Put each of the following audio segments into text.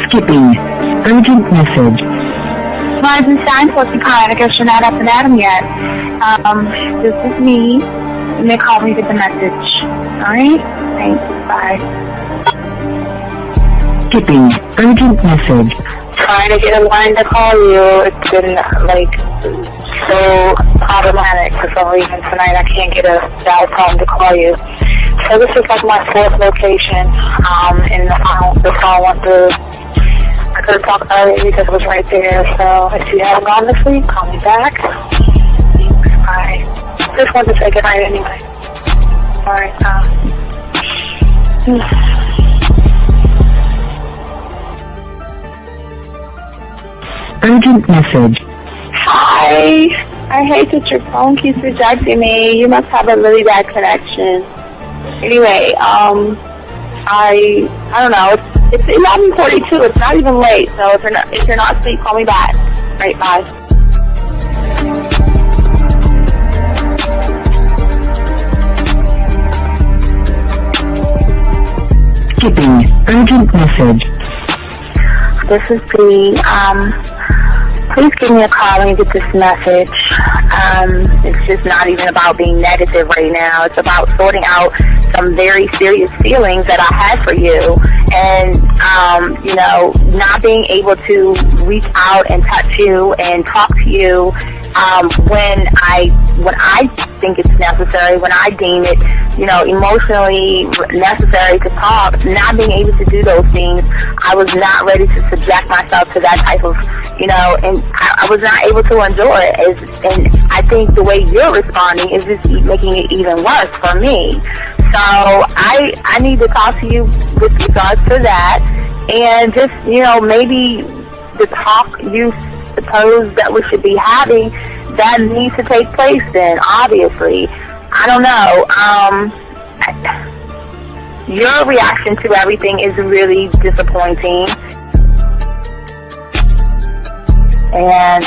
Skipping. Urgent message. Weisenstein, what's the kind? I guess you're not up and at him yet. This is me. You may call me with the message. Alright? Thanks. Bye. Skipping. Urgent message. Trying to get a line to call you. It's been, so problematic for some reason tonight. I can't get a dial tone to call you. So this is like my fourth location, and the phone went through. I could have talked earlier because it was right there. So if you haven't gone this week, call me back. Thanks. Bye. Just wanted to say goodnight anyway. Alright, Urgent message. Hi. I hate that your phone keeps rejecting me. You must have a really bad connection. Anyway, I don't know. It's 11:42. It's not even late. So if you're not asleep, call me back. Right, bye. Skipping. Urgent message. This is the please give me a call when you get this message. It's just not even about being negative right now. It's about sorting out some very serious feelings that I had for you, and not being able to reach out and touch you and talk to you when I think it's necessary, when I deem it, emotionally necessary to talk. Not being able to do those things, I was not ready to subject myself to that type of, and I was not able to endure it. And I think the way you're responding is just making it even worse for me. So I need to talk to you with regards to that, and just, maybe the talk you suppose that we should be having, that needs to take place then, obviously. I don't know. Your reaction to everything is really disappointing. And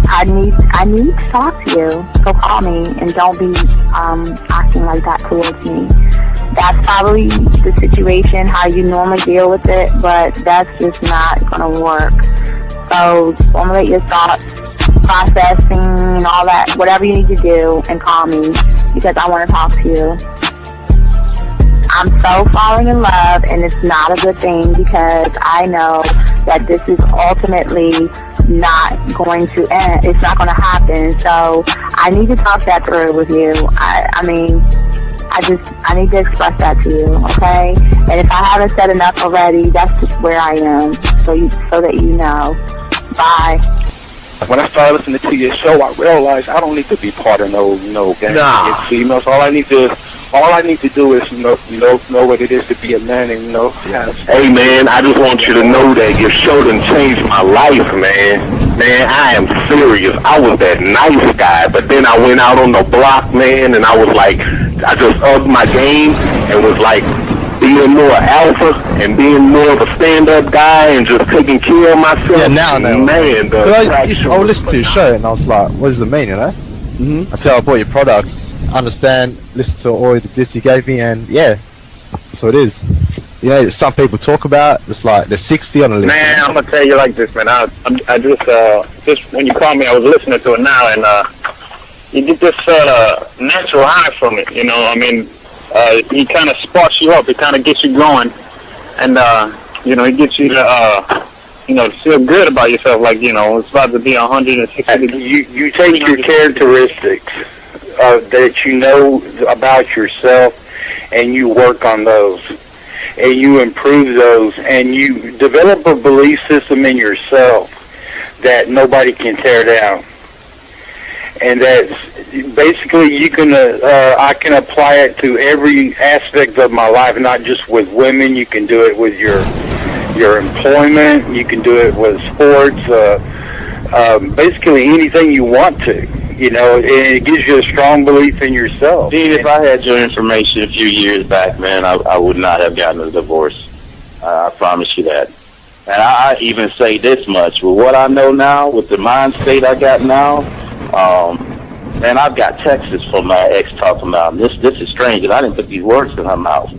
I need to talk to you. So call me and don't be acting like that towards me. That's probably the situation, how you normally deal with it, but that's just not gonna work. So formulate your thoughts, processing and all that, whatever you need to do, and call me because I want to talk to you. I'm so falling in love, and it's not a good thing because I know that this is ultimately not going to end. It's not going to happen. So I need to talk that through with you. I need to express that to you, okay? And if I haven't said enough already, that's just where I am, so that you know. Bye. When I started listening to your show, I realized I don't need to be part of no gang against females. All I need to do is know what it is to be a man, and Hey man, I just want you to know that your show done changed my life, man. Man, I am serious. I was that nice guy, but then I went out on the block, man, and I was like, I just upped my game and was like being more alpha and being more of a stand-up guy and just taking care of myself. Yeah, now, man. I listened to your show and I was like, what does it mean, Mm-hmm. Until I bought your products, understand, listen to all the discs you gave me, and yeah, that's what it is. Some people talk about it's like they're 60 on the list. Man, I'm gonna tell you like this, man. I just when you called me, I was listening to it now, and you get this natural high from it. He kind of sparks you up. It kind of gets you going, and it gets you to feel good about yourself. Like it's about to be 160. You take your characteristics that you know about yourself, and you work on those, and you improve those, and you develop a belief system in yourself that nobody can tear down. And that's basically I can apply it to every aspect of my life, not just with women. You can do it with your employment. You can do it with sports. Basically anything you want to. And it gives you a strong belief in yourself. Dean, if I had your information a few years back, man, I would not have gotten a divorce. I promise you that. And I even say this much, with what I know now, with the mind state I got now, man, I've got texts from my ex talking about, this is strange, and I didn't put these words in her mouth.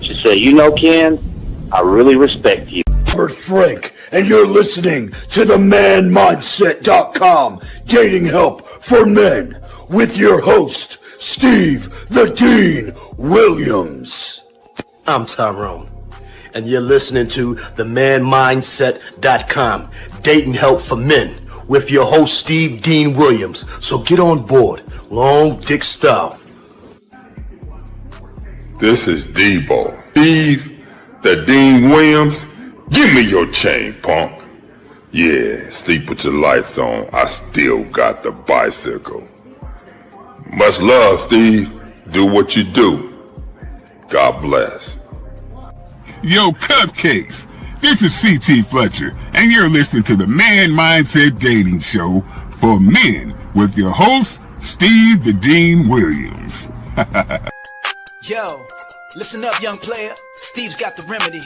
She said, Ken, I really respect you. Robert Frank, and you're listening to the manmindset.com dating help for men with your host, Steve the Dean Williams. I'm Tyrone, and you're listening to the manmindset.com dating help for men with your host, Steve Dean Williams. So get on board, long dick style. This is Debo. Steve the Dean Williams. Give me your chain, punk. Yeah, sleep with your lights on. I still got the bicycle. Much love, Steve. Do what you do. God bless. Yo, cupcakes. This is C.T. Fletcher, and you're listening to the Man Mindset Dating Show for men with your host, Steve the Dean Williams. Yo, listen up, young player. Steve's got the remedy.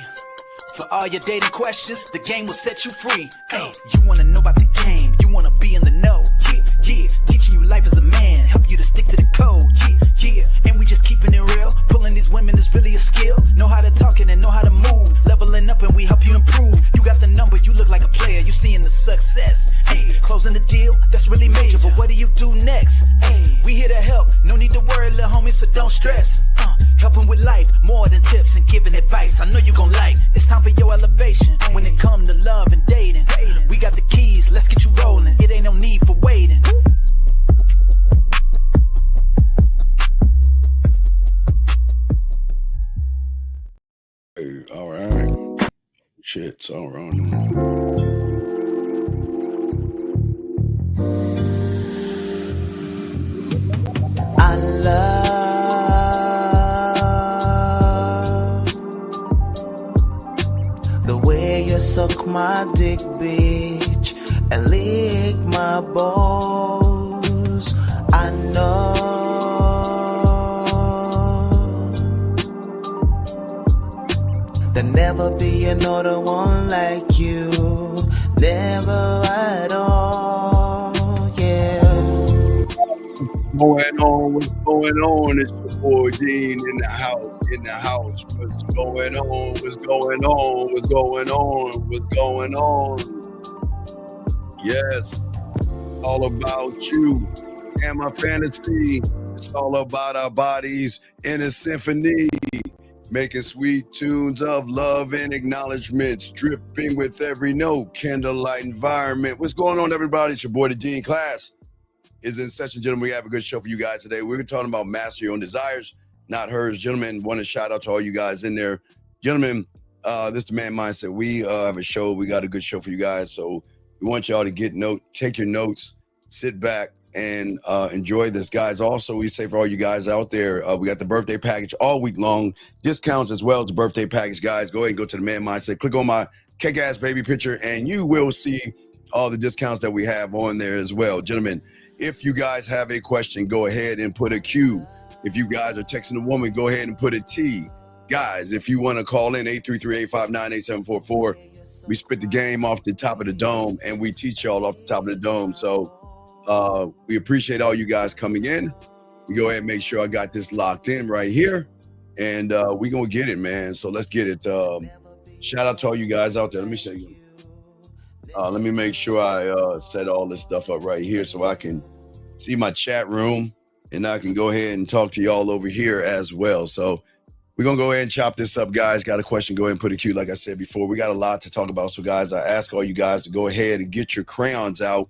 For all your dating questions, the game will set you free. Hey, you wanna know about the game, you wanna be in the know. Yeah, yeah, teaching you life as a man, help you to stick to the code. Yeah, yeah, and we just keeping it real. Pulling these women is really a skill. Know how to talk and know how to move. Leveling up and we help you improve. You got the number, you look like a player, you seeing the success. Hey, closing the deal, that's really major, but what do you do next? Hey, we here to help, no need to worry, little homie, so don't stress. Helping with life, more than tips and giving advice. I know you gon' like. It's time for your elevation. When it come to love and dating, we got the keys. Let's get you rolling. It ain't no need for waiting. Hey, all right. Shit, it's all wrong. I love the way you suck my dick, bitch, and lick my balls. I know there'll never be another one like you, never at all, yeah. What's going on? It's your boy Dean in the house. What's going on? Yes, it's all about you and my fantasy. It's all about our bodies in a symphony, making sweet tunes of love and acknowledgments, dripping with every note, candlelight environment. What's going on, everybody? It's your boy, the Dean. Class is in session, gentlemen. We have a good show for you guys today. We're talking about master your own desires, not hers. Gentlemen, want to shout out to all you guys in there. Gentlemen, this is the Man Mindset. We have a show. We got a good show for you guys. So we want y'all to take your notes, sit back, and enjoy this, guys. Also, we say for all you guys out there, we got the birthday package all week long. Discounts as well as the birthday package, guys. Go ahead and go to the Man Mindset. Click on my kick-ass baby picture, and you will see all the discounts that we have on there as well. Gentlemen, if you guys have a question, go ahead and put a Q. If you guys are texting a woman, go ahead and put a T. Guys, if you want to call in, 833-859-8744. We spit the game off the top of the dome, and we teach y'all off the top of the dome. So we appreciate all you guys coming in. We go ahead and make sure I got this locked in right here, and we gonna get it, man. So let's get it. Shout out to all you guys out there. Let me show you. Let me make sure I set all this stuff up right here so I can see my chat room, and I can go ahead and talk to y'all over here as well. So we're going to go ahead and chop this up, guys. Got a question, go ahead and put a Q like I said before. We got a lot to talk about. So, guys, I ask all you guys to go ahead and get your crayons out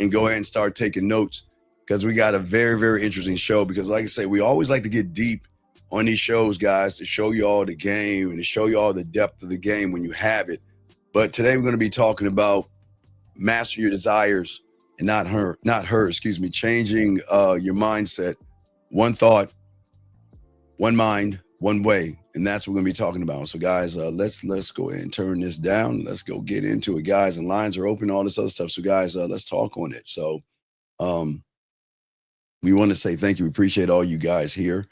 and go ahead and start taking notes, because we got a very, very interesting show. Because, like I say, we always like to get deep on these shows, guys, to show you all the game and to show you all the depth of the game when you have it. But today we're going to be talking about master your desires and not her, changing your mindset. One thought, one mind, one way. And that's what we're going to be talking about. So guys, let's go ahead and turn this down. Let's go get into it, guys. And lines are open, all this other stuff. So guys, let's talk on it. So we want to say thank you. We appreciate all you guys here.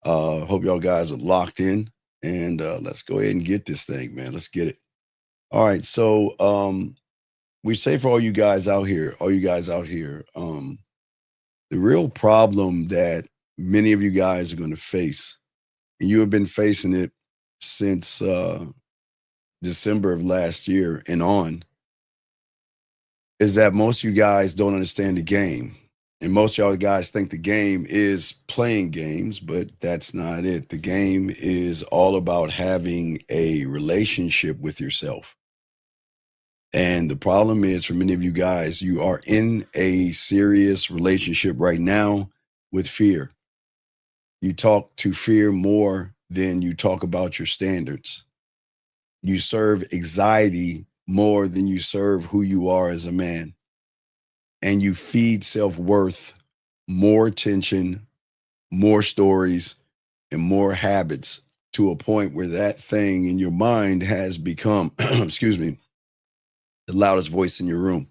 Hope y'all guys are locked in, and let's go ahead and get this thing, man. Let's get it. All right. So we say for all you guys out here, the real problem that many of you guys are going to face, and you have been facing it since December of last year and on is that most of you guys don't understand the game. And most of y'all guys think the game is playing games, but that's not it. The game is all about having a relationship with yourself. And the problem is, for many of you guys, you are in a serious relationship right now with fear. You talk to fear more than you talk about your standards. You serve anxiety more than you serve who you are as a man. And you feed self-worth more attention, more stories, and more habits to a point where that thing in your mind has become, excuse me, the loudest voice in your room.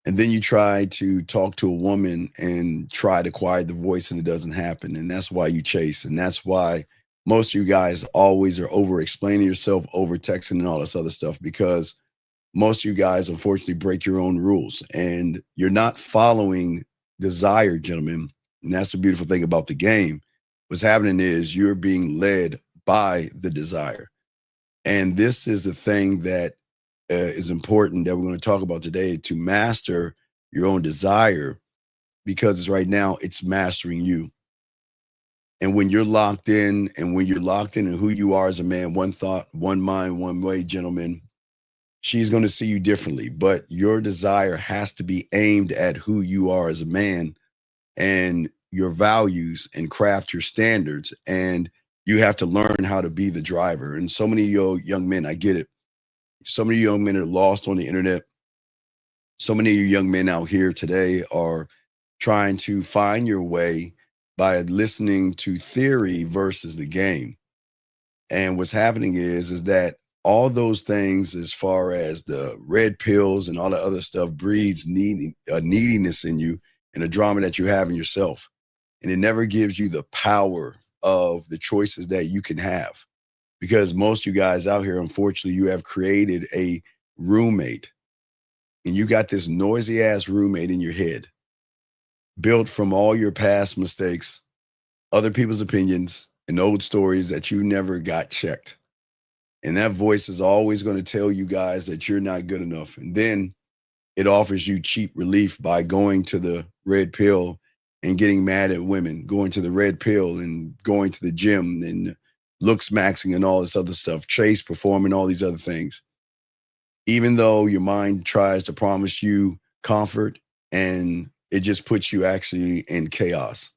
And then you try to talk to a woman and try to quiet the voice, and it doesn't happen. And that's why you chase. And that's why most of you guys always are over explaining yourself, over texting, and all this other stuff, because most of you guys unfortunately break your own rules and you're not following desire, gentlemen. And that's the beautiful thing about the game. What's happening is you're being led by the desire. And this is the thing that is important that we're going to talk about today, to master your own desire, because it's right now it's mastering you. And when you're locked in, and when you're locked in who you are as a man, one thought, one mind, one way, gentlemen, she's going to see you differently. But your desire has to be aimed at who you are as a man and your values, and craft your standards. And you have to learn how to be the driver. And so many of you young men, I get it. So many young men are lost on the internet. So many of you young men out here today are trying to find your way by listening to theory versus the game. And what's happening is that all those things, as far as the red pills and all the other stuff, breeds neediness in you and a drama that you have in yourself. And it never gives you the power of the choices that you can have. Because most of you guys out here, unfortunately, you have created a roommate, and you got this noisy ass roommate in your head, built from all your past mistakes, other people's opinions, and old stories that you never got checked. And that voice is always going to tell you guys that you're not good enough. And then it offers you cheap relief by going to the red pill and getting mad at women, going to the red pill and going to the gym and looks maxing and all this other stuff, chase, performing, all these other things. Even though your mind tries to promise you comfort, and it just puts you actually in chaos.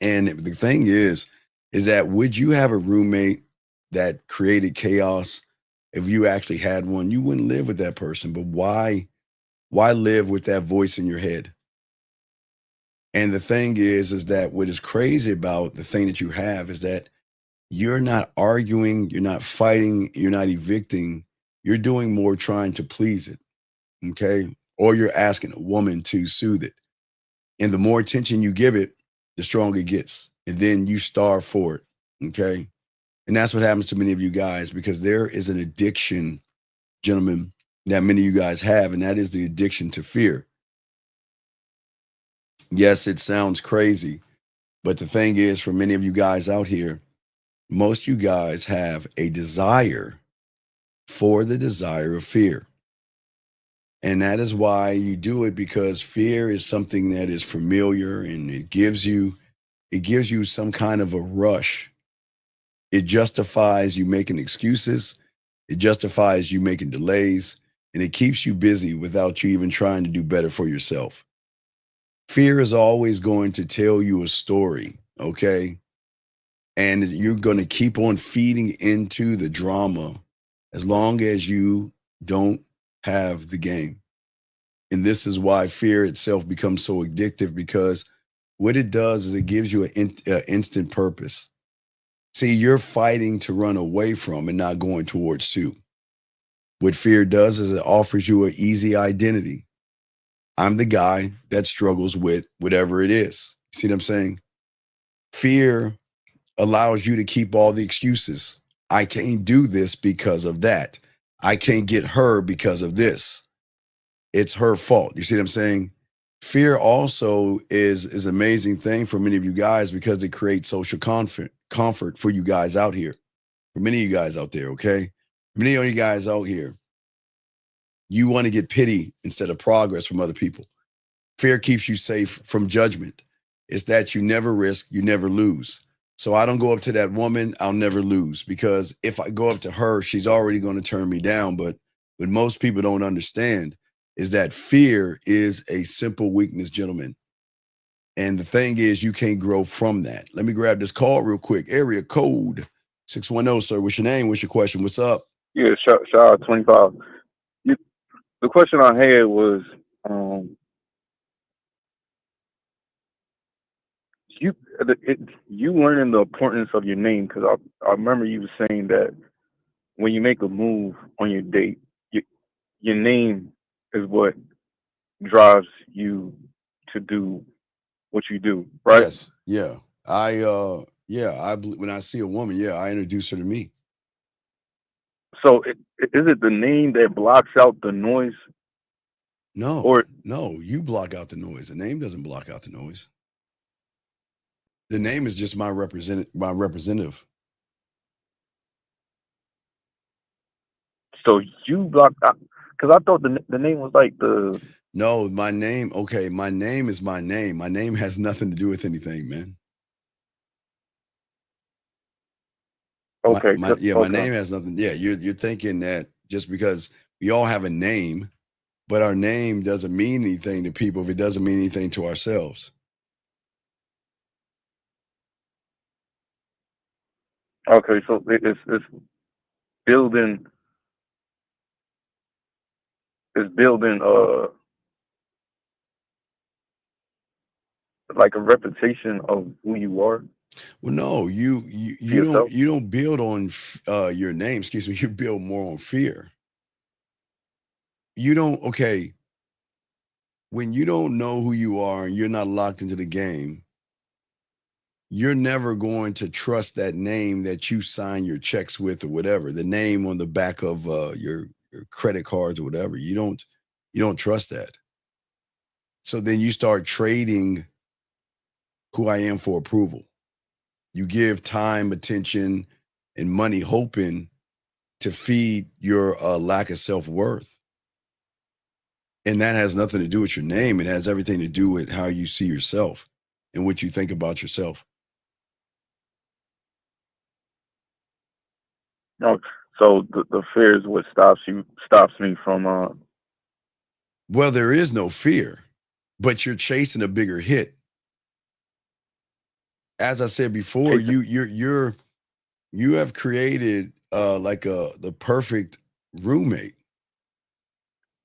And the thing is that would you have a roommate that created chaos? If you actually had one, you wouldn't live with that person. But why live with that voice in your head? And the thing is that what is crazy about the thing that you have is that you're not arguing, you're not fighting, you're not evicting. You're doing more trying to please it, okay? Or you're asking a woman to soothe it. And the more attention you give it, the stronger it gets. And then you starve for it, okay? And that's what happens to many of you guys, because there is an addiction, gentlemen, that many of you guys have, and that is the addiction to fear. Yes, it sounds crazy, but the thing is, for many of you guys out here, most you guys have a desire for the desire of fear. And that is why you do it, because fear is something that is familiar, and it gives you some kind of a rush. It justifies you making excuses. It justifies you making delays, and it keeps you busy without you even trying to do better for yourself. Fear is always going to tell you a story, okay? And you're going to keep on feeding into the drama as long as you don't have the game. And this is why fear itself becomes so addictive, because what it does is it gives you an instant purpose. See, you're fighting to run away from and not going towards to. What fear does is it offers you an easy identity. I'm the guy that struggles with whatever it is. See what I'm saying? Fear allows you to keep all the excuses. I can't do this because of that. I can't get her because of this. It's her fault. You see what I'm saying? Fear also is an amazing thing for many of you guys, because it creates social comfort for you guys out here. For many of you guys out there, okay? Many of you guys out here, you want to get pity instead of progress from other people. Fear keeps you safe from judgment. It's that you never risk, you never lose. So I don't go up to that woman, I'll never lose, because if I go up to her, she's already going to turn me down. But what most people don't understand is that fear is a simple weakness, gentlemen. And the thing is, you can't grow from that. Let me grab this call real quick. Area code 610, sir. What's your name? What's your question? What's up? Yeah, shout out 25. The question I had was, you learning the importance of your name, because I remember you were saying that when you make a move on your date, your name is what drives you to do what you do, right? Yes. Yeah. When I see a woman, I introduce her to me. So is it the name that blocks out the noise? No, you block out the noise. The name doesn't block out the noise. The name is just my representative. So you block out, because I thought the name was like the. No, my name. Okay, my name is my name. My name has nothing to do with anything, man. Okay. My name has nothing. Yeah, you're thinking that just because we all have a name, but our name doesn't mean anything to people if it doesn't mean anything to ourselves. Okay, so it's building. It's building like a reputation of who you are. Well, no, you don't build on your name. Excuse me. You build more on fear. You don't. Okay. When you don't know who you are and you're not locked into the game, you're never going to trust that name that you sign your checks with or whatever. The name on the back of your credit cards or whatever. You don't trust that. So then you start trading who I am for approval. You give time, attention, and money, hoping to feed your lack of self-worth. And that has nothing to do with your name. It has everything to do with how you see yourself and what you think about yourself. No, so the fear is what stops me from. Well, there is no fear, but you're chasing a bigger hit. As I said before, you have created the perfect roommate.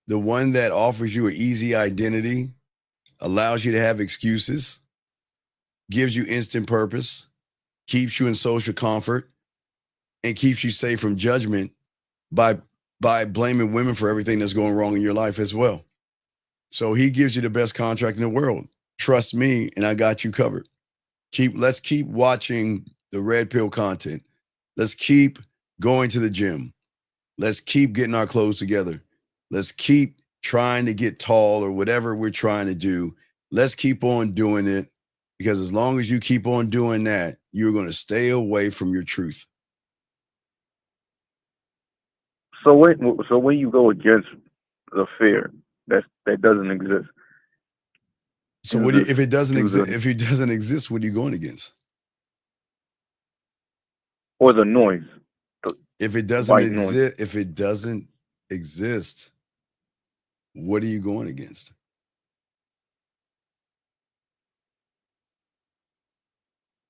The one that offers you an easy identity, allows you to have excuses, gives you instant purpose, keeps you in social comfort, and keeps you safe from judgment by blaming women for everything that's going wrong in your life as well. So he gives you the best contract in the world. Trust me, and I got you covered. Let's keep watching the red pill content. Let's keep going to the gym. Let's keep getting our clothes together. Let's keep trying to get tall or whatever we're trying to do. Let's keep on doing it, because as long as you keep on doing that, you're going to stay away from your truth. So when you go against the fear that doesn't exist. So if it doesn't exist, what are you going against? Or the noise. If it doesn't exist, what are you going against?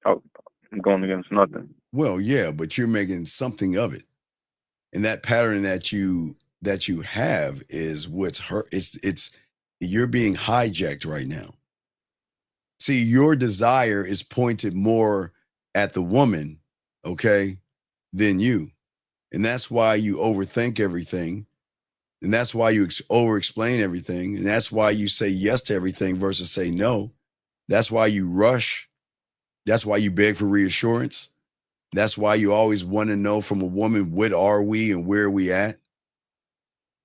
Oh, I'm going against nothing. Well, yeah, but you're making something of it. And that pattern that you have is what's hurt. It's you're being hijacked right now. See, your desire is pointed more at the woman, okay, than you. And that's why you overthink everything. And that's why you over-explain everything. And that's why you say yes to everything versus say no. That's why you rush. That's why you beg for reassurance. That's why you always want to know from a woman, what are we and where are we at?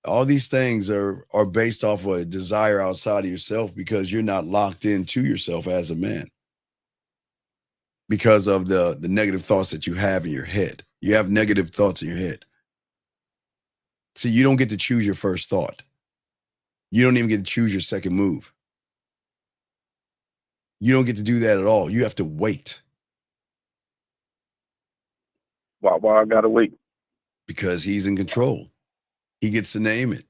All these things are based off of a desire outside of yourself, because you're not locked into yourself as a man because of the negative thoughts that you have in your head. You have negative thoughts in your head. See, you don't get to choose your first thought. You don't even get to choose your second move. You don't get to do that at all. You have to wait. Why I gotta wait? Because he's in control. He gets to name it.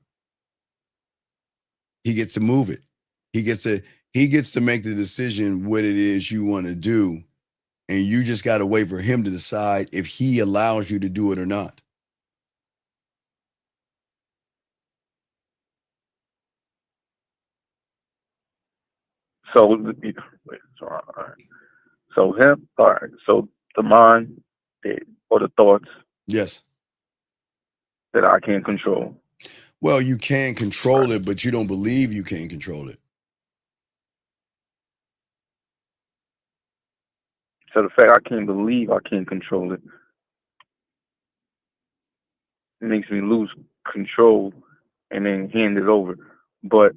He gets to move it. He gets to make the decision what it is you want to do. And you just got to wait for him to decide if he allows you to do it or not. So, all right. So him, all right. So the mind, or the thoughts, yes, that I can't control. Well, you can control it, but you don't believe you can control it. So the fact I can't believe I can't control it makes me lose control and then hand it over. But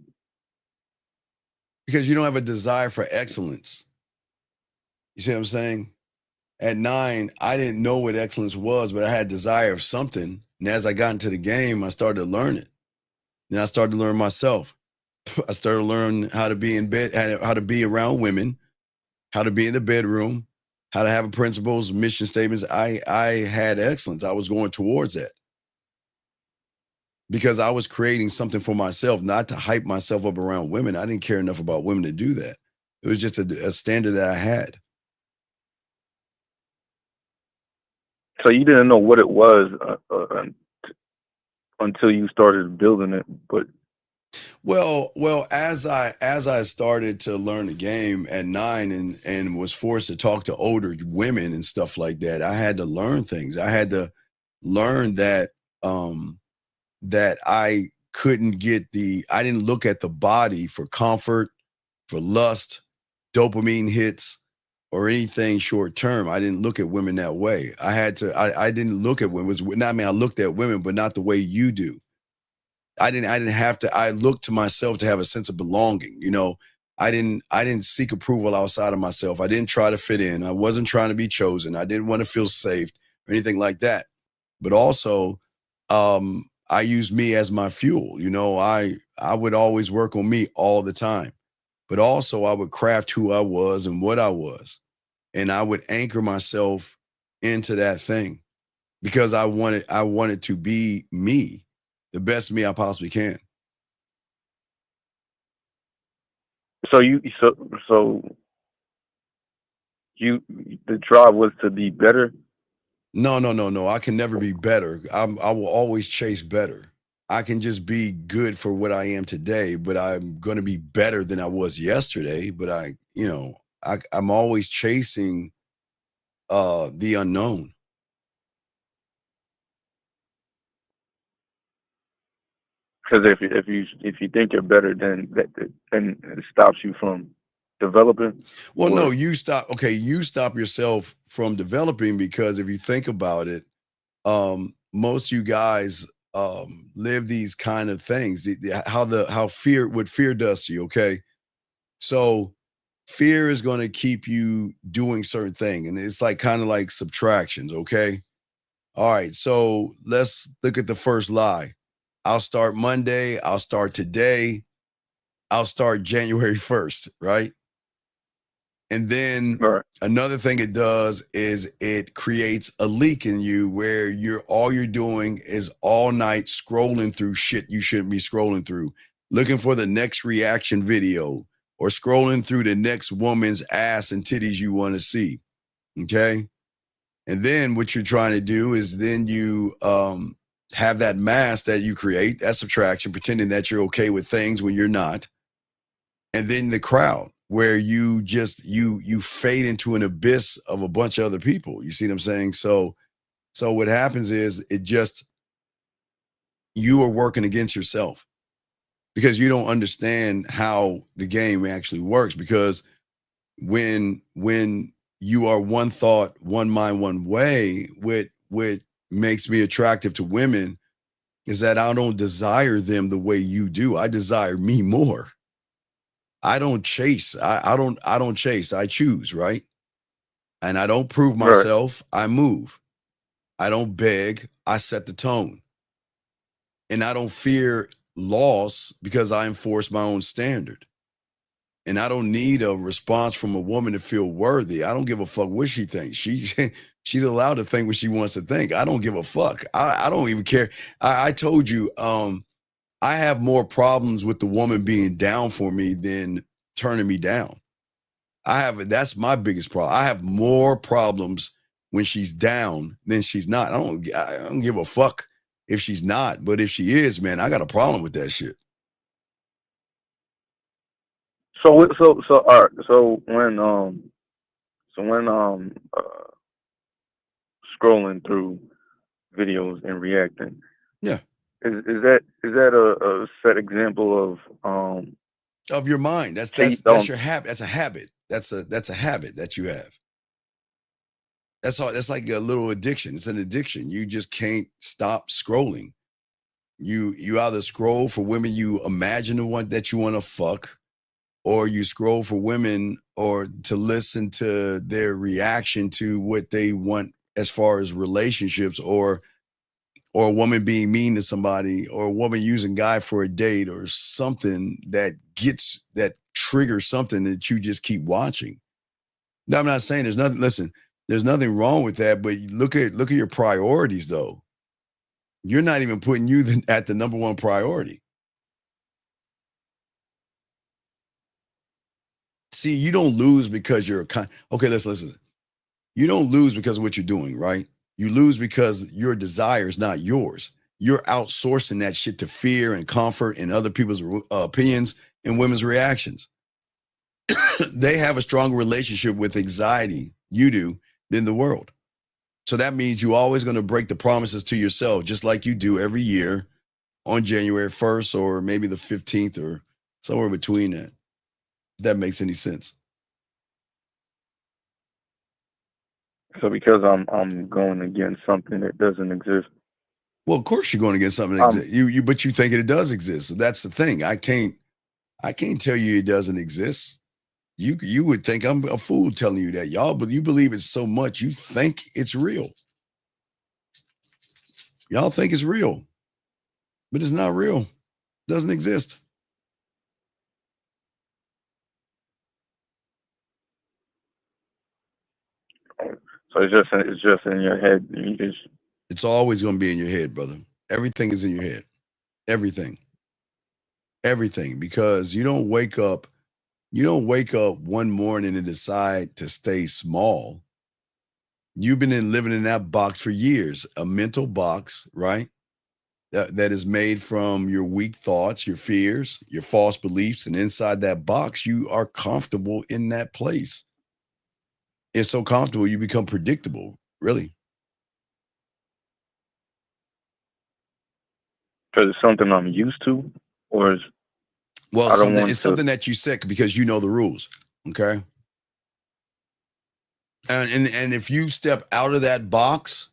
because you don't have a desire for excellence. You see what I'm saying? At 9, I didn't know what excellence was, but I had desire of something. And as I got into the game, I started to learn it. Then I started to learn myself. I started to learn how to be in bed, how to be around women, how to be in the bedroom, how to have principles, mission statements. I had excellence. I was going towards that because I was creating something for myself, not to hype myself up around women. I didn't care enough about women to do that. It was just a standard that I had. So you didn't know what it was until you started building it, but well, as I started to learn the game at 9 and was forced to talk to older women and stuff like that, I had to learn things. I had to learn that that I couldn't get I didn't look at the body for comfort, for lust, dopamine hits, or anything short term. I didn't look at women that way. I didn't look at women. I looked at women, but not the way you do. I looked to myself to have a sense of belonging. You know, I didn't seek approval outside of myself. I didn't try to fit in. I wasn't trying to be chosen. I didn't want to feel safe or anything like that. But also, I used me as my fuel. You know, I would always work on me all the time. But also I would craft who I was and what I was. And I would anchor myself into that thing because I wanted to be me, the best me I possibly can. So the drive was to be better? No. I can never be better. I will always chase better. I can just be good for what I am today, but I'm going to be better than I was yesterday. But I'm always chasing the unknown. Because if you think you're better, then it stops you from developing. Well, no, you stop. Okay, you stop yourself from developing because if you think about it, most you guys live these kind of things. How fear does to you. Okay, so fear is going to keep you doing certain thing, and it's like kind of like subtractions. Okay, all right. So let's look at the first lie. I'll start Monday. I'll start today. I'll start January 1st. Right. And then another thing it does is it creates a leak in you where all you're doing is all night scrolling through shit you shouldn't be scrolling through, looking for the next reaction video or scrolling through the next woman's ass and titties you want to see. Okay. And then what you're trying to do is then you have that mask that you create, that subtraction, pretending that you're okay with things when you're not. And then the crowd where you just you fade into an abyss of a bunch of other people. You see what I'm saying? So what happens is you are working against yourself because you don't understand how the game actually works. Because when you are one thought, one mind, one way, what makes me attractive to women is that I don't desire them the way you do. I desire me more. I don't chase. I don't chase. I choose, right? And I don't prove myself. I move. I don't beg. I set the tone. And I don't fear loss because I enforce my own standard. And I don't need a response from a woman to feel worthy. I don't give a fuck what she thinks. She's allowed to think what she wants to think. I don't give a fuck. I don't even care. I told you, I have more problems with the woman being down for me than turning me down. That's my biggest problem. I have more problems when she's down than she's not. I don't give a fuck if she's not, but if she is, man, I got a problem with that shit. All right. So when scrolling through videos and reacting, yeah, is that a set example of your mind? That's your habit. That's a habit. That's a habit that you have. That's all. That's like a little addiction. It's an addiction. You just can't stop scrolling. You either scroll for women you imagine the one that you want to fuck, or you scroll for women or to listen to their reaction to what they want as far as relationships, or a woman being mean to somebody, or a woman using guy for a date, or something that triggers something that you just keep watching. Now, I'm not saying there's nothing. Listen, there's nothing wrong with that, but look at your priorities, though. You're not even putting you at the number one priority. See, you don't lose because you're okay. Let's listen. You don't lose because of what you're doing, right? You lose because your desire is not yours. You're outsourcing that shit to fear and comfort and other people's opinions and women's reactions. They have a stronger relationship with anxiety, you do, than the world. So that means you're always going to break the promises to yourself, just like you do every year on January 1st or maybe the 15th or somewhere between that. If that makes any sense. So because I'm going against something that doesn't exist. Well, of course you're going against something that exists. But you think it does exist. So that's the thing. I can't tell you it doesn't exist. You would think I'm a fool telling you that, y'all, but you believe it so much you think it's real. Y'all think it's real, but it's not real. It doesn't exist. So it's just in your head. It's always going to be in your head, brother. Everything is in your head. Everything, because you don't wake up one morning and decide to stay small. You've been living in that box for years, a mental box, right? That is made from your weak thoughts, your fears, your false beliefs. And inside that box, you are comfortable in that place. It's so comfortable, you become predictable, really. Because it's something I'm used to, or it's something that you set because you know the rules, okay? And if you step out of that box,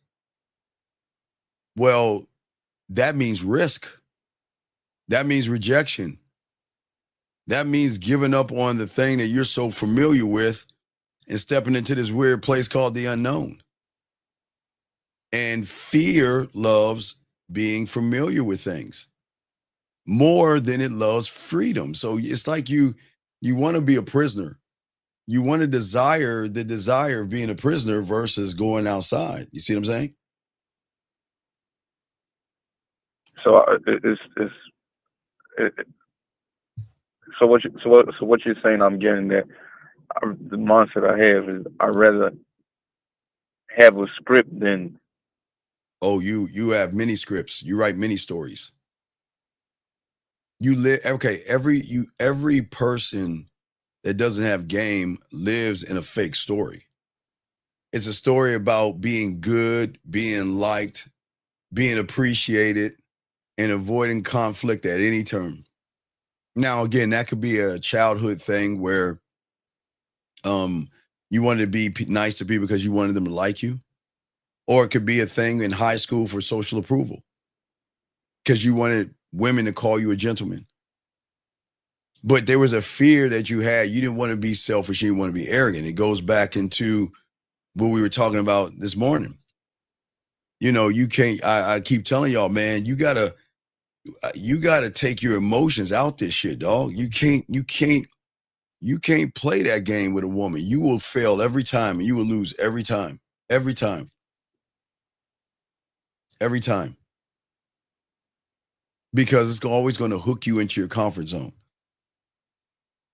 well, that means risk. That means rejection. That means giving up on the thing that you're so familiar with and stepping into this weird place called the unknown. And fear loves being familiar with things more than it loves freedom. So it's like you want to be a prisoner. You want to desire the desire of being a prisoner versus going outside. You see what I'm saying? So so what you're saying, I'm getting that the mindset I have is I'd rather have a script than. Oh, you have many scripts. You write many stories. You live every person that doesn't have game lives in a fake story. It's a story about being good, being liked, being appreciated, and avoiding conflict at any turn. Now, again, that could be a childhood thing where you wanted to be nice to people because you wanted them to like you. Or it could be a thing in high school for social approval because you wanted women to call you a gentleman. But there was a fear that you had. You didn't want to be selfish. You didn't want to be arrogant. It goes back into what we were talking about this morning. You know, you can't. I keep telling y'all, man, you gotta take your emotions out this shit, dog. You can't play that game with a woman. You will fail every time, and you will lose every time, every time, every time, because it's always going to hook you into your comfort zone.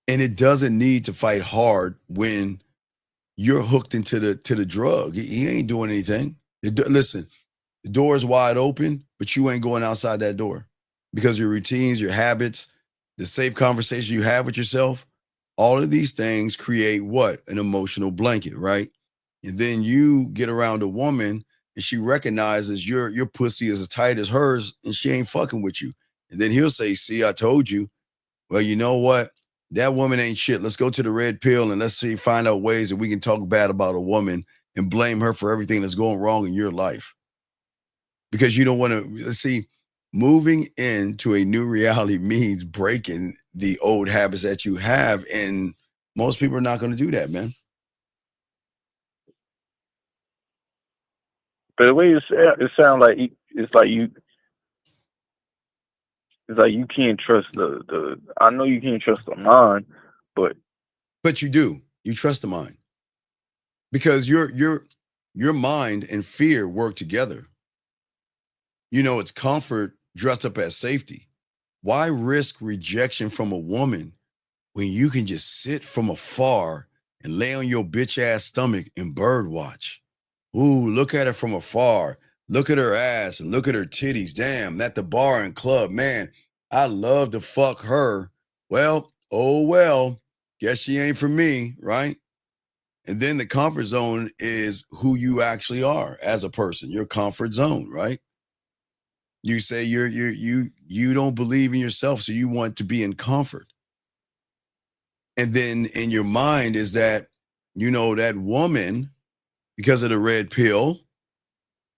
And it doesn't need to fight hard when you're hooked into the drug. He ain't doing anything. Listen, the door is wide open, but you ain't going outside that door because your routines, your habits, the safe conversation you have with yourself, all of these things create what? An emotional blanket, right? And then you get around a woman and she recognizes your pussy is as tight as hers and she ain't fucking with you. And then he'll say, see, I told you. Well, you know what? That woman ain't shit. Let's go to the red pill and let's find out ways that we can talk bad about a woman and blame her for everything that's going wrong in your life. Because you don't want to see, moving into a new reality means breaking the old habits that you have. And most people are not going to do that, man. But the way it sounds like it's like you can't trust the. I know you can't trust the mind, but you do. You trust the mind because your mind and fear work together. You know, it's comfort dressed up as safety. Why risk rejection from a woman when you can just sit from afar and lay on your bitch ass stomach and bird watch? Ooh, look at her from afar. Look at her ass and look at her titties. Damn, at the bar and club, man, I love to fuck her. Well, oh well, guess she ain't for me, right? And then the comfort zone is who you actually are as a person, your comfort zone, right? You say you don't believe in yourself, so you want to be in comfort. And then in your mind is that, you know, that woman, because of the red pill,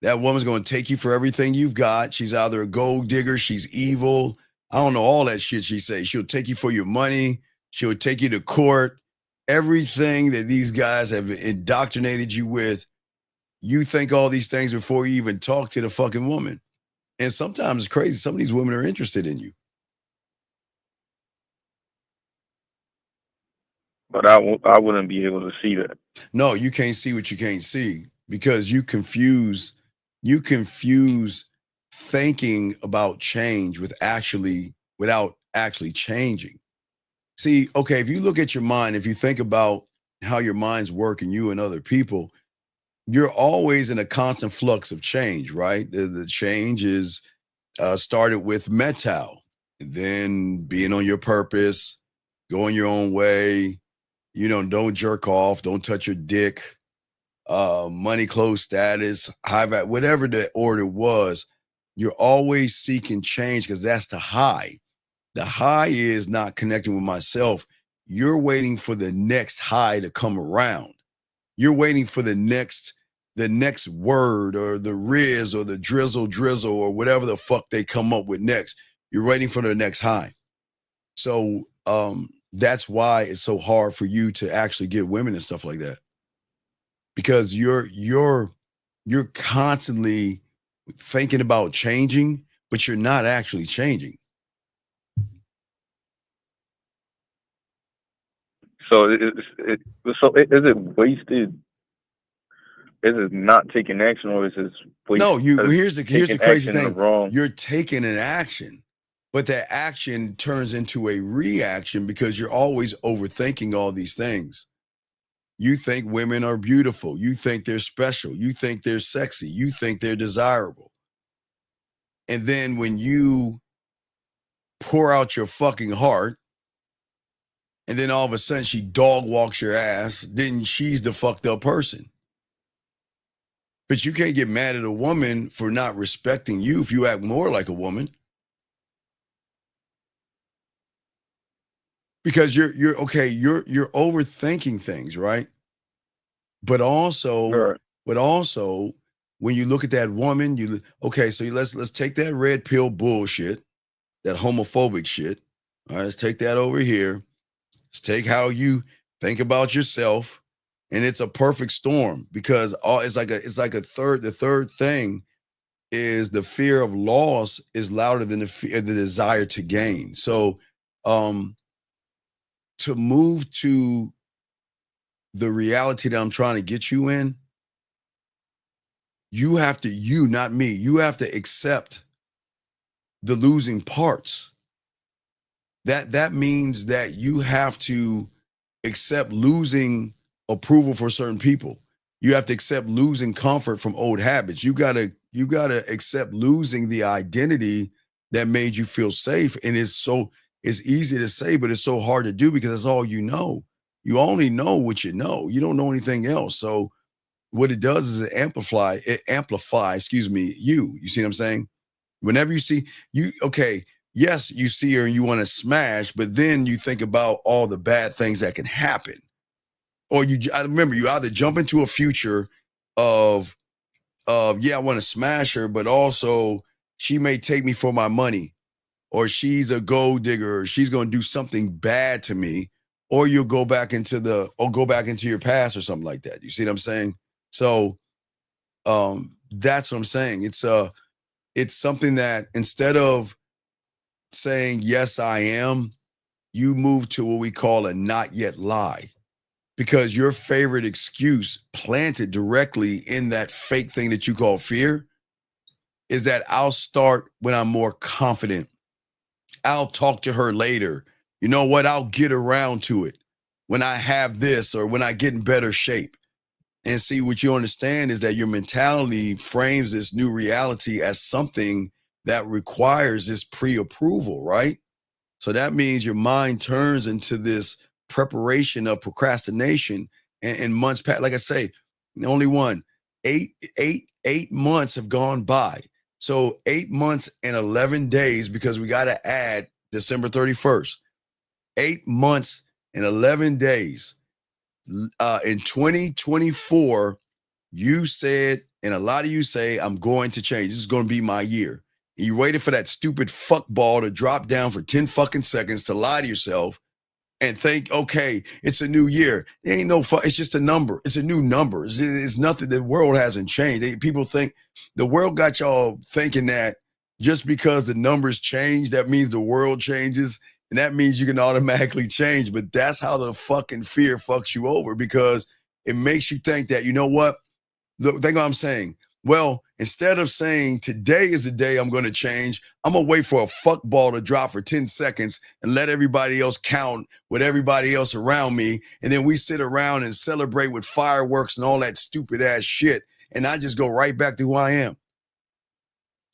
that woman's going to take you for everything you've got. She's either a gold digger, she's evil. I don't know all that shit she says. She'll take you for your money. She'll take you to court. Everything that these guys have indoctrinated you with, you think all these things before you even talk to the fucking woman. And sometimes it's crazy. Some of these women are interested in you. But I wouldn't be able to see that. No, you can't see what you can't see because you confuse thinking about change without actually changing. See, okay, if you look at your mind, if you think about how your minds work and you and other people, you're always in a constant flux of change, right? The change is started with metal, then being on your purpose, going your own way, you know, don't jerk off, don't touch your dick, money, clothes, status, high value, whatever the order was, you're always seeking change because that's the high. The high is not connecting with myself. You're waiting for the next high to come around. You're waiting for the next word or the riz or the drizzle or whatever the fuck they come up with next. You're waiting for the next high. So that's why it's so hard for you to actually get women and stuff like that. Because you're constantly thinking about changing, but you're not actually changing. So is it wasted? Is it not taking action, or is it wasted? No, here's the crazy thing. Wrong. You're taking an action, but that action turns into a reaction because you're always overthinking all these things. You think women are beautiful. You think they're special. You think they're sexy. You think they're desirable. And then when you pour out your fucking heart, and then all of a sudden she dog walks your ass, then she's the fucked up person. But you can't get mad at a woman for not respecting you if you act more like a woman. Because you're overthinking things, right? But also, when you look at that woman, so let's take that red pill bullshit, that homophobic shit. All right, let's take that over here. Let's take how you think about yourself, and it's a perfect storm because it's like the third thing is the fear of loss is louder than the desire to gain. So to move to the reality that I'm trying to get you in, you have to, not me, you have to accept the losing parts. That means that you have to accept losing approval for certain people. You have to accept losing comfort from old habits. You gotta accept losing the identity that made you feel safe. And it's easy to say, but it's so hard to do because it's all you know. You only know what you know. You don't know anything else. So what it does is it amplifies, you see what I'm saying? Whenever you see yes, you see her and you want to smash, but then you think about all the bad things that can happen. Or I remember you either jump into a future of yeah, I want to smash her, but also she may take me for my money, or she's a gold digger, or she's going to do something bad to me, or you'll go back into your past or something like that. You see what I'm saying? So that's what I'm saying. It's something that instead of saying yes, I am, you move to what we call a not yet lie. Because your favorite excuse planted directly in that fake thing that you call fear is that I'll start when I'm more confident. I'll talk to her later. You know what? I'll get around to it when I have this or when I get in better shape. And see, what you understand is that your mentality frames this new reality as something that requires this pre-approval, right? So that means your mind turns into this preparation of procrastination and months past. Like I say, only one, 8 months have gone by. So 8 months and 11 days, because we got to add December 31st, 8 months and 11 days. In 2024, you said, and a lot of you say, I'm going to change. This is going to be my year. You waited for that stupid fuck ball to drop down for 10 fucking seconds to lie to yourself and think, okay, it's a new year. It ain't no fuck. It's just a number. It's a new number. It's nothing. The world hasn't changed. People think the world got y'all thinking that just because the numbers change, that means the world changes. And that means you can automatically change. But that's how the fucking fear fucks you over, because it makes you think that, you know what? Look, think what I'm saying. Well, instead of saying today is the day I'm going to change, I'm going to wait for a fuck ball to drop for 10 seconds and let everybody else count with everybody else around me. And then we sit around and celebrate with fireworks and all that stupid ass shit. And I just go right back to who I am.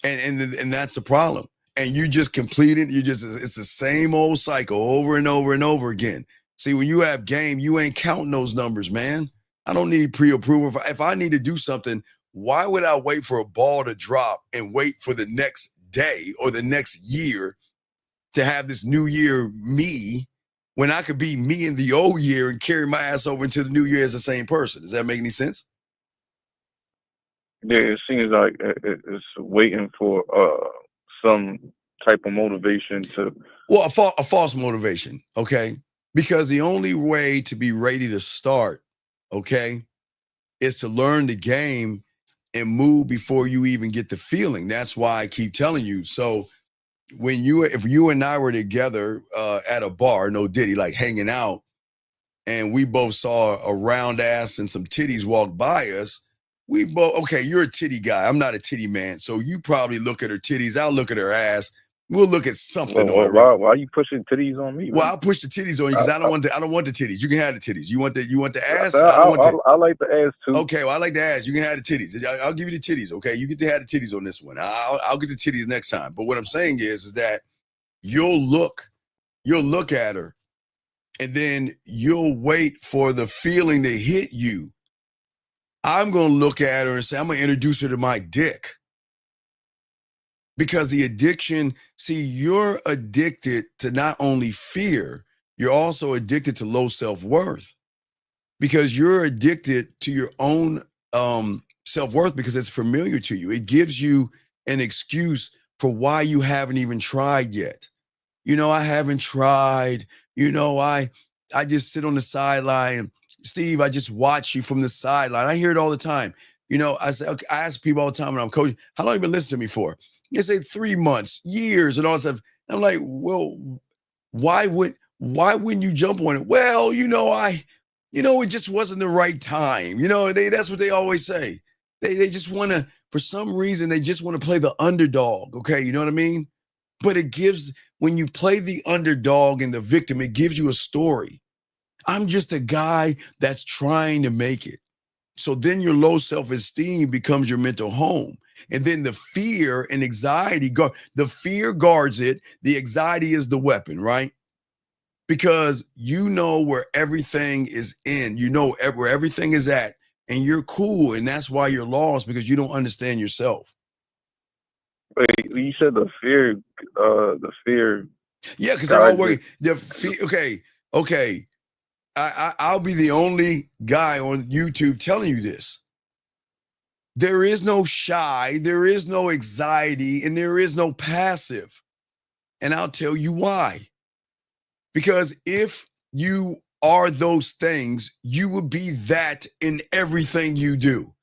And that's the problem. And you just complete it. It's the same old cycle over and over and over again. See, when you have game, you ain't counting those numbers, man. I don't need pre-approval. If I need to do something, why would I wait for a ball to drop and wait for the next day or the next year to have this new year me, when I could be me in the old year and carry my ass over into the new year as the same person? Does that make any sense? Yeah, it seems like it's waiting for some type of motivation to... Well, a false motivation, okay? Because the only way to be ready to start, okay, is to learn the game and move before you even get the feeling. That's why I keep telling you. So if you and I were together at a bar, no Diddy, like hanging out, and we both saw a round ass and some titties walk by us, we both, okay, you're a titty guy. I'm not a titty man. So you probably look at her titties. I'll look at her ass. We'll look at something on her. Why are you pushing titties on me? Well, man? I'll push the titties on you because I don't want the titties. You can have the titties. You want the ass? I like the ass too. Okay, well, I like the ass. You can have the titties. I'll give you the titties. Okay, you get to have the titties on this one. I'll get the titties next time. But what I'm saying is that you'll look at her, and then you'll wait for the feeling to hit you. I'm going to look at her and say, I'm going to introduce her to my dick. Because the addiction, see, you're addicted to not only fear, you're also addicted to low self-worth. Because you're addicted to your own self-worth because it's familiar to you. It gives you an excuse for why you haven't even tried yet. You know, I haven't tried. You know, I just sit on the sideline. Steve, I just watch you from the sideline. I hear it all the time. You know, I say, okay, I ask people all the time when I'm coaching, how long you been listening to me for? They say 3 months, years, and all that stuff. I'm like, well, why wouldn't you jump on it? Well, it just wasn't the right time. That's what they always say. They just want to, for some reason, they just want to play the underdog. Okay, you know what I mean? But when you play the underdog and the victim, it gives you a story. I'm just a guy that's trying to make it. So then your low self-esteem becomes your mental home. And then the fear and anxiety, the fear guards it. The anxiety is the weapon, right? Because you know where everything is where everything is at, and you're cool. And that's why you're lost, because you don't understand yourself. Wait, you said the fear. Yeah, because they're all working. Okay. I'll be the only guy on YouTube telling you this. There is no shy, there is no anxiety, and there is no passive. And I'll tell you why. Because if you are those things, you would be that in everything you do.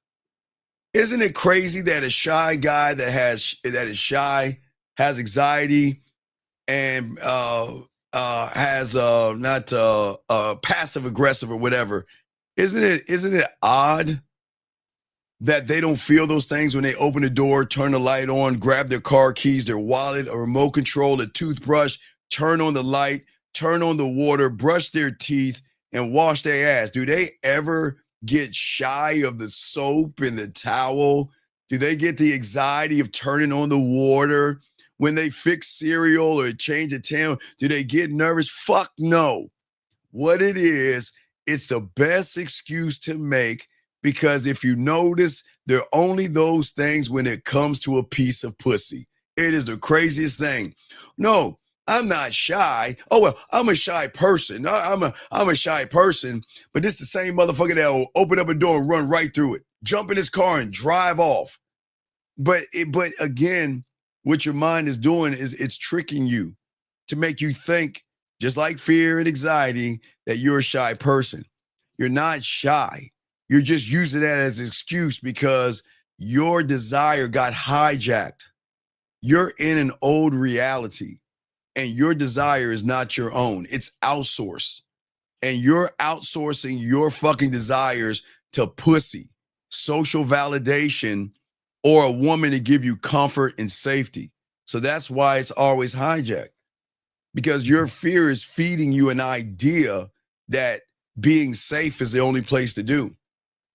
Isn't it crazy that a shy guy that is shy, has anxiety, and has not passive aggressive or whatever? Isn't it odd that they don't feel those things when they open the door, turn the light on, grab their car keys, their wallet, a remote control, a toothbrush, turn on the light, turn on the water, brush their teeth, and wash their ass? Do they ever get shy of the soap and the towel? Do they get the anxiety of turning on the water? When they fix cereal or change a town, do they get nervous? Fuck no. What it is, it's the best excuse to make, because if you notice, there are only those things when it comes to a piece of pussy. It is the craziest thing. No, I'm not shy. Oh, well, I'm a shy person. I'm a shy person, but this the same motherfucker that will open up a door and run right through it, jump in his car and drive off. But again, what your mind is doing is it's tricking you to make you think, just like fear and anxiety, that you're a shy person. You're not shy. You're just using that as an excuse because your desire got hijacked. You're in an old reality, and your desire is not your own. It's outsourced. And you're outsourcing your fucking desires to pussy, social validation, or a woman to give you comfort and safety. So that's why it's always hijacked, because your fear is feeding you an idea that being safe is the only place to do.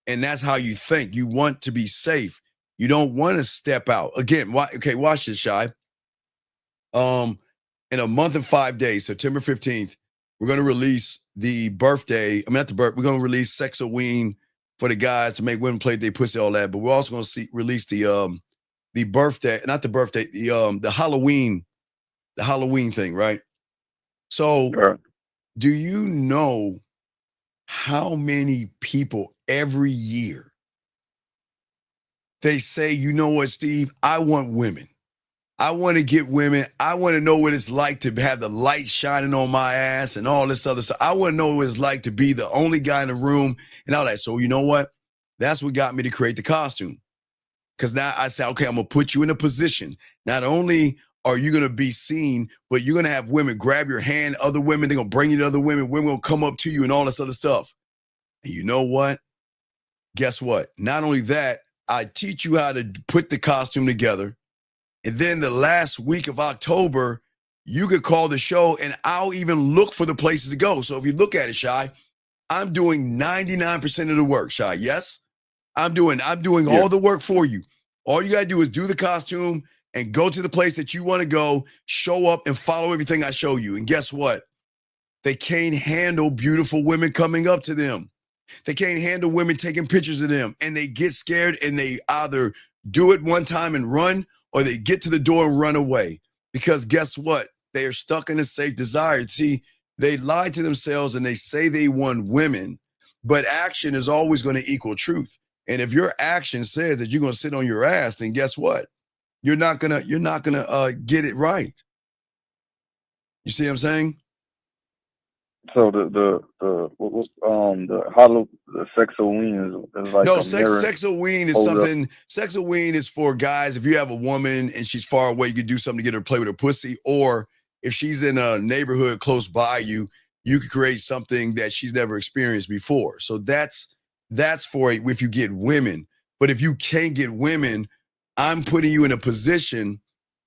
And that's how you think. You want to be safe. You don't want to step out. Again, watch this, Shy. In a month and 5 days, September 15th, we're going to release the birthday. We're going to release Sexoween for the guys to make women play their pussy, all that. But we're also going to release the birthday, not the birthday, the Halloween thing, right? So, do you know how many people every year they say, you know what, Steve, I want women. I want to get women. I want to know what it's like to have the light shining on my ass and all this other stuff. I want to know what it's like to be the only guy in the room and all that. So you know what? That's what got me to create the costume. Because now I say, okay, I'm going to put you in a position. Not only are you going to be seen, but you're going to have women grab your hand, other women, they're going to bring you to other women. Women will come up to you and all this other stuff. And you know what? Guess what? Not only that, I teach you how to put the costume together. And then the last week of October, you could call the show and I'll even look for the places to go. So if you look at it, Shy, I'm doing 99% of the work, Shy. Yes? I'm doing all the work for you. All you got to do is do the costume and go to the place that you want to go, show up and follow everything I show you. And guess what? They can't handle beautiful women coming up to them. They can't handle women taking pictures of them, and they get scared and they either do it one time and run, or they get to the door and run away, because guess what? They are stuck in a safe desire. See, they lie to themselves and they say they want women, but action is always going to equal truth. And if your action says that you're going to sit on your ass, then guess what? You're not gonna get it right. You see what I'm saying? So the hollow the sexoline is like No, a mirror. sexoween is Hold up. something. Sexoween is for guys. If you have a woman and she's far away, you can do something to get her to play with her pussy. Or if she's in a neighborhood close by you, you could create something that she's never experienced before. So that's for if you get women. But if you can't get women, I'm putting you in a position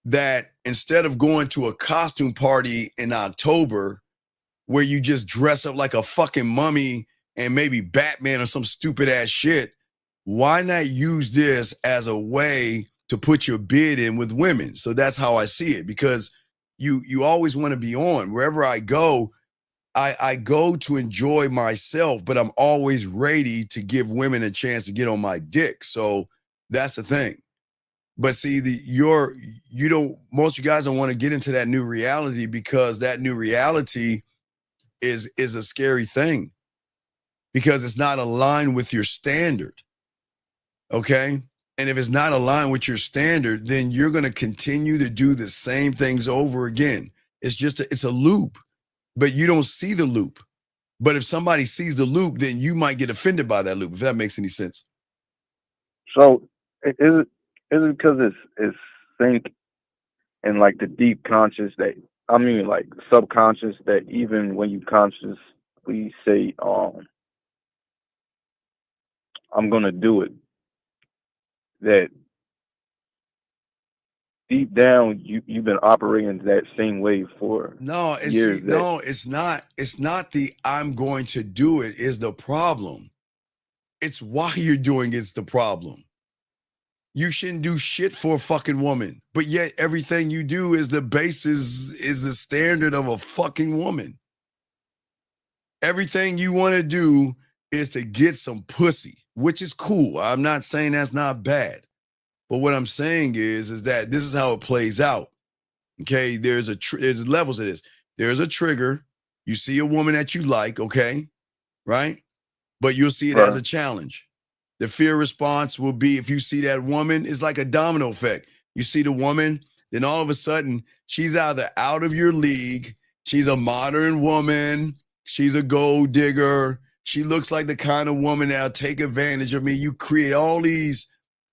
that instead of going to a costume party in October where you just dress up like a fucking mummy and maybe Batman or some stupid ass shit, why not use this as a way to put your bid in with women? So that's how I see it, because you always want to be on. Wherever I go, I go to enjoy myself, but I'm always ready to give women a chance to get on my dick. So that's the thing. But see, most of you guys don't want to get into that new reality, because that new reality is a scary thing, because it's not aligned with your standard. Okay. And if it's not aligned with your standard, then you're going to continue to do the same things over again. It's a loop, but you don't see the loop. But if somebody sees the loop, then you might get offended by that loop, if that makes any sense. So is it because it's think and like the deep conscious that like subconscious, that even when you consciously say I'm gonna do it, that deep down you've been operating that same way for years. It's not the I'm going to do it is the problem. It's why you're doing it's the problem. You shouldn't do shit for a fucking woman, but yet everything you do is the basis, is the standard of a fucking woman. Everything you want to do is to get some pussy, which is cool. I'm not saying that's not bad. But what I'm saying is that this is how it plays out. Okay, there's levels of this. There's a trigger. You see a woman that you like, okay, right? But you'll see it as a challenge. The fear response will be, if you see that woman, it's like a domino effect. You see the woman, then all of a sudden she's either out of your league, she's a modern woman, she's a gold digger, she looks like the kind of woman that'll take advantage of me. You create all these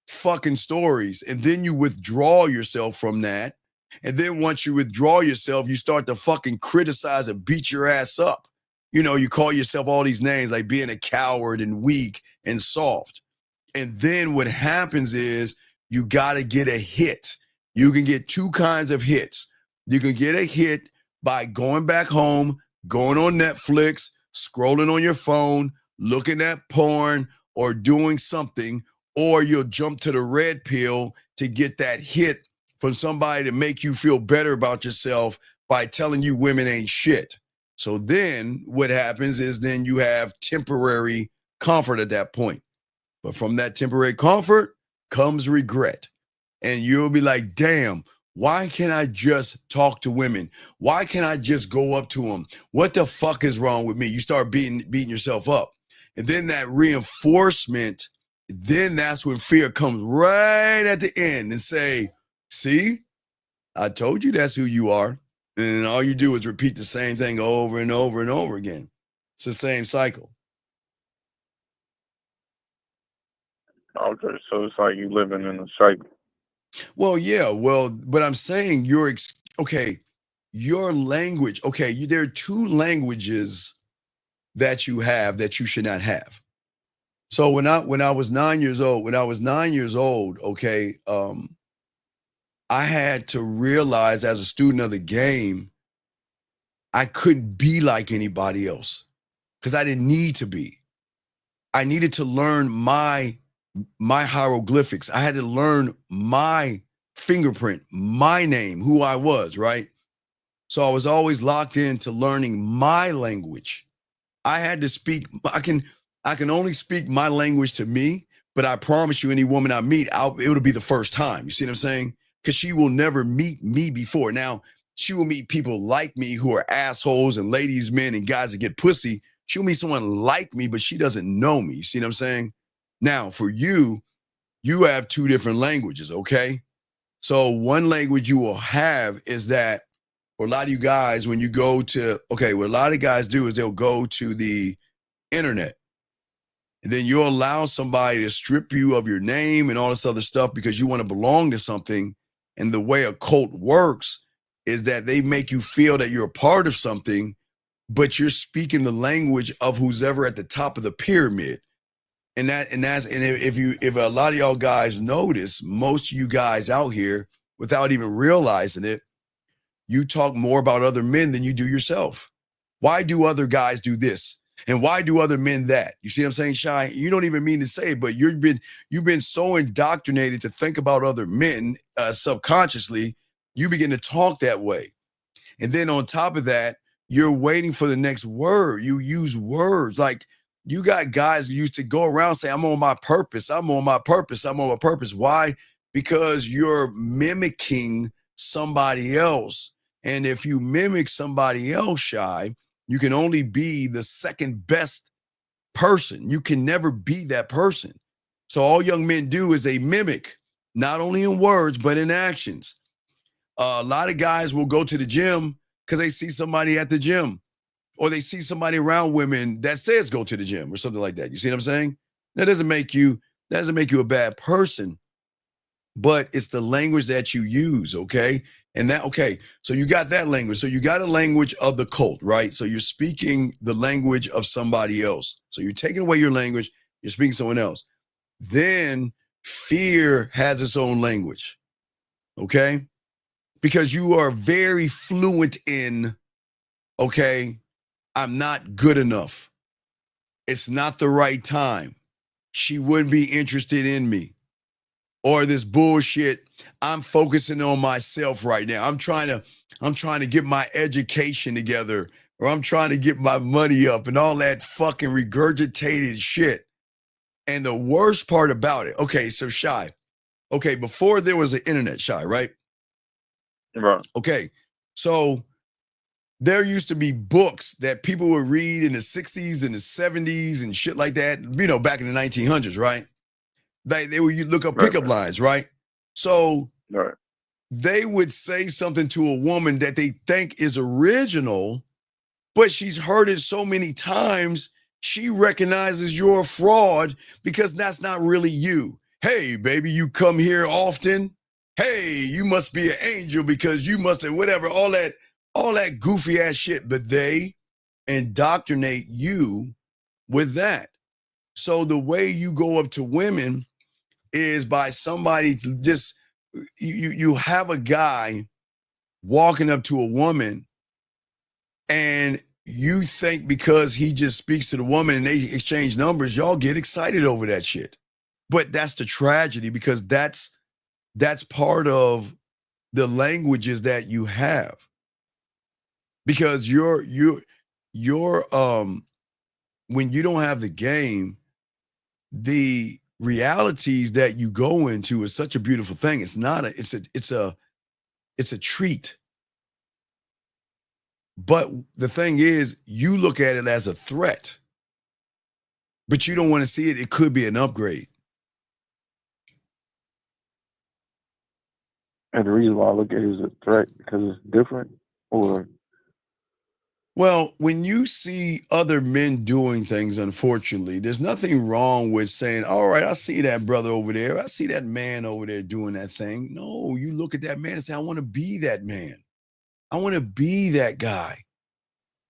fucking stories, and then you withdraw yourself from that. And then once you withdraw yourself, you start to fucking criticize and beat your ass up. You know, you call yourself all these names like being a coward and weak and soft. And then what happens is you got to get a hit. You can get two kinds of hits. You can get a hit by going back home, going on Netflix, scrolling on your phone, looking at porn, or doing something, or you'll jump to the red pill to get that hit from somebody to make you feel better about yourself by telling you women ain't shit. So then what happens is then you have temporary comfort at that point. But from that temporary comfort comes regret. And you'll be like, damn, why can't I just talk to women? Why can't I just go up to them? What the fuck is wrong with me? You start beating yourself up. And then that reinforcement, then that's when fear comes right at the end and say, see, I told you that's who you are. And all you do is repeat the same thing over and over and over again. It's the same cycle. Okay, so it's like you living in a cycle. Well, yeah, but I'm saying your language, there are two languages that you have that you should not have. So when I was 9 years old, I had to realize as a student of the game, I couldn't be like anybody else because I didn't need to be. I needed to learn my hieroglyphics. I had to learn my fingerprint, my name, who I was, right? So I was always locked into learning my language. I had to speak, I can only speak my language to me, but I promise you, any woman I meet, it'll be the first time. You see what I'm saying? Because she will never meet me before. Now, she will meet people like me who are assholes and ladies, men, and guys that get pussy. She'll meet someone like me, but she doesn't know me. You see what I'm saying? Now, for you have two different languages, okay? So one language you will have is that or a lot of you guys, when you go to, okay, what a lot of guys do is they'll go to the internet. And then you'll allow somebody to strip you of your name and all this other stuff because you want to belong to something. And the way a cult works is that they make you feel that you're a part of something, but you're speaking the language of who's ever at the top of the pyramid. And if a lot of y'all guys notice, most of you guys out here, without even realizing it, you talk more about other men than you do yourself. Why do other guys do this? And why do other men that? You see what I'm saying, Shy? You don't even mean to say it, but you've been so indoctrinated to think about other men subconsciously, you begin to talk that way. And then on top of that, you're waiting for the next word. You use words like you got guys who used to go around saying, I'm on my purpose. I'm on my purpose. I'm on my purpose. Why? Because you're mimicking somebody else. And if you mimic somebody else, Shy, you can only be the second best person. You can never be that person. So all young men do is they mimic, not only in words, but in actions. A lot of guys will go to the gym because they see somebody at the gym, or they see somebody around women that says go to the gym or something like that. You see what I'm saying? That doesn't make you a bad person, but it's the language that you use, okay? And that, okay, so you got that language. So you got a language of the cult, right? So you're speaking the language of somebody else. So you're taking away your language, you're speaking someone else. Then fear has its own language, okay? Because you are very fluent in, okay, I'm not good enough. It's not the right time. She wouldn't be interested in me. Or this bullshit, I'm focusing on myself right now. I'm trying to get my education together, or I'm trying to get my money up and all that fucking regurgitated shit. And the worst part about it, okay, so Shy, okay, before there was the internet, Shy, right? Right. Okay, so there used to be books that people would read in the 60s and the 70s and shit like that, you know, back in the 1900s, right? They would look up pickup lines, right? So they would say something to a woman that they think is original, but she's heard it so many times, she recognizes you're a fraud because that's not really you. Hey, baby, you come here often. Hey, you must be an angel because you must have whatever, all that goofy ass shit. But they indoctrinate you with that. So the way you go up to women is by somebody just, you have a guy walking up to a woman and you think because he just speaks to the woman and they exchange numbers, y'all get excited over that shit. But that's the tragedy, because that's part of the languages that you have. Because you're when you don't have the game, the realities that you go into is such a beautiful thing. It's a treat. But the thing is, you look at it as a threat, but you don't want to see it. It could be an upgrade. And the reason why I look at it as a threat because it's different, or well, when you see other men doing things, unfortunately, there's nothing wrong with saying, all right, I see that brother over there. I see that man over there doing that thing. No, you look at that man and say, I want to be that man. I want to be that guy.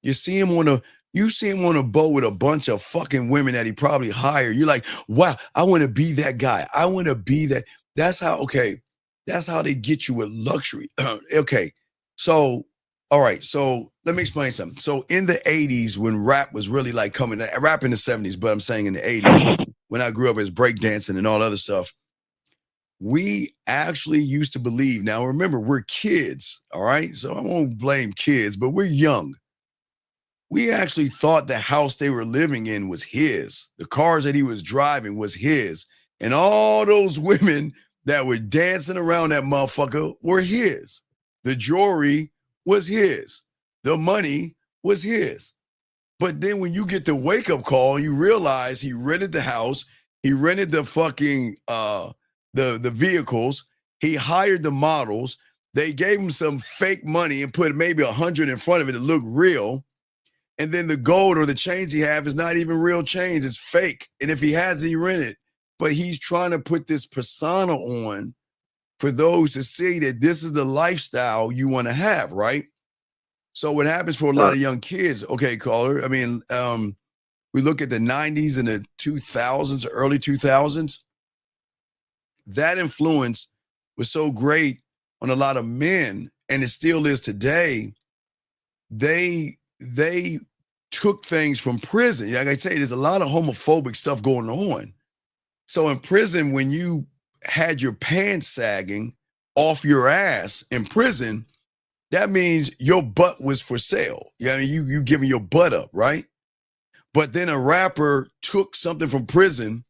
You see him on a boat with a bunch of fucking women that he probably hired. You're like, wow, I want to be that guy. I want to be that. That's how they get you with luxury. Okay. So, all right. So let me explain something. So in the 80s, when rap was really like coming, rap in the 70s, but I'm saying in the 80s, when I grew up as breakdancing and all other stuff, we actually used to believe. Now, remember, we're kids. All right. So I won't blame kids, but we're young. We actually thought the house they were living in was his. The cars that he was driving was his. And all those women that were dancing around that motherfucker were his. The jewelry was his. The money was his. But then when you get the wake-up call, you realize he rented the house, he rented the fucking the vehicles, he hired the models, They gave him some fake money and put maybe 100 in front of it to look real. And then the gold or the chains he have is not even real chains. It's fake. And if he has it, he rent it. But he's trying to put this persona on for those to see that this is the lifestyle you want to have, right? So what happens for a lot of young kids, okay, caller, I mean, we look at the 90s and the 2000s, early 2000s, that influence was so great on a lot of men, and it still is today. They took things from prison. Like I say, there's a lot of homophobic stuff going on. So in prison, when you had your pants sagging off your ass in prison, that means your butt was for sale. Yeah, I mean, you giving your butt up, right? But then a rapper took something from prison,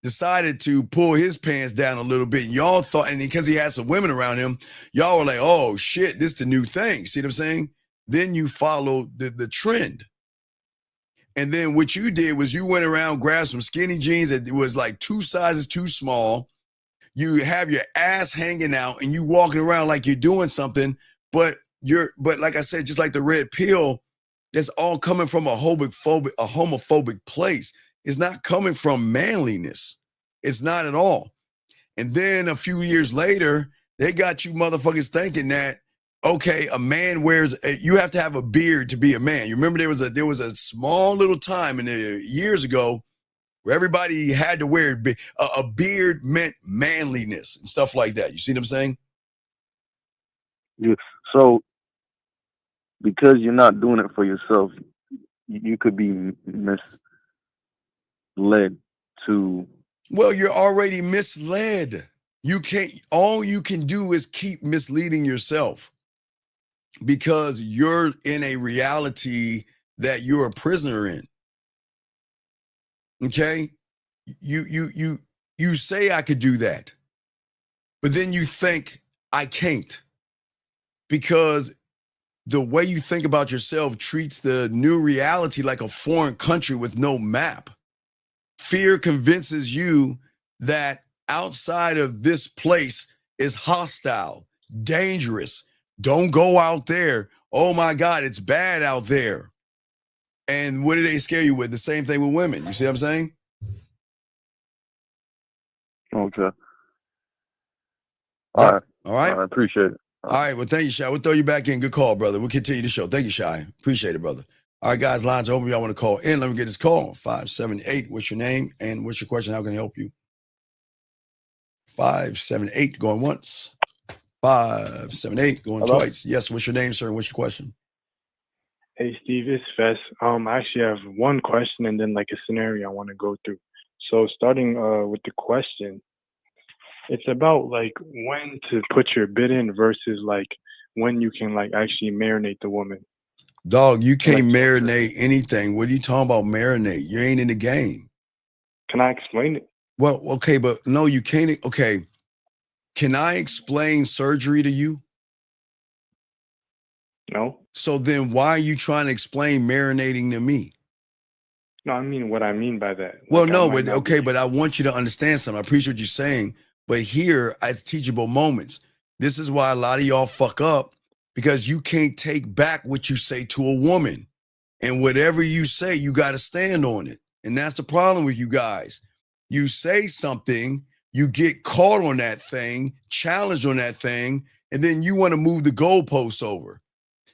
decided to pull his pants down a little bit. And y'all thought, and because he had some women around him, y'all were like, oh shit, this is the new thing. See what I'm saying? Then you follow the trend. And then what you did was you went around, grabbed some skinny jeans that was like 2 sizes too small. You have your ass hanging out and you walking around like you're doing something, but like I said, just like the red pill, that's all coming from a homophobic place. It's not coming from manliness. It's not at all. And then a few years later, they got you motherfuckers thinking that, okay, a man you have to have a beard to be a man. You remember there was a small little time in the years ago where everybody had to wear a beard meant manliness and stuff like that. You see what I'm saying? Yeah. So because you're not doing it for yourself, you could be misled to. Well, you're already misled. All you can do is keep misleading yourself because you're in a reality that you're a prisoner in. Okay? You say I could do that, but then you think I can't because the way you think about yourself treats the new reality like a foreign country with no map. Fear convinces you that outside of this place is hostile, dangerous. Don't go out there. Oh my God, it's bad out there. And what do they scare you with? The same thing with women. You see what I'm saying? Okay. All right. All right. I appreciate it. All right. Well, thank you, Shy. We'll throw you back in. Good call, brother. We'll continue the show. Thank you, Shy. Appreciate it, brother. All right, guys, lines are open. Y'all want to call in? Let me get this call. 578. What's your name and what's your question? How can I help you? 578 going once. 578 going Hello? twice. Yes. What's your name, sir? And what's your question? Hey, Steve, it's Fess. I actually have one question and then like a scenario I want to go through. So starting with the question, it's about like when to put your bid in versus like when you can like actually marinate the woman. Dog, you can't marinate anything. What are you talking about marinate? You ain't in the game. Can I explain it? Well, okay, but no, you can't. Okay. Can I explain surgery to you? No. So then why are you trying to explain marinating to me? No, I mean what I mean by that. Well, Like, no, but okay, but I want you to understand something. I appreciate what you're saying, but here it's teachable moments. This is why a lot of y'all fuck up because you can't take back what you say to a woman. And whatever you say, you got to stand on it. And that's the problem with you guys. You say something, you get caught on that thing, challenged on that thing, and then you want to move the goalposts over.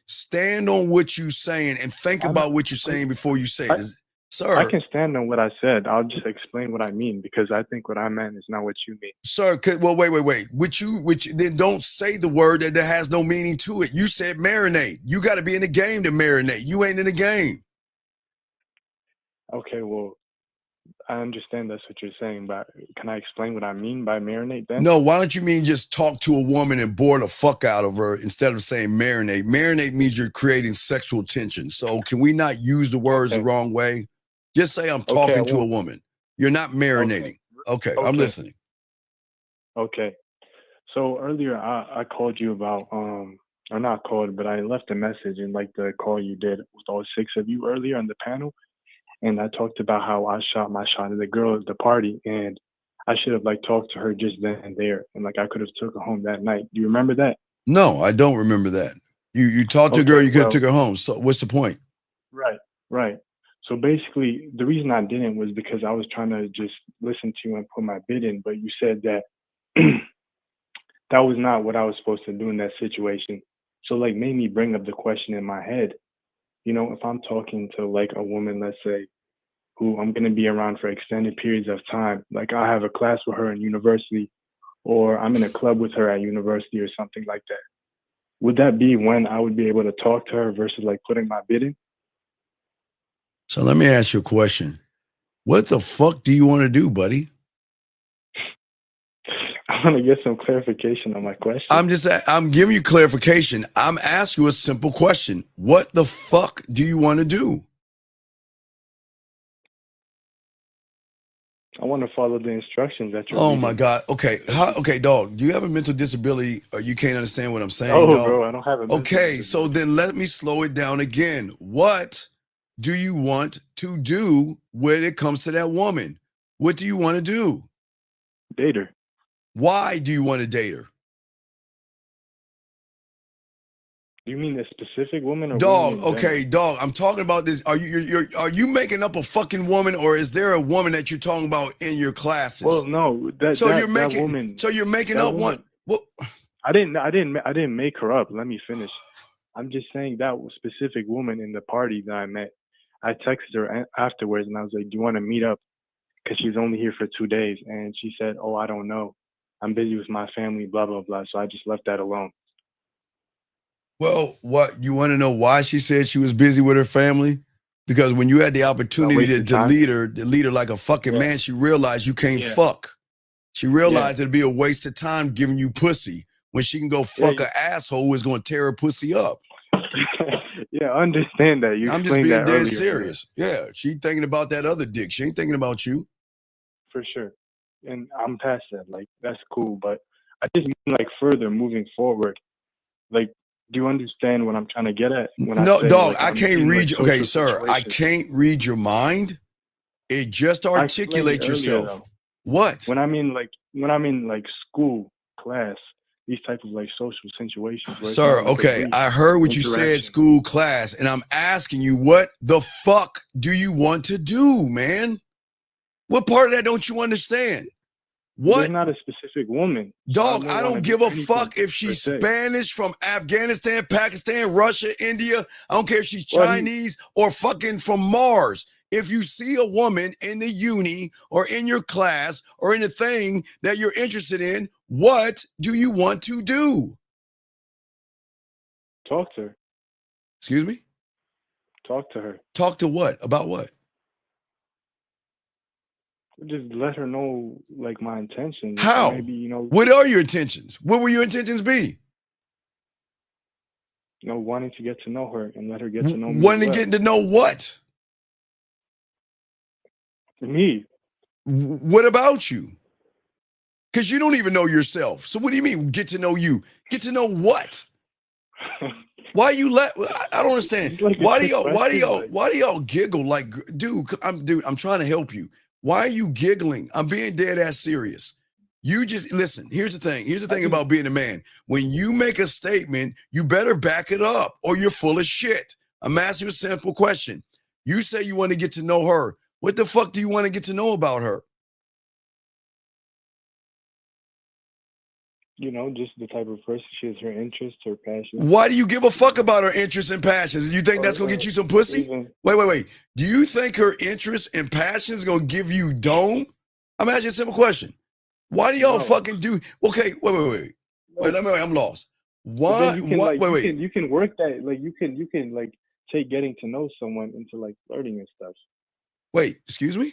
Stand on what you're saying and think about what you're saying before you say it. Sir, I can stand on what I said. I'll just explain what I mean because I think what I meant is not what you mean. Sir, well, wait. Then don't say the word that has no meaning to it. You said marinate. You got to be in the game to marinate. You ain't in the game. Okay, well, I understand that's what you're saying, but can I explain what I mean by marinate then? No, why don't you mean just talk to a woman and bore the fuck out of her instead of saying marinate? Marinate means you're creating sexual tension. So can we not use the words the wrong way? Just say I'm talking to a woman. You're not marinating. Okay, I'm listening. Okay. So earlier I called you about or not called, but I left a message in like the call you did with all 6 of you earlier on the panel. And I talked about how I shot my shot at the girl at the party and I should have like talked to her just then and there. And like I could have took her home that night. Do you remember that? No, I don't remember that. You talked to a girl, Okay, you could have well, took her home. So what's the point? right. So basically, the reason I didn't was because I was trying to just listen to you and put my bid in, but you said that that was not what I was supposed to do in that situation. So like made me bring up the question in my head. You know, if I'm talking to like a woman, let's say, who I'm gonna be around for extended periods of time, like I have a class with her in university, or I'm in a club with her at university or something like that. Would that be when I would be able to talk to her versus like putting my bid in? So let me ask you a question. What the fuck do you want to do, buddy? I want to get some clarification on my question. I'm giving you clarification. I'm asking you a simple question. What the fuck do you want to do? I want to follow the instructions that you're Oh reading. my God. Okay. Okay, dog. Do you have a mental disability or you can't understand what I'm saying? Oh, dog? bro, I don't have a mental Okay, so then let me slow it down again. What do you want to do when it comes to that woman? What do you want to do? Date her. Why do you want to date her? Do you mean a specific woman or Dog, women in okay, general? dog. I'm talking about this. Are you making up a fucking woman, or is there a woman that you're talking about in your classes? Well, no, that woman. So you're making that up woman, one. Well, I didn't make her up. Let me finish. I'm just saying that specific woman in the party that I met. I texted her afterwards and I was like, "Do you want to meet up?" Because she's only here for 2 days, and she said, "Oh, I don't know. I'm busy with my family, blah blah blah." So I just left that alone. well, what you want to know why she said she was busy with her family? Because when you had the opportunity to delete her like a fucking man, she realized you can't fuck. She realized it'd be a waste of time giving you pussy when she can go fuck an asshole who is going to tear her pussy up. Yeah, I understand that. You I'm just explained being that dead earlier. serious. Yeah, she thinking about that other dick. She ain't thinking about you. For sure. And I'm past that. Like, that's cool. But I just mean, like, further moving forward, like, do you understand what I'm trying to get at? When No, I say, dog, like, I I'm can't in, like, read you. Okay, social sir, I situations? can't read your mind. It just I explained it articulate earlier, yourself. though. What? When I'm in like school, class, these type of like social situations where Sir, it's not like a okay, brief I heard what you said, interaction. school class, and I'm asking you, what the fuck do you want to do, man? What part of that don't you understand? There's What? not a specific woman. So Dog, I wanna don't do give a anything fuck if per she's se. Spanish from Afghanistan, Pakistan, Russia, India. I don't care if she's Well, Chinese or fucking from Mars. If you see a woman in the uni or in your class or in a thing that you're interested in, what do you want to do? Talk to her. Excuse me? Talk to her. Talk to what? About what? Just let her know like my intentions. How? Maybe, What are your intentions? What will your intentions be? Wanting to get to know her and let her get to know me. Wanting to get to know what? Me. What about you? Because you don't even know yourself. So what do you mean get to know you? Get to know what? Why you I don't understand. Like Why do y'all giggle like, dude, I'm trying to help you. Why are you giggling? I'm being dead ass serious. You just listen. Here's the thing. Here's the thing about being a man. When you make a statement, you better back it up or you're full of shit. I'm asking you a simple question. You say you want to get to know her. What the fuck do you want to get to know about her? Just the type of person she is, her interests, her passions. Why do you give a fuck about her interests and passions? You think that's gonna get you some pussy? Wait. Do you think her interests and passions gonna give you dome? I'm asking a simple question. Why do y'all fucking do? Okay, wait. I'm lost. Why? You can work that. Like you can like take getting to know someone into like flirting and stuff. Wait, excuse me?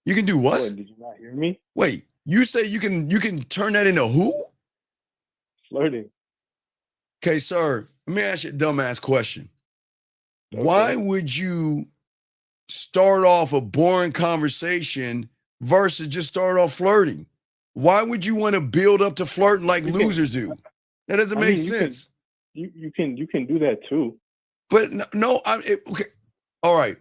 You can do what? Did you not hear me? Wait, you say you can turn that into who? Flirting. Okay, sir, let me ask you a dumbass question. Okay. Why would you start off a boring conversation versus just start off flirting? Why would you want to build up to flirting like losers do? That doesn't make sense. You can do that too. But no, okay. All right.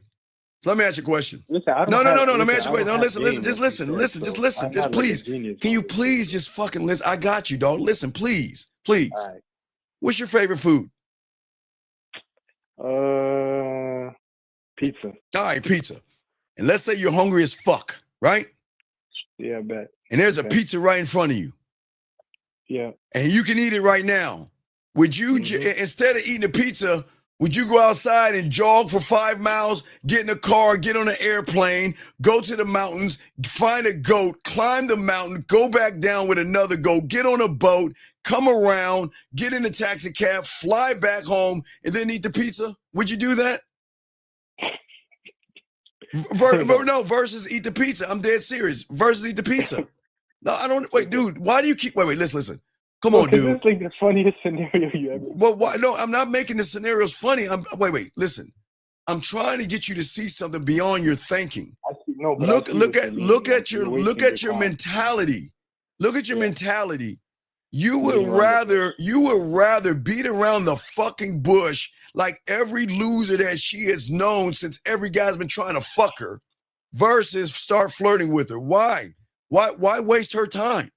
So let me ask you a question. Listen, I don't No. have, Let me listen, ask you a I question. don't No, have listen. game, Just like you listen. said, Listen. Just so listen. I'm Just not like a please. genius Can you on this please shit. just fucking listen? I got you, dog. Listen, please. All right. What's your favorite food? Pizza. All right, pizza. And let's say you're hungry as fuck, right? Yeah, I bet. And there's a Okay. pizza right in front of you. Yeah. And you can eat it right now. Would you, instead of eating the pizza, would you go outside and jog for 5 miles, get in a car, get on an airplane, go to the mountains, find a goat, climb the mountain, go back down with another goat, get on a boat, come around, get in a taxi cab, fly back home, and then eat the pizza? Would you do that? Versus eat the pizza. I'm dead serious. Versus eat the pizza. No, I don't. Wait, dude. Why do you keep? Wait. Listen. Come on, dude. This is like the funniest scenario you ever. Well, why? No, I'm not making the scenarios funny. Wait. Listen. I'm trying to get you to see something beyond your thinking. I see, no, but Look I see what you at mean. look Like, at your you're wasting your time. mentality. Look at your mentality. You would Beating around the rather beat around the fucking bush like every loser that she has known since every guy's been trying to fuck her, versus start flirting with her. Why? Why waste her time?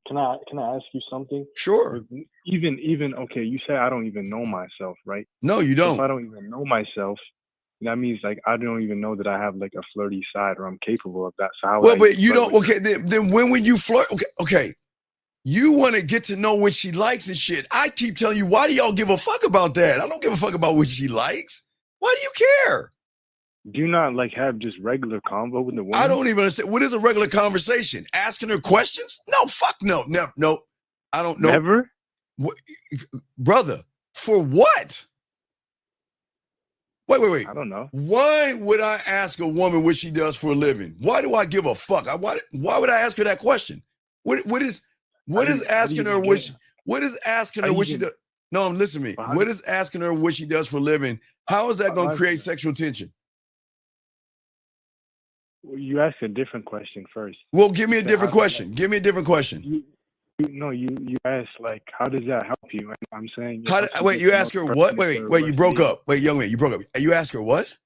Can I ask you something? Sure. Like, even okay, you say I don't even know myself, right? No, you don't. If I don't even know myself, that means like I don't even know that I have like a flirty side or I'm capable of that. So how would I But even you flirt don't. with Okay, her? then when would you flirt? Okay. You want to get to know what she likes and shit. I keep telling you, why do y'all give a fuck about that? I don't give a fuck about what she likes. Why do you care? Do you not like have just regular convo with the woman? I don't even understand. What is a regular conversation? Asking her questions? No, fuck no. Never. No. I don't know. Never? What, brother, for what? Wait. I don't know. Why would I ask a woman what she does for a living? Why do I give a fuck? Why would I ask her that question? What is asking her what she does? No, listen to me. What is asking her what she does for a living? How is that going to create sexual tension? Well, you asked a different question first. Well, give me a different question. Give me a different question. You asked like, how does that help you? And I'm saying, wait, you ask her what? Wait, you broke up. Wait, young man, you broke up. You ask her what?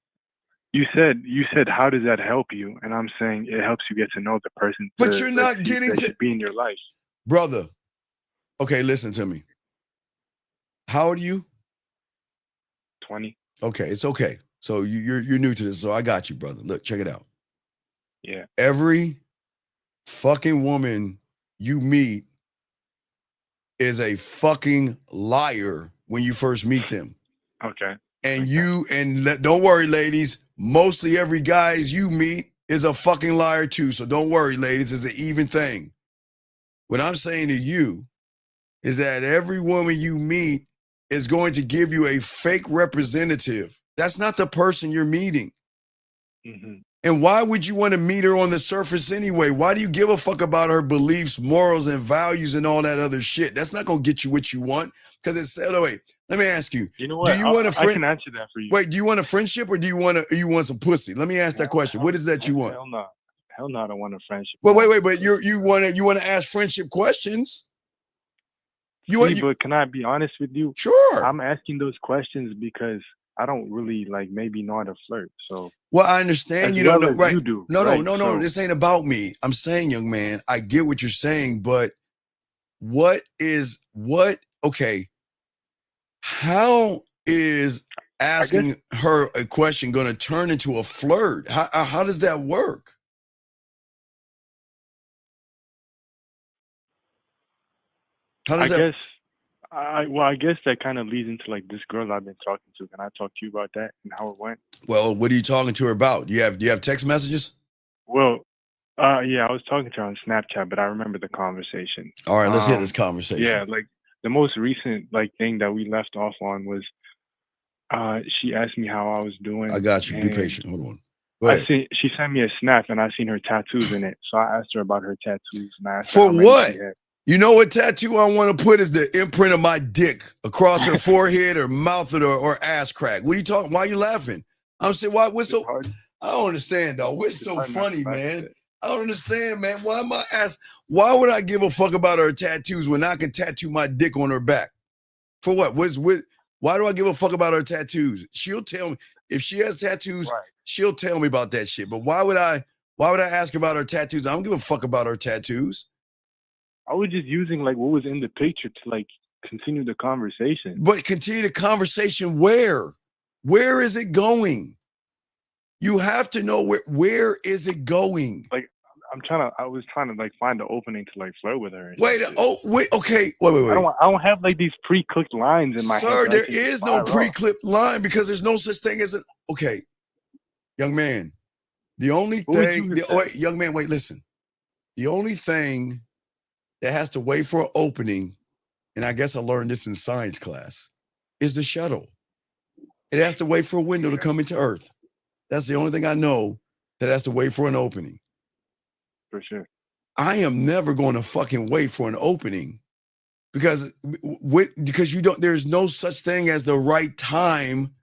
You said, how does that help you? And I'm saying it helps you get to know the person. But you're not getting that to should be in your life, brother. Okay, listen to me. How old are you? 20. Okay, it's okay. So you're new to this, so I got you, brother. Look, check it out. Yeah. Every fucking woman you meet is a fucking liar when you first meet them. Okay. And don't worry, ladies. Mostly every guy you meet is a fucking liar too. So don't worry, ladies. It's an even thing. What I'm saying to you is that every woman you meet is going to give you a fake representative. That's not the person you're meeting. Mm-hmm. And why would you want to meet her on the surface anyway? Why do you give a fuck about her beliefs, morals, and values and all that other shit? That's not going to get you what you want. Because it said, wait, let me ask you. You know what? Do you want a friend? I can answer that for you. Wait, do you want a friendship or do you want some pussy? Let me ask that question. What is that you want? Hell no. Hell no, I don't want a friendship. Well, wait, but you want to ask friendship questions? But can I be honest with you? Sure. I'm asking those questions because I don't really maybe know how to flirt. So well, I understand you don't know, right? You do. No. So, this ain't about me. I'm saying, young man, I get what you're saying, but okay, how is asking her a question going to turn into a flirt? How does that work? I guess that kind of leads into like this girl I've been talking to. Can I talk to you about that and how it went? Well, what are you talking to her about? Do you have text messages? Well, yeah, I was talking to her on Snapchat, but I remember the conversation. All right, let's hear this conversation. Yeah, like the most recent thing that we left off on was she asked me how I was doing. I got you. Be patient. Hold on. Go ahead. She sent me a snap and I seen her tattoos in it. So I asked her about her tattoos and I asked for her how many what? she had. You know what tattoo I want to put is the imprint of my dick across her forehead or mouth or ass crack. What are you talking? Why are you laughing? I'm saying, why? What's so? I don't understand, though. What's so funny, man? I don't understand, man. Why would I give a fuck about her tattoos when I can tattoo my dick on her back? For what? Why do I give a fuck about her tattoos? She'll tell me. If she has tattoos, Right. she'll tell me about that shit. But why would I ask her about her tattoos? I don't give a fuck about her tattoos. I was just using like what was in the picture to like continue the conversation. But continue the conversation where? Where is it going? You have to know where is it going? Like I was trying to like find the opening to like flirt with her. Wait, okay, wait. I don't have like these pre-cooked lines in my head. Sir, that I there can is just no fire off. pre-clipped line because there's no such thing as an okay, young man. The only thing, young man, wait, listen. The only thing that has to wait for an opening, and I guess I learned this in science class, is the shuttle. It has to wait for a window to come into Earth. That's the only thing I know that has to wait for an opening. For sure. I am never going to fucking wait for an opening because you don't. There's no such thing as the right time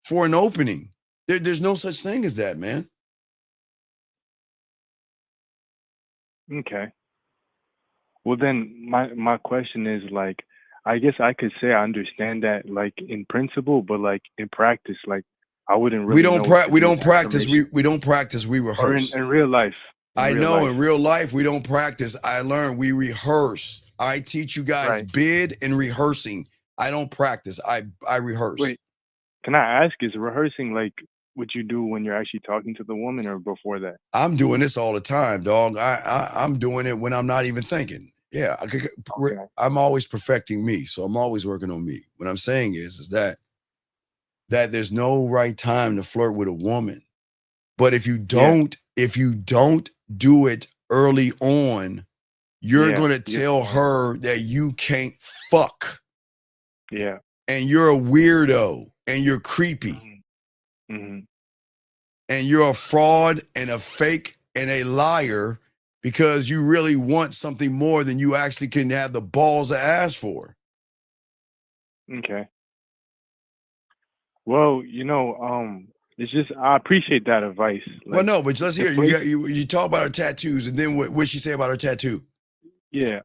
for an opening. There's no such thing as that, man. Okay. Well, then my question is like, I guess I could say I understand that like in principle, but like in practice, like I wouldn't really. We don't practice. We don't practice. We rehearse. Or in real life. In real life we don't practice. I learn. We rehearse. I teach you guys bid and rehearsing. I don't practice. I rehearse. Wait, can I ask? Is rehearsing like what you do when you're actually talking to the woman, or before that? I'm doing this all the time, dog. I'm doing it when I'm not even thinking. Yeah, I'm always perfecting me, so I'm always working on me. What I'm saying is that there's no right time to flirt with a woman, but if you don't do it early on, you're going to tell her that you can't fuck. Yeah, and you're a weirdo, and you're creepy, mm-hmm. and you're a fraud and a fake and a liar. Because you really want something more than you actually can have the balls to ask for. Okay. Well, it's just I appreciate that advice. Like, well, no, but let's hear you talk about her tattoos, and then what she say about her tattoo? Yeah,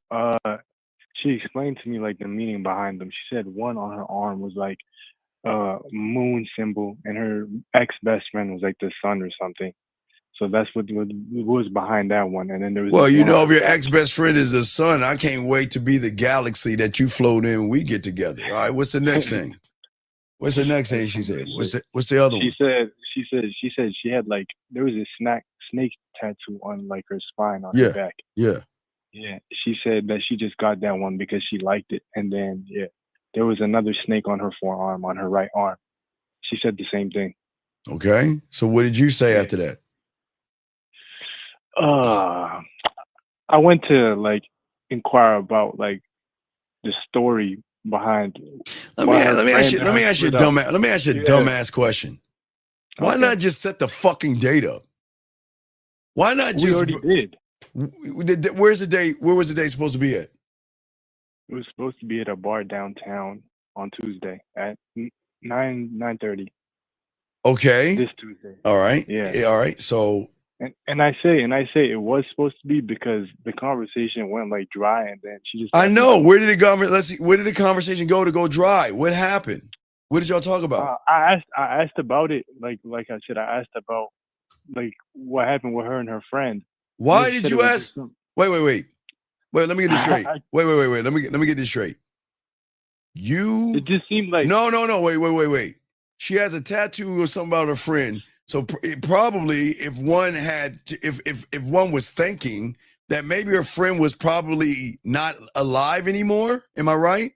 she explained to me like the meaning behind them. She said one on her arm was like moon symbol, and her ex-best friend was like the sun or something. So that's what was behind that one. And then there was if your ex-best friend is the sun, I can't wait to be the galaxy that you float in when we get together. All right, what's the next thing? What's the next thing she said? What's the other one? She said she had like there was a snake tattoo on like her spine on her back. Yeah. Yeah. She said that she just got that one because she liked it. And then there was another snake on her forearm, on her right arm. She said the same thing. Okay. So what did you say after that? I went to like inquire about like the story behind. Let me ask you a dumbass question. Why not just set the fucking date up? Why not just? We already did. Where's the date? Where was the date supposed to be at? It was supposed to be at a bar downtown on Tuesday at 9:30. Okay. This Tuesday. All right. Yeah. All right. So. And I say it was supposed to be because the conversation went like dry, and then she just. I know. Where did it go? Let's see. Where did the conversation go dry? What happened? What did y'all talk about? I asked about it. Like I said, I asked about like what happened with her and her friend. Why did you ask? Wait. Let me get this straight. Wait. Let me get this straight. It just seemed like. No. Wait. She has a tattoo or something about her friend. So probably if one was thinking that maybe her friend was probably not alive anymore, am I right?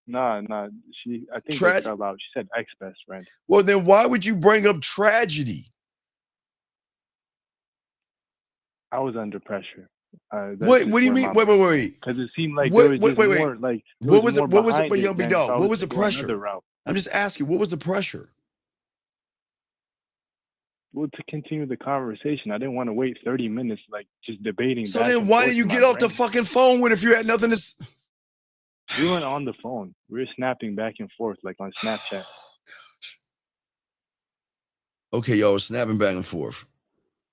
Nah. I think they fell out. She said ex-best friend. Well, then why would you bring up tragedy? I was under pressure. What do you mean? Wait. Because it seemed like there was just more like. What was the pressure? I'm just asking. What was the pressure? Well, to continue the conversation, I didn't want to wait 30 minutes, like just debating. So then, why did you get off the fucking phone with if you had nothing to? We weren't on the phone. We were snapping back and forth, like on Snapchat. Okay, y'all were snapping back and forth.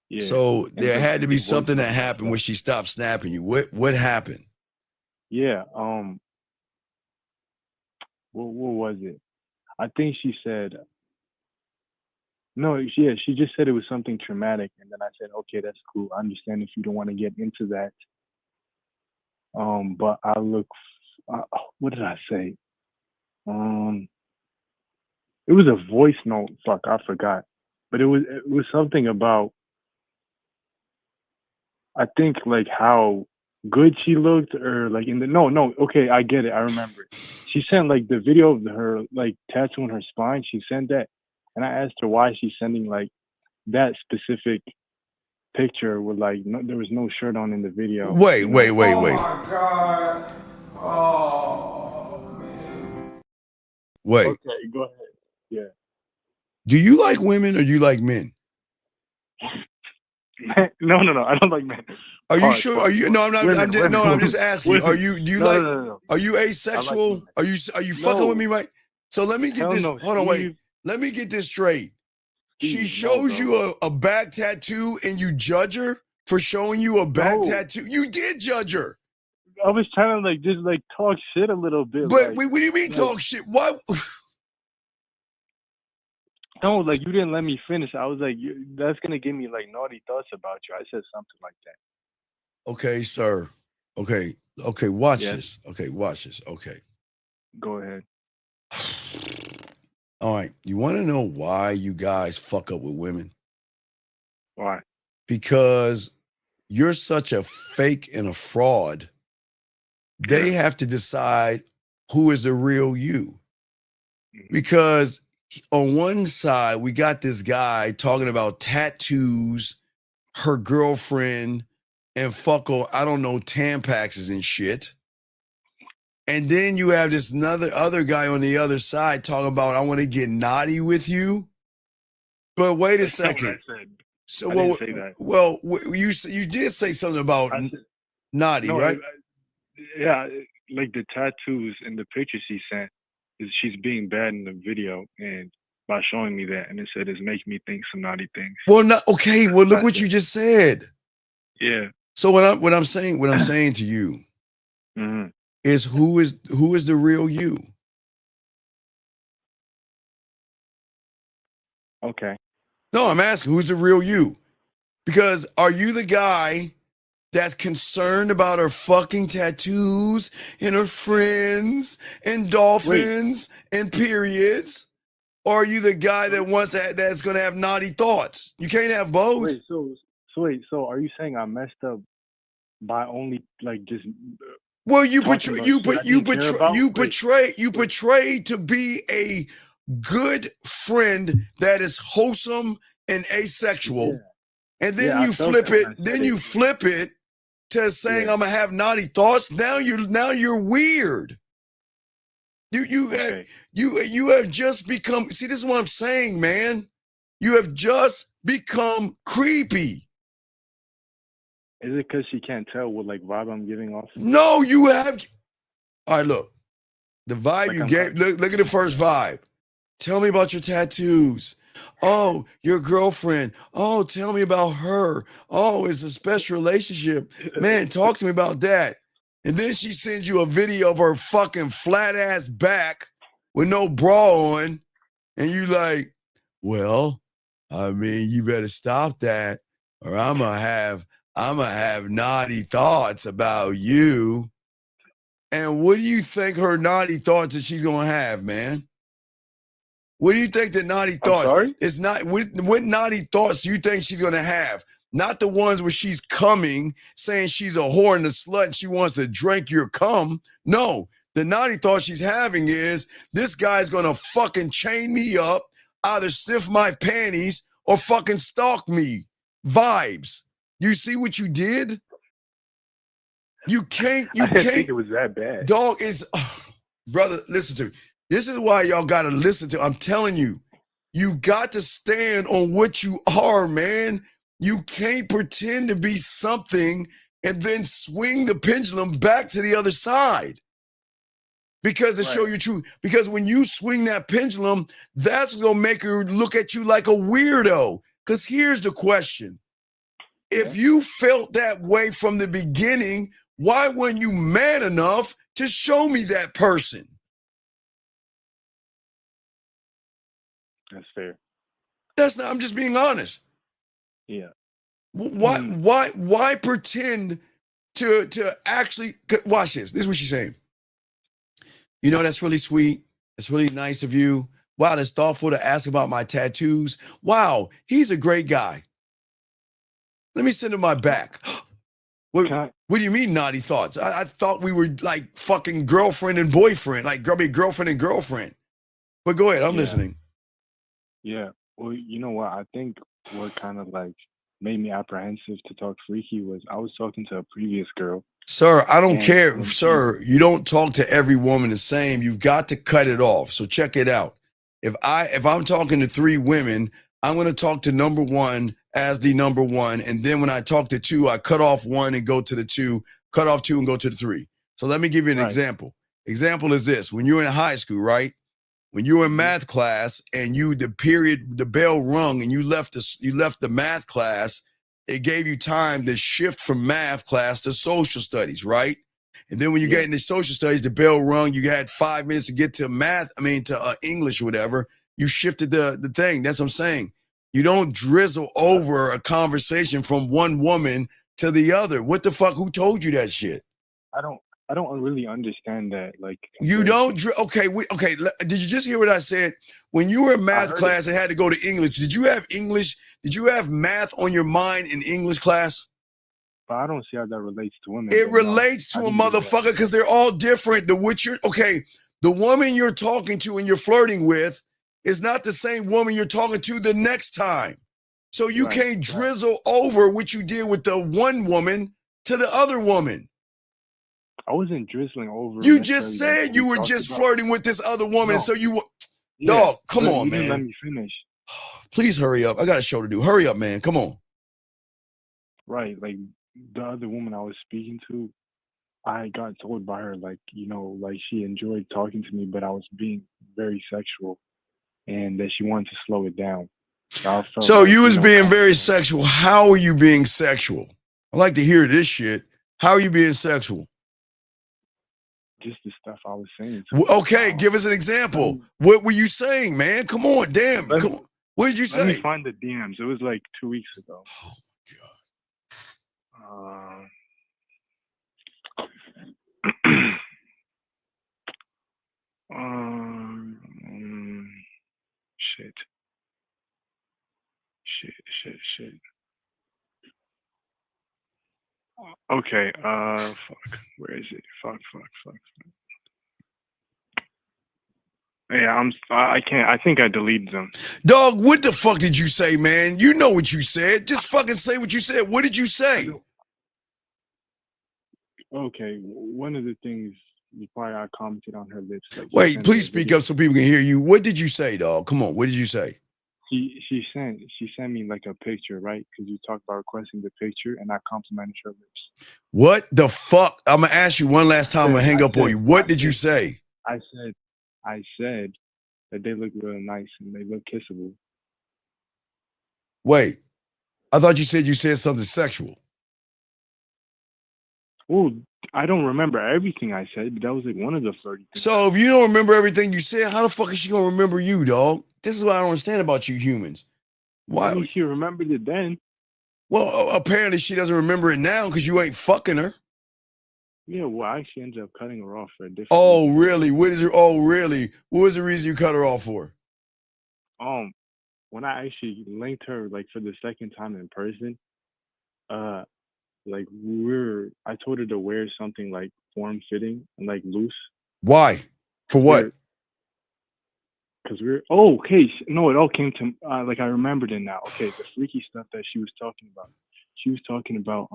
Yeah. So there had to be something that happened when she stopped snapping you. What happened? Yeah. What was it? I think she said No, yeah, she just said it was something traumatic, and then I said, okay, that's cool. I understand if you don't want to get into that. But I look, what did I say? It was a voice note. Fuck, I forgot. But it was something about, I think, like how good she looked, or like in the no. Okay, I get it. I remember it. She sent like the video of her like tattooing her spine. She sent that, and I asked her why she's sending like that specific picture with like there was no shirt on in the video. Wait. God. Oh, man. Wait. Okay, go ahead. Yeah. Do you like women or do you like men? No. I don't like men. Are you sure? Are you? No, I'm not. Women, I'm just asking. women. Are you? Do you No, like? no. Are you asexual? Like Are you fucking with me, right? So let me get Hell this. no, Hold on, wait. Steve. Let me get this straight. She Steve, shows no, you a back tattoo and you judge her for showing you a back tattoo. You did judge her. I was trying to like just like talk shit a little bit. But like, what do you mean talk shit? Why? No, like you didn't let me finish. I was like, that's gonna give me like naughty thoughts about you. I said something like that. Okay, sir. Okay. Watch Yes. this. Okay, watch this. Okay. Go ahead. All right. You want to know why you guys fuck up with women? Why? Because you're such a fake and a fraud. They have to decide who is the real you. Because on one side, we got this guy talking about tattoos, her girlfriend, and I don't know, Tampaxes and shit. And then you have this other guy on the other side talking about, I want to get naughty with you. But wait a second. So I didn't say that. Well, you did say something about naughty, no, right? Yeah, like the tattoos in the picture she sent, is she's being bad in the video, and by showing me that, and it said it's making me think some naughty things. Well, okay. Well, look what you just said. Yeah. So what I'm saying to you is who is the real you? Okay. No, I'm asking who's the real you? Because are you the guy that's concerned about her fucking tattoos and her friends and dolphins and periods? Or are you the guy that that's gonna have naughty thoughts? You can't have both. So are you saying I messed up by only like just? Well, you portray to be a good friend that is wholesome and asexual, and then you flip it. Then you flip it to saying I'm gonna have naughty thoughts. Now you're weird. You have just become. See, this is what I'm saying, man. You have just become creepy. Is it because she can't tell what like vibe I'm giving off? No, you have. All right, look. The vibe you gave. Look at the first vibe. Tell me about your tattoos. Oh, your girlfriend. Oh, tell me about her. Oh, it's a special relationship. Man, talk to me about that. And then she sends you a video of her fucking flat ass back with no bra on. And you like, well, I mean, you better stop that or I'm gonna have naughty thoughts about you. And what do you think her naughty thoughts that she's gonna have, man? What do you think the naughty thoughts is not? What naughty thoughts do you think she's gonna have? Not the ones where she's coming, saying she's a whore and a slut and she wants to drink your cum. No, the naughty thought she's having is this guy's gonna fucking chain me up, either stiff my panties or fucking stalk me. Vibes. You see what you did? You can't. I didn't think it was that bad. Dog is, brother. Listen to me. This is why y'all gotta listen to. I'm telling you, you got to stand on what you are, man. You can't pretend to be something and then swing the pendulum back to the other side. Because to show you truth. Because when you swing that pendulum, that's gonna make her look at you like a weirdo. Because here's the question. If you felt that way from the beginning, why weren't you man enough to show me that person? That's fair. That's not. I'm just being honest. Yeah. Why pretend to actually watch this? This is what she's saying. You know, that's really sweet. It's really nice of you. Wow, that's thoughtful to ask about my tattoos. Wow, he's a great guy. Let me send him my back. What do you mean naughty thoughts? I thought we were like fucking girlfriend and boyfriend, like girlfriend and girlfriend. But go ahead, I'm listening. Yeah. Well, you know what? I think what kind of like made me apprehensive to talk freaky was I was talking to a previous girl. Sir, I don't care. Sir, you don't talk to every woman the same. You've got to cut it off. So check it out. If I'm talking to 3 women, I'm going to talk to number 1 as the number 1. And then when I talk to 2, I cut off 1 and go to the 2, cut off 2 and go to the 3. So let me give you an example. Example is this. When you're in high school, right? When you were in math class and the bell rung and you left the math class, it gave you time to shift from math class to social studies, right? And then when you get into social studies, the bell rung, you had 5 minutes to get to English or whatever. You shifted the thing. That's what I'm saying. You don't drizzle over a conversation from one woman to the other. What the fuck? Who told you that shit? I don't really understand that. Like you don't. Okay. Did you just hear what I said? When you were in math class and had to go to English, did you have English? Did you have math on your mind in English class? But I don't see how that relates to women. It relates to a motherfucker because they're all different. The woman you're talking to and you're flirting with is not the same woman you're talking to the next time. So you can't drizzle over what you did with the one woman to the other woman. I wasn't drizzling over. You just said you were just flirting with this other woman. No. So dog, come on, you man. Didn't let me finish. Please hurry up. I got a show to do. Hurry up, man. Come on. Right. Like the other woman I was speaking to, I got told by her, like, you know, like she enjoyed talking to me, but I was being very sexual and that she wanted to slow it down. So you was being very sexual. How are you being sexual? I like to hear this shit. How are you being sexual? Just the stuff I was saying. Okay, give us an example. What were you saying, man? Come on, damn. Come on. What did you say? Let me find the DMs. It was like 2 weeks ago. Oh my god. Shit. Okay, fuck. Where is it? Fuck. Yeah, I can't. I think I deleted them. Dog, what the fuck did you say, man? You know what you said. Just fucking say what you said. What did you say? Okay, one of the things before I commented on her lips. Like, wait, please speak up so people can hear you. What did you say, dog? Come on, what did you say? She sent me like a picture, right? Because you talked about requesting the picture, and I complimented her lips. What the fuck? I'm gonna ask you one last time. I'm gonna hang up on you. What did you say? I said that they look real nice and they look kissable. Wait, I thought you said something sexual. Well, I don't remember everything I said, but that was like one of the 30 things. So if you don't remember everything you said, how the fuck is she gonna remember you, dog? This is what I don't understand about you humans. Why? I mean, she remembered it then. Well, apparently she doesn't remember it now because you ain't fucking her. Yeah, well, I actually ended up cutting her off for a different reason. Really? Really? What was the reason you cut her off for? When I actually linked her, like, for the second time in person, like, I told her to wear something, like, form-fitting and, like, loose. Why? For what? Because okay, no, it all came to, like, I remembered it now. Okay, the freaky stuff that she was talking about. She was talking about,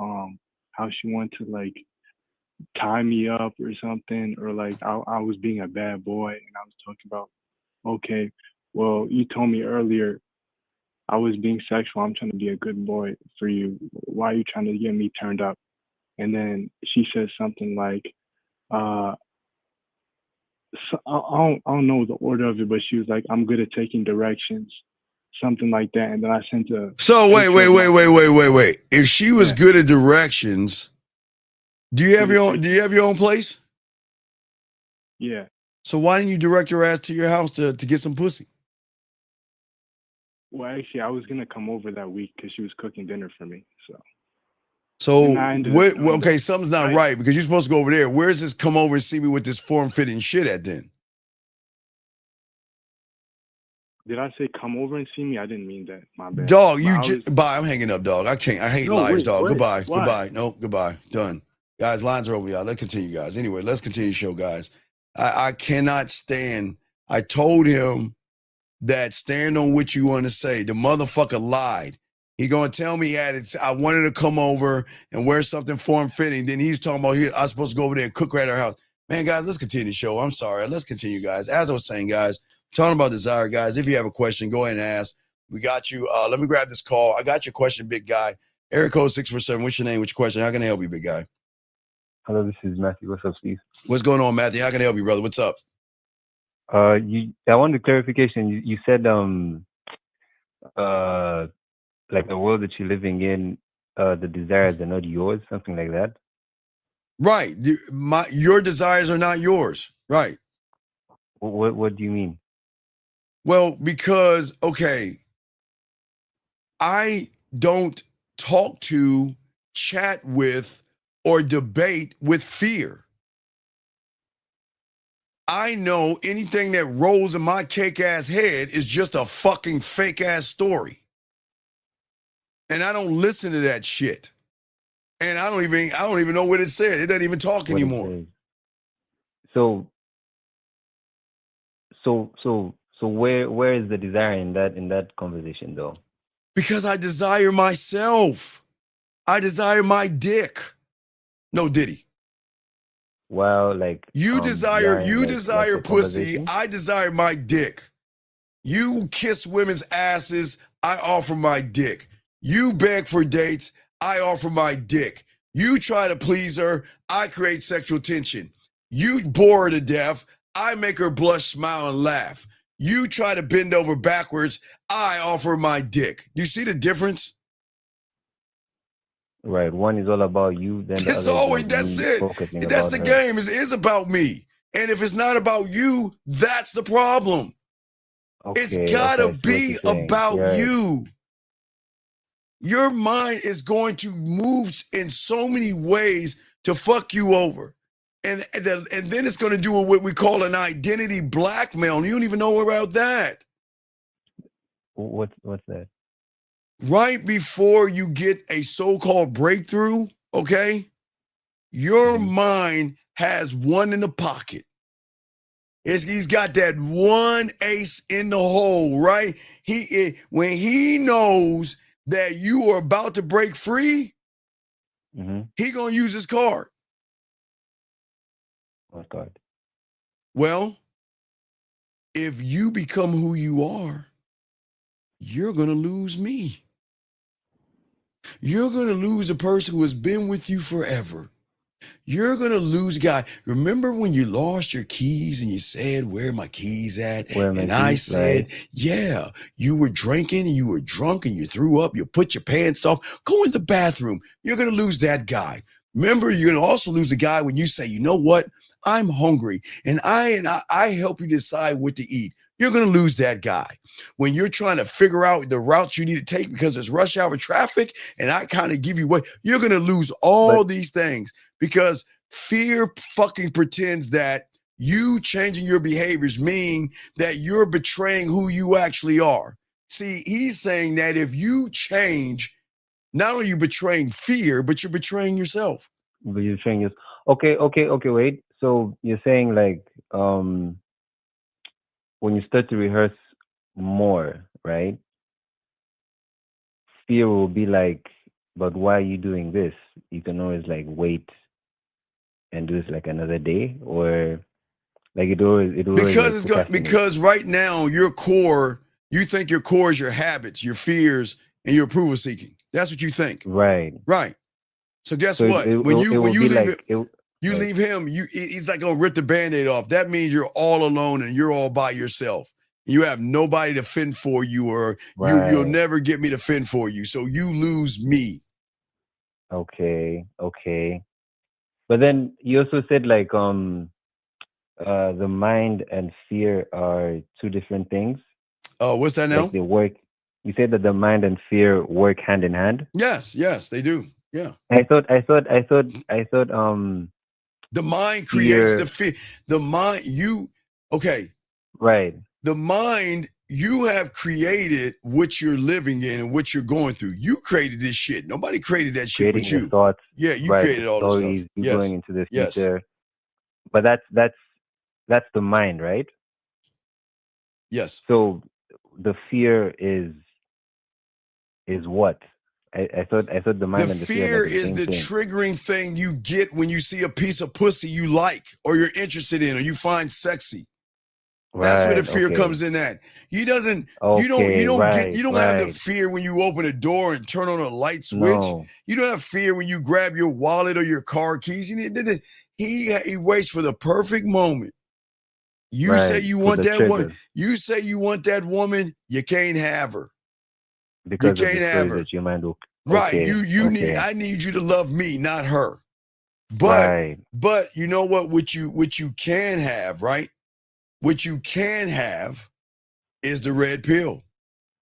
how she wanted to, like, tie me up or something, or like I was being a bad boy, and I was talking about, okay, well, you told me earlier I was being sexual. I'm trying to be a good boy for you. Why are you trying to get me turned up? And then she said something like, so I don't know the order of it, but she was like, I'm good at taking directions, something like that. And then I sent a. So wait. If she was good at directions. Do you have your own place? Yeah. So why didn't you direct your ass to your house to get some pussy? Well, actually, I was gonna come over that week because she was cooking dinner for me. So And I ended up what? doing Okay, the something's not I- right because you're supposed to go over there. Where's this come over and see me with this form-fitting shit at then? Did I say come over and see me? I didn't mean that. My bad. Dog, But you I was. just bye. I'm hanging up, dog. I can't. I hate No, liars, wait, dog. what? Goodbye. Why? Goodbye. No, goodbye. Done. Guys, lines are over, y'all. Let's continue, guys. Anyway, let's continue the show, guys. I cannot stand. I told him that stand on what you want to say. The motherfucker lied. He gonna tell me I wanted to come over and wear something form fitting. Then he's talking about I was supposed to go over there and cook right at our house. Man, guys, let's continue the show. I'm sorry. Let's continue, guys. As I was saying, guys, talking about desire, guys. If you have a question, go ahead and ask. We got you. Let me grab this call. I got your question, big guy. Area code 647. What's your name? What's your question? How can I help you, big guy? Hello, this is Matthew. What's up, Steve? What's going on, Matthew? How can I help you, brother? What's up? I wanted clarification. You said like the world that you're living in, the desires are not yours, something like that. Right. Your desires are not yours. Right. What do you mean? Well, because I don't talk to, chat with, or debate with fear. I know anything that rolls in my cake ass head is just a fucking fake ass story. And I don't listen to that shit. And I don't even know what it said. It doesn't even talk anymore. So where is the desire in that conversation though? Because I desire myself. I desire my dick. No Diddy. Well, like you desire like pussy. I desire my dick. You kiss women's asses. I offer my dick. You beg for dates. I offer my dick. You try to please her. I create sexual tension. You bore her to death. I make her blush, smile, and laugh. You try to bend over backwards. I offer my dick. Do you see the difference? Right. One is all about you, then the It's other always is like that's me it. focusing That's about the her. game. It is about me. And if it's not about you, that's the problem. It's gotta be about you. Your mind is going to move in so many ways to fuck you over. And then it's going to do what we call an identity blackmail. And you don't even know about that. What's that? Right before you get a so-called breakthrough, okay, your mind has one in the pocket. He's got that one ace in the hole, right? When he knows that you are about to break free, he gonna use his card. What card? Well, if you become who you are, you're gonna lose me. You're gonna lose a person who has been with you forever. You're going to lose a guy. Remember when you lost your keys and you said, where are my keys at? And I said, yeah, you were drinking and you were drunk and you threw up. You put your pants off. Go in the bathroom. You're going to lose that guy. Remember, you're going to also lose the guy when you say, you know what? I'm hungry and I help you decide what to eat. You're going to lose that guy. When you're trying to figure out the routes you need to take because there's rush hour traffic and I kind of give you what, you're going to lose all these things. Because fear fucking pretends that you changing your behaviors mean that you're betraying who you actually are. See, he's saying that if you change, not only are you betraying fear, but you're betraying yourself. But you're betraying yourself. Okay, wait. So you're saying like when you start to rehearse more, right? Fear will be like, but why are you doing this? You can always like wait and do this like another day, or like it always because right now your core, you think your core is your habits, your fears, and your approval seeking. That's what you think. Right. So guess what? When you leave him, he's like gonna rip the Band-Aid off. That means you're all alone and you're all by yourself. You have nobody to fend for you, or you'll never get me to fend for you. So you lose me. Okay. But then you also said like the mind and fear are two different things. Oh, what's that now? Like they work. you said that the mind and fear work hand in hand. Yes, they do. Yeah. I thought The mind creates fear. the fear. The mind, okay. Right. The mind, you have created what you're living in and what you're going through. You created this shit. Nobody created that shit Creating but your you. thoughts. Yeah, you Right. created The all this stories. stuff. You Yes. going into the Yes. future. But that's the mind, right? Yes. So the fear is what? I thought the mind The and the fear are fear like the is same the thing. triggering thing you get when you see a piece of pussy you like or you're interested in or you find sexy. That's where the fear comes in at. You don't have the fear when you open a door and turn on a light switch. No. You don't have fear when you grab your wallet or your car keys. He waits for the perfect moment. You say you want that one. You say you want that woman, you can't have her. Because of the stories that your mind will. Right. Okay. I need you to love me, not her. But you know what you can have, right? What you can have is the red pill.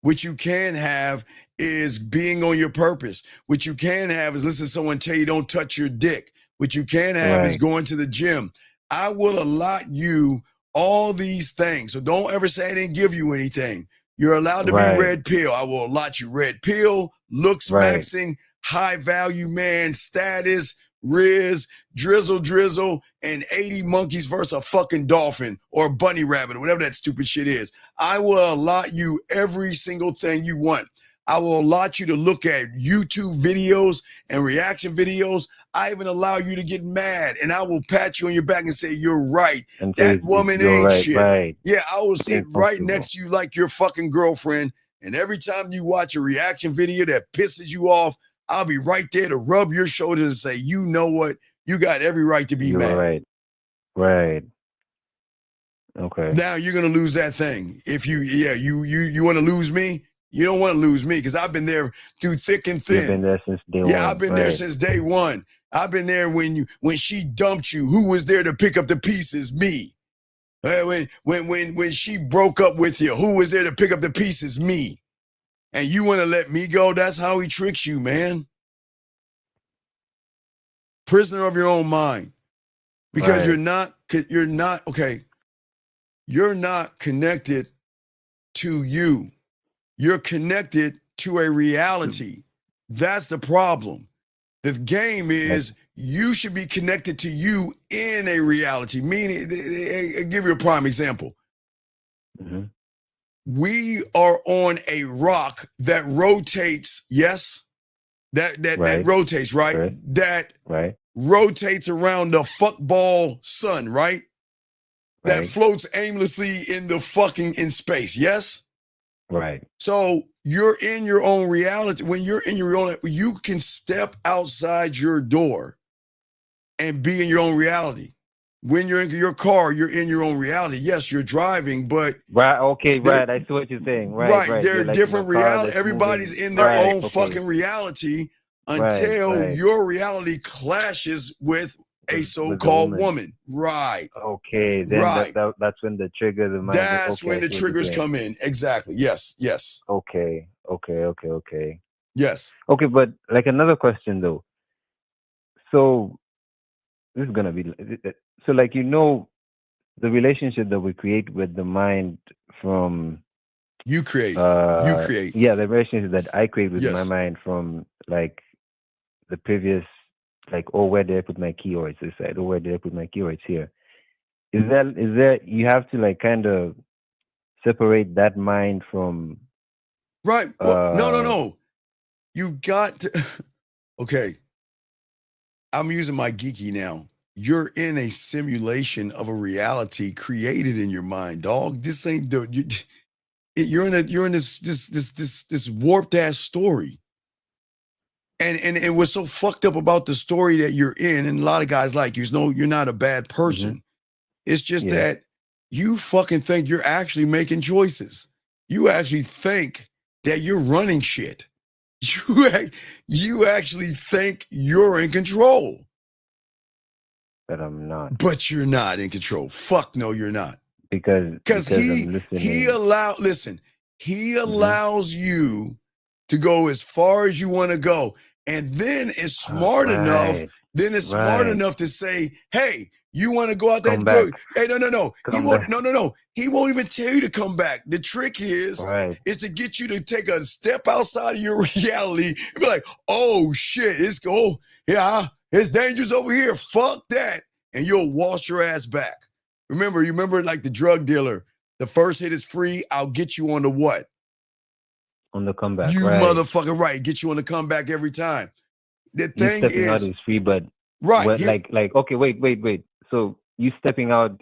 What you can have is being on your purpose. What you can have is listening to someone tell you don't touch your dick. What you can have is going to the gym. I will allot you all these things. So don't ever say I didn't give you anything. You're allowed to be red pill. I will allot you red pill, looks maxing, high value man status, Riz, drizzle, and 80 monkeys versus a fucking dolphin or a bunny rabbit or whatever that stupid shit is. I will allot you every single thing you want. I will allot you to look at YouTube videos and reaction videos. I even allow you to get mad and I will pat you on your back and say, you're right. And that woman ain't shit. Right. Yeah, I will sit right next to you like your fucking girlfriend. And every time you watch a reaction video that pisses you off, I'll be right there to rub your shoulders and say, you know what? You got every right to be mad. Right. Okay. Now you're gonna lose that thing. If you want to lose me, you don't want to lose me because I've been there through thick and thin. You've been there since day one. Yeah, I've been there since day one. I've been there when she dumped you. Who was there to pick up the pieces? Me. When she broke up with you, who was there to pick up the pieces? Me. And you want to let me go? That's how he tricks you, man. Prisoner of your own mind. Because you're not connected to you. You're connected to a reality. That's the problem. The game is you should be connected to you in a reality. Meaning, I'll give you a prime example. Mm-hmm. We are on a rock that rotates, yes? That rotates, right? That rotates around the fuckball sun, right? That floats aimlessly in space, yes? Right. So you're in your own reality. When you're in your own, you can step outside your door and be in your own reality. When you're in your car, you're in your own reality. Yes, you're driving, but I see what you're saying. Right. There are like different realities. Everybody's in their own fucking reality until your reality clashes with a so-called woman. Right. Okay. Then that's when the trigger, the mind. That's when the triggers come in. Exactly. Yes. Okay. Yes. Okay, but like another question though. So this is gonna be so like the relationship that we create with the mind from you create. Yeah, the relationship that I create with my mind from like the previous, like, oh, where did I put my keywords this side? Oh, where did I put my keywords here? Is there you have to like kind of separate that mind from well, no. You got to okay. I'm using my geeky now. You're in a simulation of a reality created in your mind, dog. This ain't you're in this warped ass story. And what's so fucked up about the story that you're in, and a lot of guys like you know you're not a bad person. Mm-hmm. It's just that you fucking think you're actually making choices. You actually think that you're running shit. You actually think you're in control. But I'm not. But you're not in control. Fuck no, you're not. Because he allowed. Listen, He allows you to go as far as you want to go. And then it's smart enough. Then it's smart enough to say, hey, you want to go out there? Go. Hey, no. He won't. No. He won't even tell you to come back. The trick is to get you to take a step outside of your reality and be like, oh shit, it's dangerous over here. Fuck that, and you'll wash your ass back. You remember like the drug dealer. The first hit is free. I'll get you on the what? On the comeback. You motherfucking right. Get you on the comeback every time. The thing you stepping out is free, but okay, wait. So you stepping out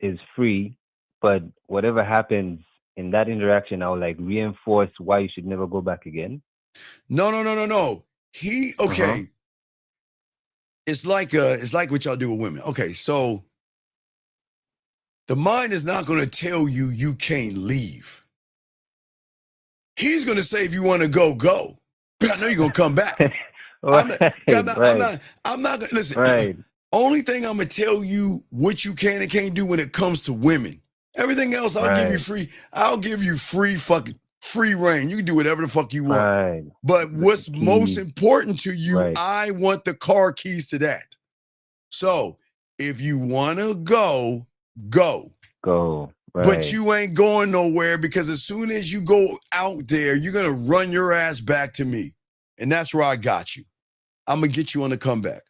is free, but whatever happens in that interaction, I'll like reinforce why you should never go back again. No. He okay. It's like what y'all do with women. Okay, so the mind is not going to tell you can't leave. He's going to say if you want to go, go. But I know you're going to come back. I'm not going to listen. Only thing I'm going to tell you what you can and can't do when it comes to women. Everything else I'll give you free. I'll give you free reign. You can do whatever the fuck you want. But what's most important to you, I want the car keys to that. So if you want to go, go. Go. But you ain't going nowhere because as soon as you go out there, you're going to run your ass back to me. And that's where I got you. I'm going to get you on the comeback.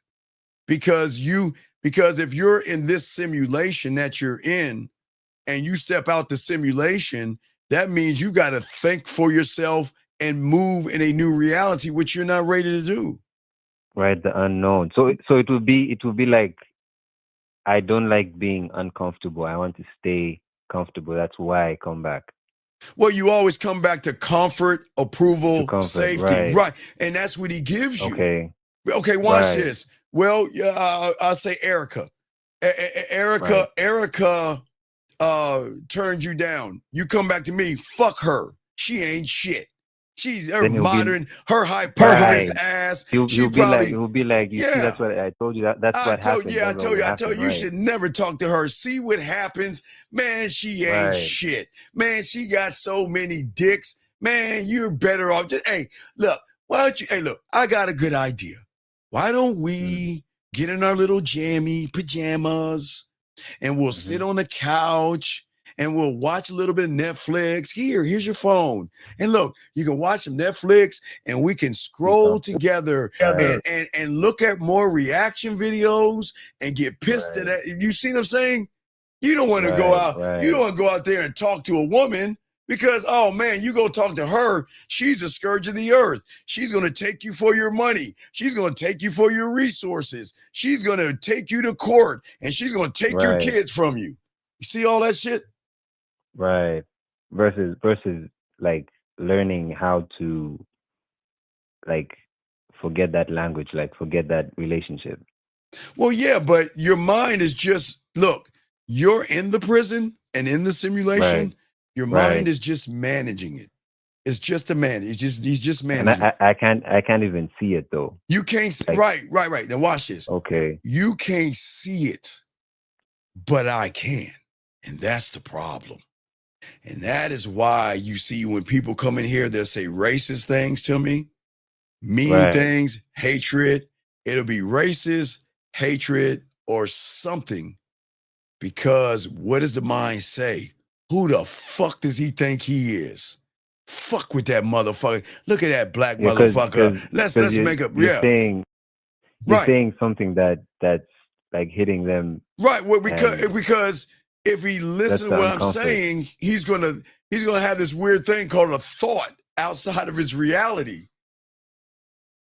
Because if you're in this simulation that you're in and you step out the simulation, that means you got to think for yourself and move in a new reality, which you're not ready to do. Right, the unknown. So it will be like, I don't like being uncomfortable. I want to stay comfortable. That's why I come back. Well, you always come back to comfort, approval, safety. Right. And that's what he gives you. Okay, watch this. Well, I'll say Erica. Erica turned you down. You come back to me. Fuck her. She ain't shit. She's her modern, her hypergamous ass. He'll be like, you see, that's what I told you. That's what happened. I told you, you should never talk to her. See what happens. Man, she ain't shit. Man, she got so many dicks. Man, you're better off. Just, hey, look, I got a good idea. Why don't we get in our little jammy pajamas and we'll sit on the couch and we'll watch a little bit of Netflix. Here's your phone. And look, you can watch some Netflix and we can scroll together and look at more reaction videos and get pissed at that. You see what I'm saying? You don't want to go out. You don't want to go out there and talk to a woman because, oh man, you go talk to her. She's a scourge of the earth. She's going to take you for your money. She's going to take you for your resources. She's going to take you to court and she's going to take your kids from you. You see all that shit? Right. Versus like learning how to like forget that language, like forget that relationship. Well, yeah, but your mind is just, look, you're in the prison and in the simulation. Your mind is just managing it. It's just a man. He's just managing. And I can't even see it though. You can't see, right. Now watch this. Okay. You can't see it, but I can. And that's the problem. And that is why you see when people come in here, they'll say racist things to me, mean things, hatred. It'll be racist, hatred, or something. Because what does the mind say? Who the fuck does he think he is? Fuck with that motherfucker. Look at that black motherfucker. Let's make up. You're saying something that's like hitting them. Right. Well, because if he listens to what I'm saying, he's gonna have this weird thing called a thought outside of his reality.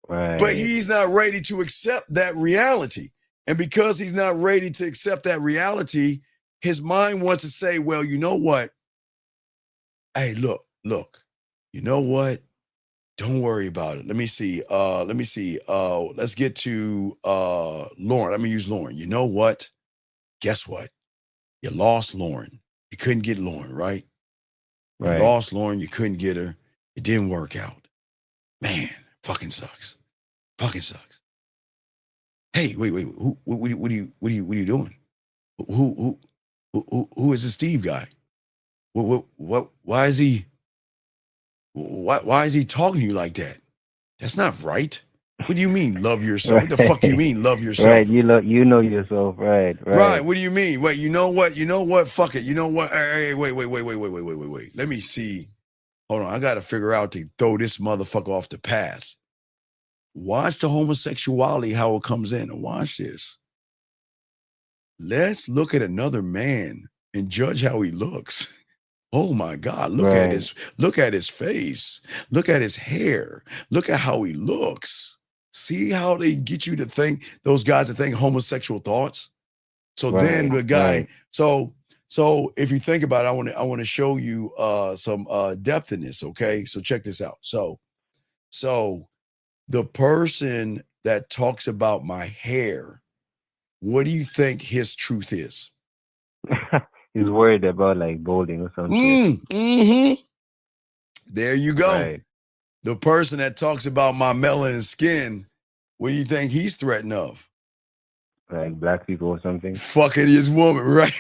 Right. But he's not ready to accept that reality. And because he's not ready to accept that reality, his mind wants to say, well, you know what? Hey, look, you know what? Don't worry about it. Let me see. Let's get to Lauren. Let me use Lauren. You know what? Guess what? You lost Lauren. You couldn't get Lauren, right? You lost Lauren. You couldn't get her. It didn't work out. Man, fucking sucks. Fucking sucks. Hey, wait. What are you doing? Who is this Steve guy? Why is he? Why is he talking to you like that? That's not right. What do you mean, love yourself? What the fuck you mean, love yourself? Right, you know yourself, right. Right. What do you mean? Wait, you know what? You know what? Fuck it. You know what? Hey, wait. Let me see. Hold on. I got to figure out to throw this motherfucker off the path. Watch the homosexuality, how it comes in. And watch this. Let's look at another man and judge how he looks. Oh my God, look at his face. Look at his hair. Look at how he looks. See how they get you to think, those guys that think homosexual thoughts? So then the guy, so if you think about it, I want to show you some depth in this, okay? So check this out. So the person that talks about my hair, what do you think his truth is? He's worried about like balding or something. Mm-hmm. There you go. Right. The person that talks about my melanin skin, what do you think he's threatened of? Like black people or something. Fucking his woman, right?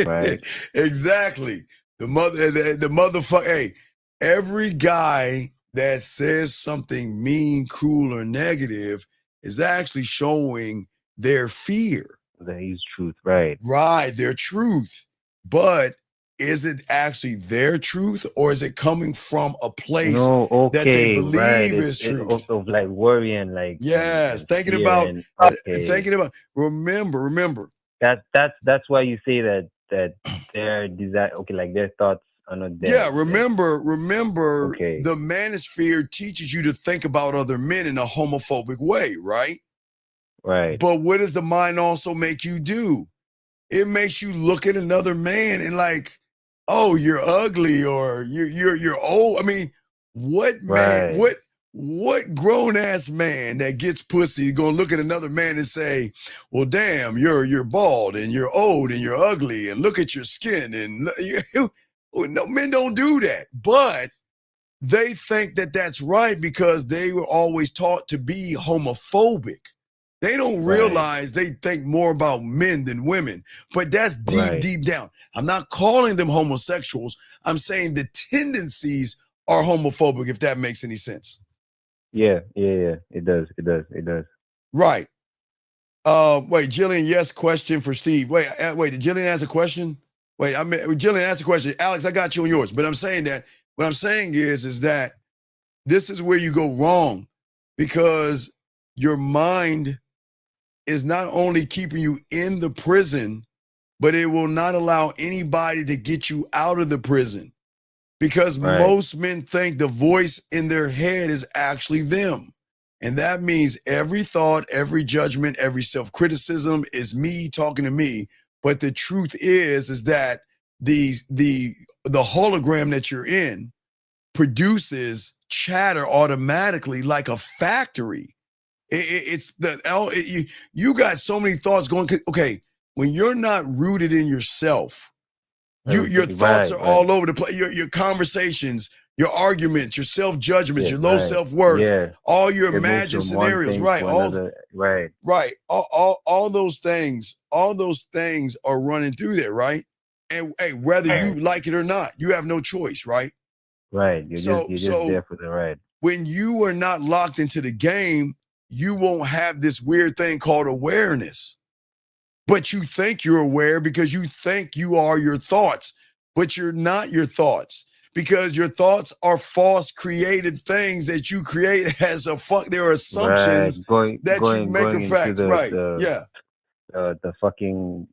Right. Exactly. The motherfucker. Hey, every guy that says something mean, cruel, or negative is actually showing their fear. That is truth, right? Right, their truth. But is it actually their truth, or is it coming from a place that they believe is truth? Of like worrying, like yes, thinking about. Remember. That's why you say that their desire, like their thoughts are not there. Yeah, remember. The manosphere teaches you to think about other men in a homophobic way, right? Right. But what does the mind also make you do? It makes you look at another man and like, oh, you're ugly or you're old. I mean, what man, what grown ass man that gets pussy is gonna look at another man and say, well, damn, you're bald and you're old and you're ugly and look at your skin and no, men don't do that. But they think that that's right because they were always taught to be homophobic. They don't realize they think more about men than women, but that's deep down. I'm not calling them homosexuals. I'm saying the tendencies are homophobic, if that makes any sense. Yeah. It does. Right. Wait, Jillian, yes, question for Steve. Wait, did Jillian ask a question? Wait, Jillian asked a question. Alex, I got you on yours, but I'm saying that what I'm saying is that this is where you go wrong because your mind is not only keeping you in the prison, but it will not allow anybody to get you out of the prison because most men think the voice in their head is actually them. And that means every thought, every judgment, every self-criticism is me talking to me. But the truth is that the hologram that you're in produces chatter automatically like a factory. You got so many thoughts going. Okay, when you're not rooted in yourself, your thoughts are all over the place. Your conversations, your arguments, your self-judgments, your low self-worth, all your imagined scenarios, right? All those things are running through there, right? And hey, whether you like it or not, you have no choice, right? Right. You're just there for the ride. When you are not locked into the game, you won't have this weird thing called awareness. But you think you're aware because you think you are your thoughts, but you're not your thoughts because your thoughts are false created things that you create as there are assumptions that you make a fact. The fucking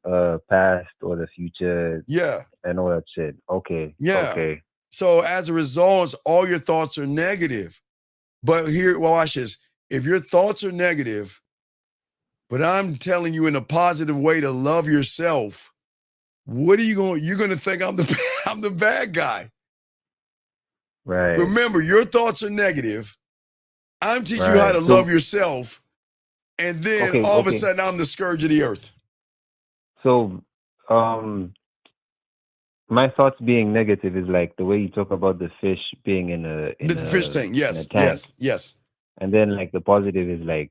past or the future. Yeah. And all that shit. Okay. Yeah. Okay. So as a result, all your thoughts are negative. But here, watch this. If your thoughts are negative, but I'm telling you in a positive way to love yourself, what are you going? You're going to think I'm the bad guy. Right. Remember, your thoughts are negative. I'm teaching you how to love yourself, and then all of a sudden I'm the scourge of the earth. So, my thoughts being negative is like the way you talk about the fish being in a fish tank. Yes. And then like the positive is like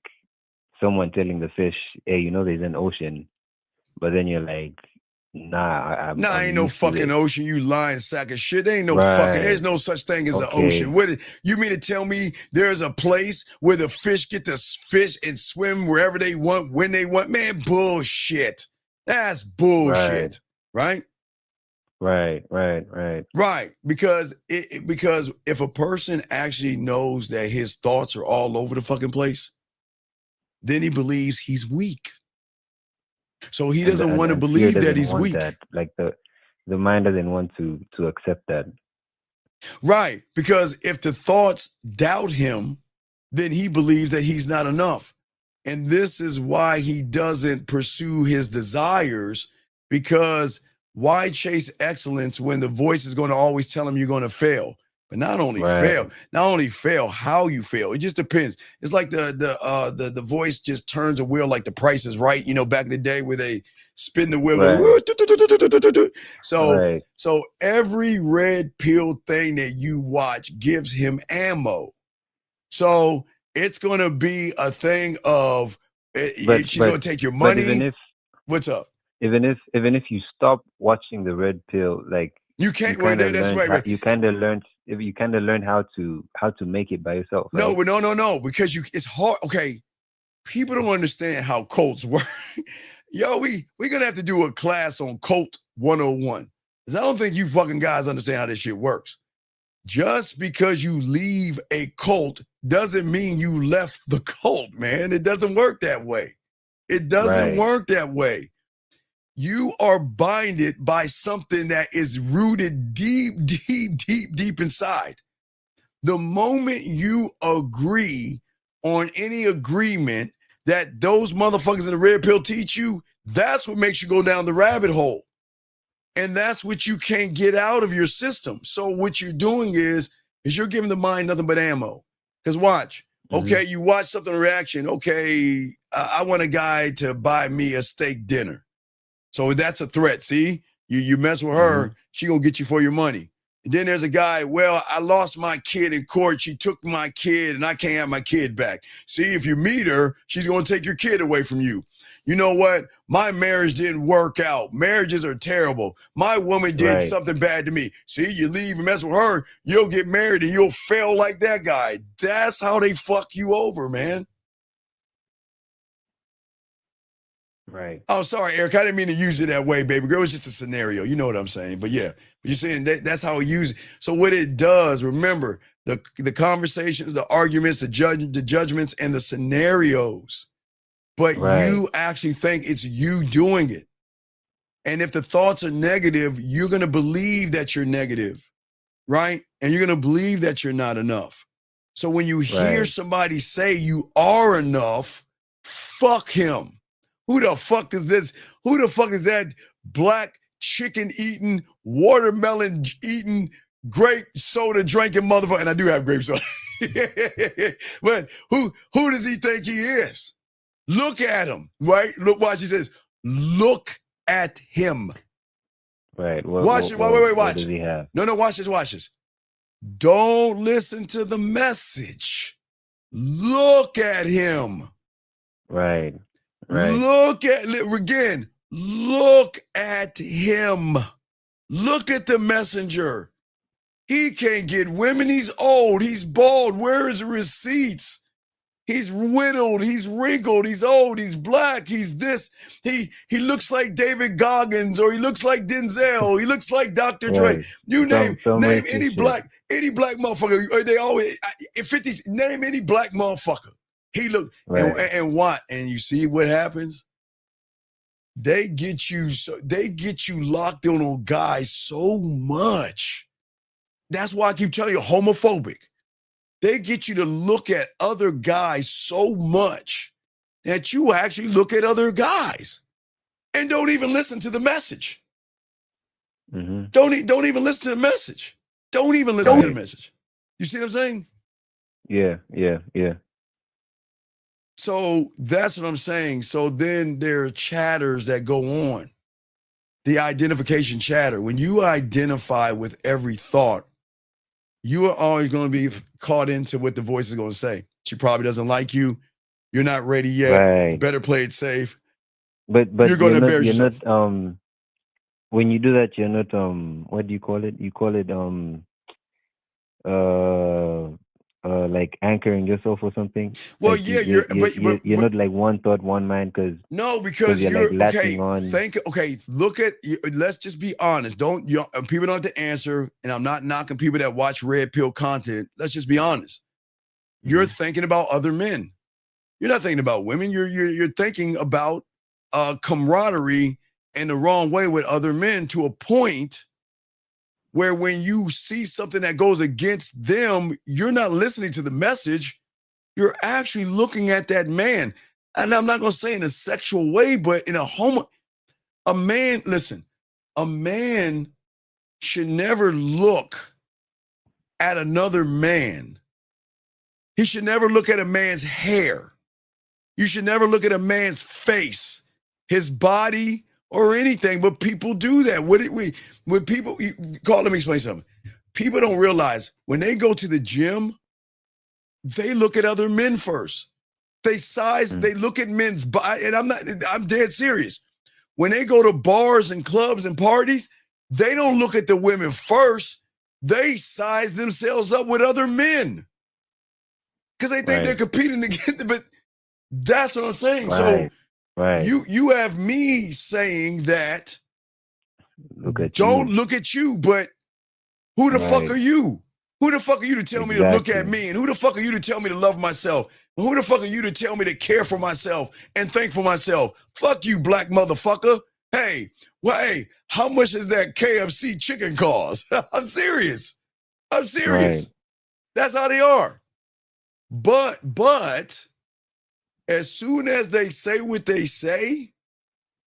someone telling the fish, hey, there's an ocean. But then you're like, Nah, Nah, ain't I'm no used to fucking it. ocean, you lying sack of shit. There ain't no fucking, there's Right. no such thing as an Okay. ocean. What you mean to tell me there's a place where the fish get to fish and swim wherever they want, when they want? Man, bullshit. That's bullshit. Right? Right. Right. Because because if a person actually knows that his thoughts are all over the fucking place, then he believes he's weak. So he doesn't want to fear believe that doesn't he's want weak. that. Like the mind doesn't want to accept that. Right. Because if the thoughts doubt him, then he believes that he's not enough. And this is why he doesn't pursue his desires, because why chase excellence when the voice is going to always tell him you're going to fail? But not only fail, how you fail. It just depends. It's like the voice just turns a wheel like The Price is Right, you know, back in the day where they spin the wheel. So every red pill thing that you watch gives him ammo. So it's going to be a thing of she's going to take your money. But even if what's up? Even if you stop watching the red pill, like you can't. That's right. You kind of learn how to make it by yourself. Right? No, because it's hard. Okay, people don't understand how cults work. Yo, we're gonna have to do a class on cult 101. Because I don't think you fucking guys understand how this shit works. Just because you leave a cult doesn't mean you left the cult, man. It doesn't work that way. It doesn't work that way. You are binded by something that is rooted deep inside. The moment you agree on any agreement that those motherfuckers in the red pill teach you, that's what makes you go down the rabbit hole. And that's what you can't get out of your system. So what you're doing is you're giving the mind nothing but ammo. Because watch, okay, you watch something reaction. Okay, I want a guy to buy me a steak dinner. So that's a threat. See, you mess with her, she gonna get you for your money. And then there's a guy, well, I lost my kid in court. She took my kid and I can't have my kid back. See, if you meet her, she's gonna take your kid away from you. You know what? My marriage didn't work out. Marriages are terrible. My woman did something bad to me. See, you leave and mess with her, you'll get married and you'll fail like that guy. That's how they fuck you over, man. Right. Oh, sorry, Eric. I didn't mean to use it that way, baby girl. It was just a scenario. You know what I'm saying? But yeah, you're saying that's how we use it. So what it does, remember, the conversations, the arguments, the judgments, and the scenarios. But you actually think it's you doing it. And if the thoughts are negative, you're going to believe that you're negative, right? And you're going to believe that you're not enough. So when you hear somebody say you are enough, fuck him. Who the fuck is this? Who the fuck is that black chicken eating, watermelon eating, grape soda drinking motherfucker? And I do have grape soda. But who does he think he is? Look at him, right? Look, watch. He says, look at him. Right. Watch it. Wait. What Watch. does he have? No, watch this. Don't listen to the message. Look at him. Right. Look at him. Look at the messenger. He can't get women. He's old. He's bald. Where is the receipts? He's whittled. He's wrinkled. He's old. He's black. He's this. He looks like David Goggins, or he looks like Denzel. He looks like Dr. Dre. You name any black motherfucker. They always 50s. Name any black motherfucker. He look and what? And you see what happens? They get you locked in on guys so much. That's why I keep telling you, homophobic. They get you to look at other guys so much that you actually look at other guys and don't even listen to the message. Don't even listen to the message. Don't even listen to the message. You see what I'm saying? Yeah. So that's what I'm saying. So then there are chatters that go on. The identification chatter. When you identify with every thought, you are always going to be caught into what the voice is going to say. She probably doesn't like you. You're not ready yet. Better play it safe. But you're going to embarrass yourself. when you do that, you're not what do you call it? You call it like anchoring yourself or something. Well, Like yeah, you're not like one thought, one mind, no, because you're like you're latching okay. on. Look at. Let's just be honest. People don't have to answer, and I'm not knocking people that watch red pill content. Let's just be honest. You're thinking about other men. You're not thinking about women. You're thinking about camaraderie in the wrong way with other men to a point where when you see something that goes against them, you're not listening to the message. You're actually looking at that man. And I'm not going to say in a sexual way, but in a man should never look at another man. He should never look at a man's hair. You should never look at a man's face, his body, or anything. But people do that. Let me explain something. People don't realize when they go to the gym, they look at other men first. They look at men's body, and I'm dead serious. When they go to bars and clubs and parties, they don't look at the women first. They size themselves up with other men because they think they're competing against them. But that's what I'm saying. So you have me saying that don't look at you, but who the fuck are you? Who the fuck are you to tell me to look at me? And who the fuck are you to tell me to love myself? And who the fuck are you to tell me to care for myself and think for myself? Fuck you, black motherfucker. Hey, how much does that KFC chicken cost? I'm serious. Right. That's how they are. But as soon as they say what they say,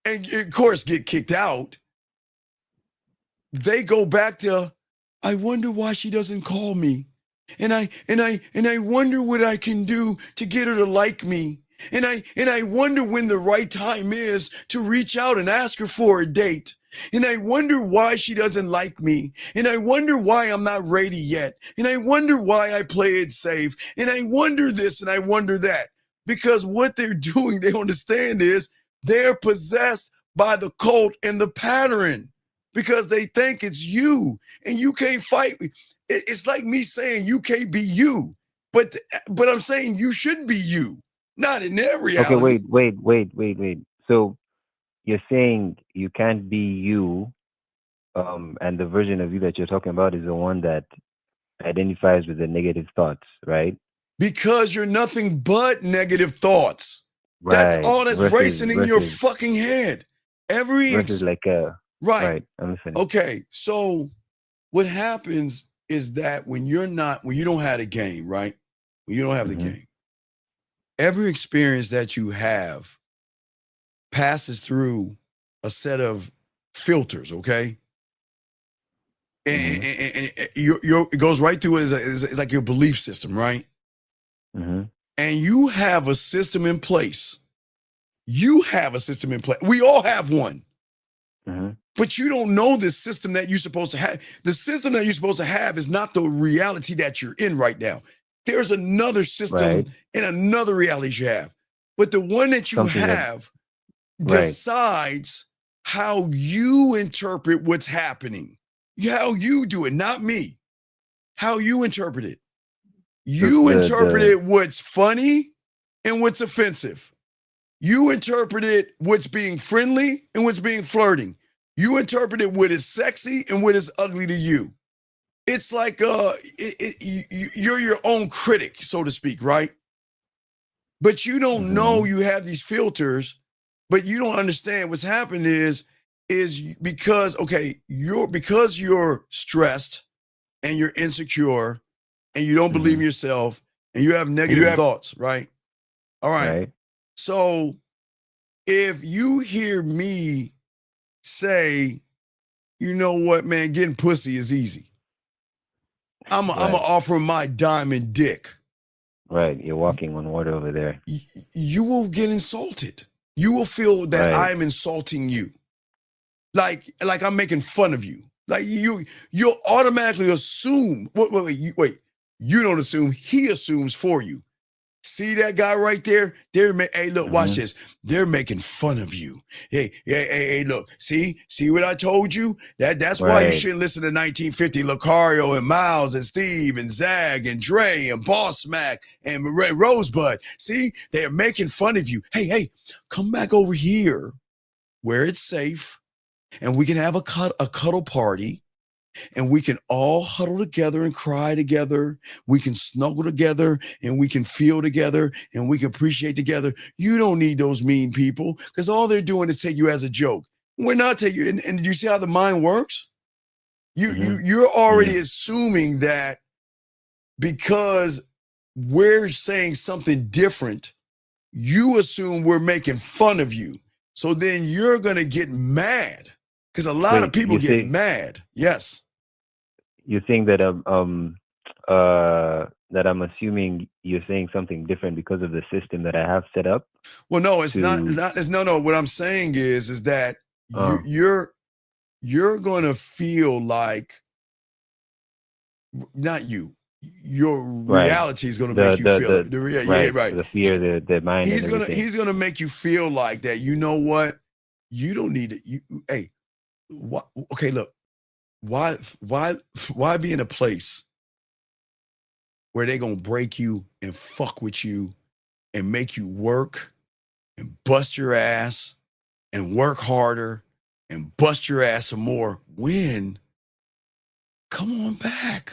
and of course get kicked out, they go back to, I wonder why she doesn't call me. And I wonder what I can do to get her to like me. And I wonder when the right time is to reach out and ask her for a date. And I wonder why she doesn't like me. And I wonder why I'm not ready yet. And I wonder why I play it safe. And I wonder this and I wonder that. Because what they're doing, they understand is they're possessed by the cult and the pattern because they think it's you and you can't fight. It's like me saying you can't be you, but I'm saying you should be you, not in their reality. Okay, wait. So you're saying you can't be you, and the version of you that you're talking about is the one that identifies with the negative thoughts, right? Because you're nothing but negative thoughts. Right. That's all that's racing in your fucking head. Right. I'm listening. Okay, so what happens is that when you don't have a game, right? When you don't have the game, every experience that you have passes through a set of filters, okay? And it goes right through it's like your belief system, right? And you have a system in place. We all have one. But you don't know this system that you're supposed to have. The system that you're supposed to have is not the reality that you're in right now. There's another system and another reality you have. But the one that you have decides how you interpret what's happening. How you do it, not me. How you interpret it. You interpreted what's funny and what's offensive. You interpreted what's being friendly and what's being flirting. You interpreted what is sexy and what is ugly to you. It's like you're your own critic, so to speak, right? But you don't know you have these filters, but you don't understand what's happened is because you're stressed and you're insecure and you don't believe in yourself and you have negative thoughts, right? All right. So if you hear me say, you know what, man, getting pussy is easy. I'm gonna offer my diamond dick. Right, you're walking on water over there. You will get insulted. You will feel that I'm insulting you. Like I'm making fun of you. Like you'll automatically assume. Wait. You don't assume. He assumes for you. See that guy right there? Hey, look, watch this. They're making fun of you. Hey, look. See what I told you? That's why you shouldn't listen to 1950 Lucario and Miles and Steve and Zag and Dre and Boss Mac and Rosebud. See, they're making fun of you. Hey, come back over here where it's safe and we can have a cuddle party. And we can all huddle together and cry together. We can snuggle together and we can feel together and we can appreciate together. You don't need those mean people because all they're doing is take you as a joke. We're not taking you. And you see how the mind works? You're already assuming that because we're saying something different, you assume we're making fun of you. So then you're going to get mad because a lot of people get mad. Yes. You think that that I'm assuming you're saying something different because of the system that I have set up? Well, no, it's not. No. What I'm saying is that you're going to feel like not you. Your reality is going to make you feel it. The fear, the mind. He's gonna make you feel like that. You know what? You don't need it. Hey, what? Okay, look. Why be in a place where they're gonna break you and fuck with you and make you work and bust your ass and work harder and bust your ass some more when come on back.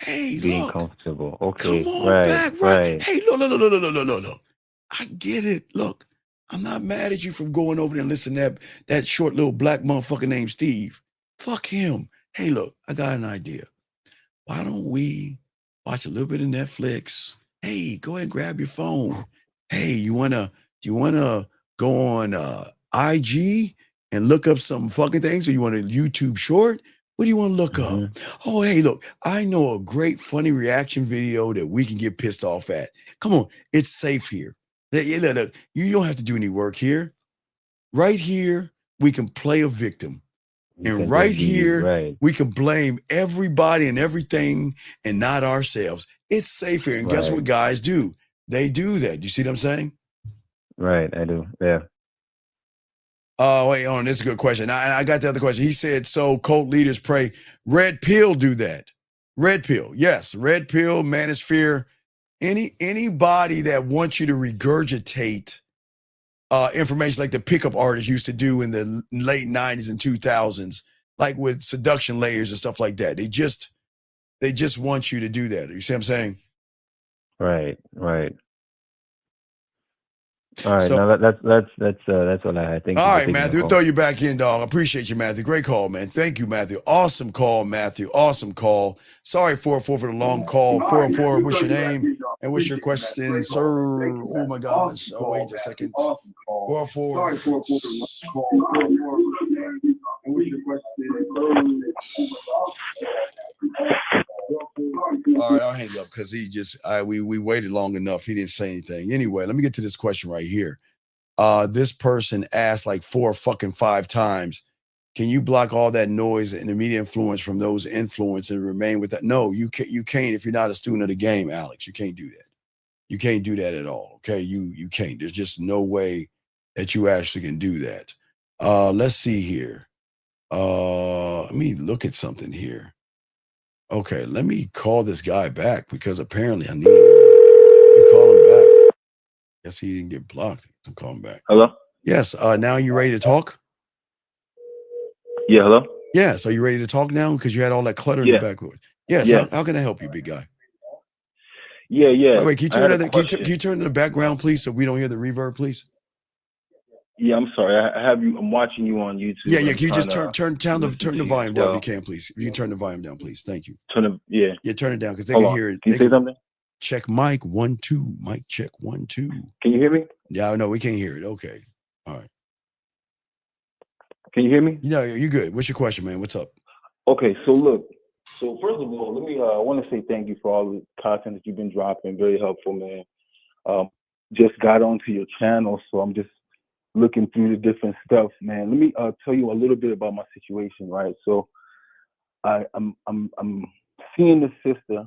Hey, being look, comfortable. Okay. Come on back, right? Hey, look. I get it. Look, I'm not mad at you from going over there and listening to that short little black motherfucker named Steve. Fuck him. Hey, look, I got an idea. Why don't we watch a little bit of Netflix? Hey, go ahead and grab your phone. Hey, do you wanna go on IG and look up some fucking things, or you want a YouTube short? What do you want to look up? Oh, hey, look, I know a great funny reaction video that we can get pissed off at. Come on, it's safe here. You don't have to do any work here. Right here, we can play a victim. And right here, we can blame everybody and everything and not ourselves. It's safe here. And guess what guys do? They do that. You see what I'm saying? Right, I do. Yeah. Oh, wait, on. This is a good question. I got the other question. He said, so cult leaders pray. Red pill do that. Red pill. Yes. Red pill, manosphere. Anybody that wants you to regurgitate information like the pickup artists used to do in the late 90s and 2000s, like with seduction layers and stuff like that. They just want you to do that. You see what I'm saying? Right. All right, so, now that's all I had. Thank you. All right, Matthew, we'll throw you back in, dog. I appreciate you, Matthew. Great call, man. Thank you, Matthew. Awesome call, Matthew. Awesome call. Sorry, 404 for the long call. 404, what's your name? And what's your question, sir? Oh my gosh. Oh, wait a second. 404. All right, I'll hang up because we waited long enough. He didn't say anything. Anyway, let me get to this question right here. This person asked like 4 or 5 times, can you block all that noise and the media influence from those influencers and remain with that? No, you can't if you're not a student of the game, Alex. You can't do that. You can't do that at all. Okay, you can't. There's just no way that you actually can do that. Let's see here. Let me look at something here. Okay, let me call this guy back because apparently I need him. Let me call him back. Guess he didn't get blocked. I'm calling back. Hello? Yes. Now you ready to talk? Yeah, hello? Yes. Are you ready to talk now? Because you had all that clutter in the background. Yes. Yeah. How can I help you, big guy? Yeah. Wait, can you turn to the background, please, so we don't hear the reverb, please? Yeah, I'm sorry. I'm watching you on YouTube. Yeah. Can you just turn the volume down if you can, please? If you can turn the volume down, please. Thank you. Turn it down because they can hear it. Can you say something? Check mic 1 2. Mic check 1 2. Can you hear me? Yeah, no, we can't hear it. Okay. All right. Can you hear me? No, you're good. What's your question, man? What's up? Okay, so look. So first of all, I want to say thank you for all the content that you've been dropping. Very helpful, man. Just got onto your channel, so I'm just looking through the different stuff, man. Let me tell you a little bit about my situation, right? So I'm seeing this sister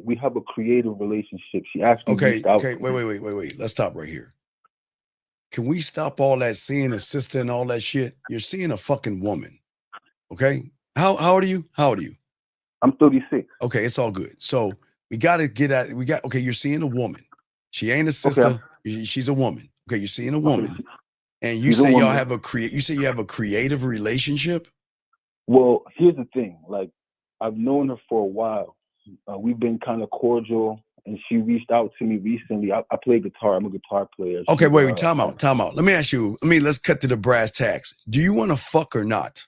We have a creative relationship. She actually reached out. Okay, wait. Let's stop right here. Can we stop all that seeing a sister and all that shit? You're seeing a fucking woman. Okay? How old are you? How old are you? I'm 36. Okay, it's all good. So we gotta get at okay, you're seeing a woman. She ain't a sister, she's a woman. Okay, you're seeing a woman. And you say y'all have you say you have a creative relationship? Well, here's the thing. Like, I've known her for a while. We've been kind of cordial, and she reached out to me recently. I play guitar. I'm a guitar player. Okay, wait, time out. Let me ask you, let's cut to the brass tacks. Do you want to fuck or not?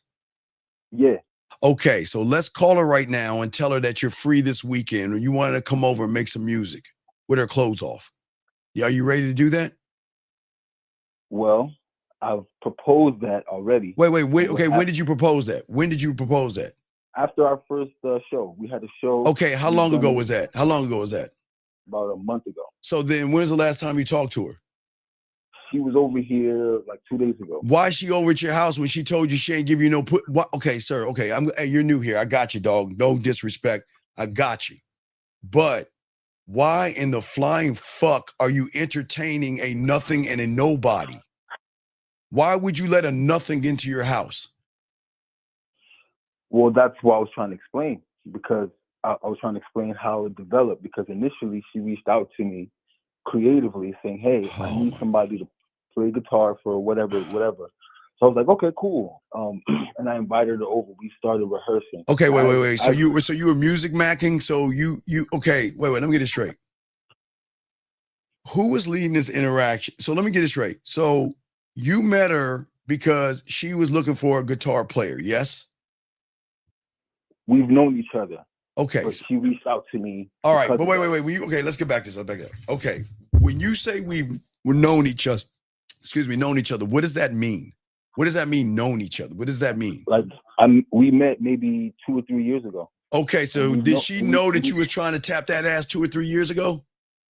Yeah. Okay, so let's call her right now and tell her that you're free this weekend or you want to come over and make some music with her clothes off. Yeah, are you ready to do that? Well, I've proposed that already. Wait. Okay, when did you propose that? When did you propose that? After our first show. We had a show. Okay, how long ago was that? How long ago was that? About a month ago. So then when's the last time you talked to her? She was over here like 2 days ago. Why is she over at your house when she told you she ain't give you no what? Okay, sir. Okay, hey, you're new here. I got you, dog. No disrespect. I got you. But why in the flying fuck are you entertaining a nothing and a nobody? Why would you let a nothing into your house? Well, that's what I was trying to explain, because I was trying to explain how it developed, because initially she reached out to me creatively saying, hey, I need somebody to play guitar for whatever. So I was like, okay, cool. And I invited her over. We started rehearsing. Okay, wait. So you were music macking. So you okay, wait, let me get it straight. Who was leading this interaction? So let me get it straight. So you met her because she was looking for a guitar player, yes? We've known each other. Okay. But she reached out to me. All right, but wait. Okay, let's get back to this. Okay. When you say we've known each other, what does that mean? What does that mean, known each other? What does that mean? Like, we met maybe 2 or 3 years ago. Okay, so did she know that you was trying to tap that ass 2 or 3 years ago?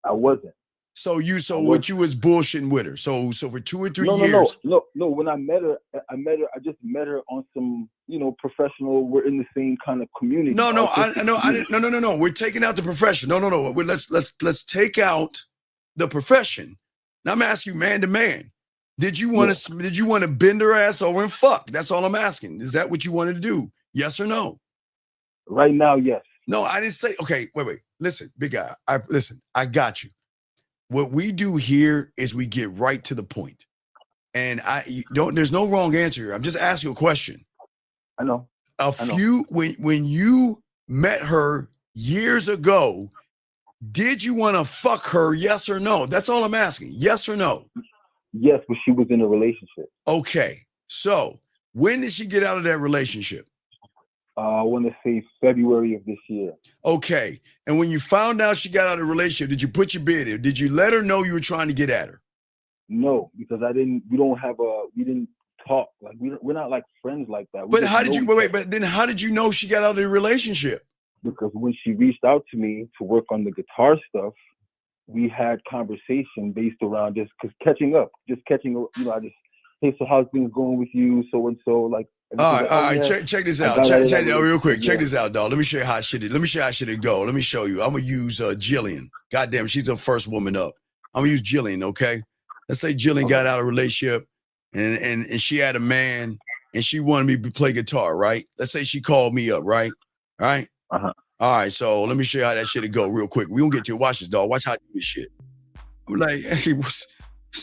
I wasn't. So you was bullshitting with her. So for 2 or 3 years. No. When I met her, I just met her on some, professional. We're in the same kind of community. No. We're taking out the profession. No. Let's take out the profession. Now I'm asking you, man to man. Did you want to bend her ass over and fuck? That's all I'm asking. Is that what you wanted to do? Yes or no? Right now, yes. No, I didn't say. Okay, wait. Listen, big guy. I got you. What we do here is we get right to the point. And there's no wrong answer here. I'm just asking a question. I know. When you met her years ago, did you want to fuck her? Yes or no? That's all I'm asking. Yes or no? Yes, but she was in a relationship. Okay. So when did she get out of that relationship? I want to say February of this year. Okay. And when you found out she got out of the relationship, did you put your bid in? Did you let her know you were trying to get at her? No, because we didn't talk. Like, we're not like friends like that. But how did you, but then how did you know she got out of the relationship? Because when she reached out to me to work on the guitar stuff, we had conversation based around just catching up. I just, hey, so how's things going with you? So and so, like. All right. Check this out. Check real quick. Check this out, dog. Let me show you how shit it. Let me show you how shit it go. Let me show you. I'm gonna use Jillian. Goddamn, she's the first woman up. I'm gonna use Jillian. Okay. Let's say Jillian got out of a relationship, and she had a man, and she wanted me to play guitar. Right. Let's say she called me up. Right. All right. Uh-huh. All right. So let me show you how that shit it go real quick. We gonna get to it. Watch this, dog. Watch how I do this shit. I'm like, hey, what's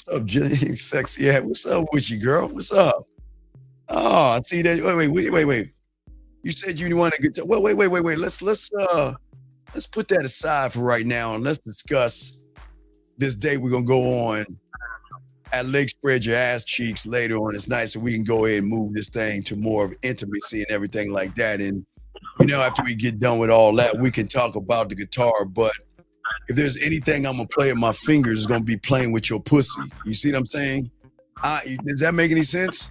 up, Jillian? Sexy. Yeah. What's up with you, girl? What's up? Oh, I see that. Wait. You said you want to get to. Well, wait. Let's put that aside for right now and let's discuss this date we're gonna go on at Lake Spread Your Ass Cheeks later on this night, so we can go ahead and move this thing to more of intimacy and everything like that. And after we get done with all that, we can talk about the guitar. But if there's anything I'm gonna play with my fingers, it's gonna be playing with your pussy. You see what I'm saying? Does that make any sense?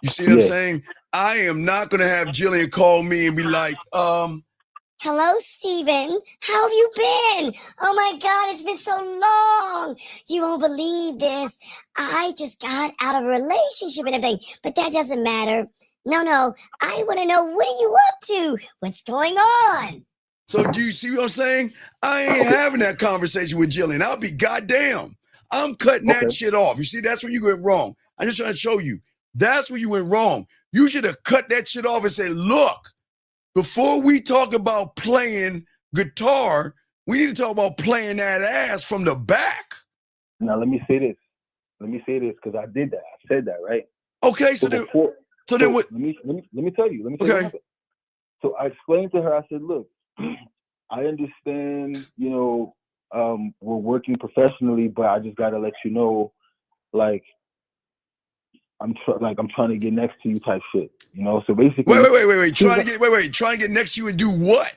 You see what I'm saying? I am not going to have Jillian call me and be like, hello, Steven. How have you been? Oh, my God, it's been so long. You won't believe this. I just got out of a relationship and everything, but that doesn't matter. No. I want to know, what are you up to? What's going on? So do you see what I'm saying? I ain't having that conversation with Jillian. I'll be goddamn. I'm cutting that shit off. You see, that's where you went wrong. I'm just trying to show you. That's where you went wrong. You should have cut that shit off and said, look, before we talk about playing guitar, we need to talk about playing that ass from the back. Now, let me say this. Because I did that. I said that, right? Okay, so then what? Let me tell you. Let me tell you what happened. So I explained to her, I said, look, I understand, we're working professionally, but I just gotta let you know, like, I'm trying to get next to you type shit, So basically, wait. Trying to get next to you and do what?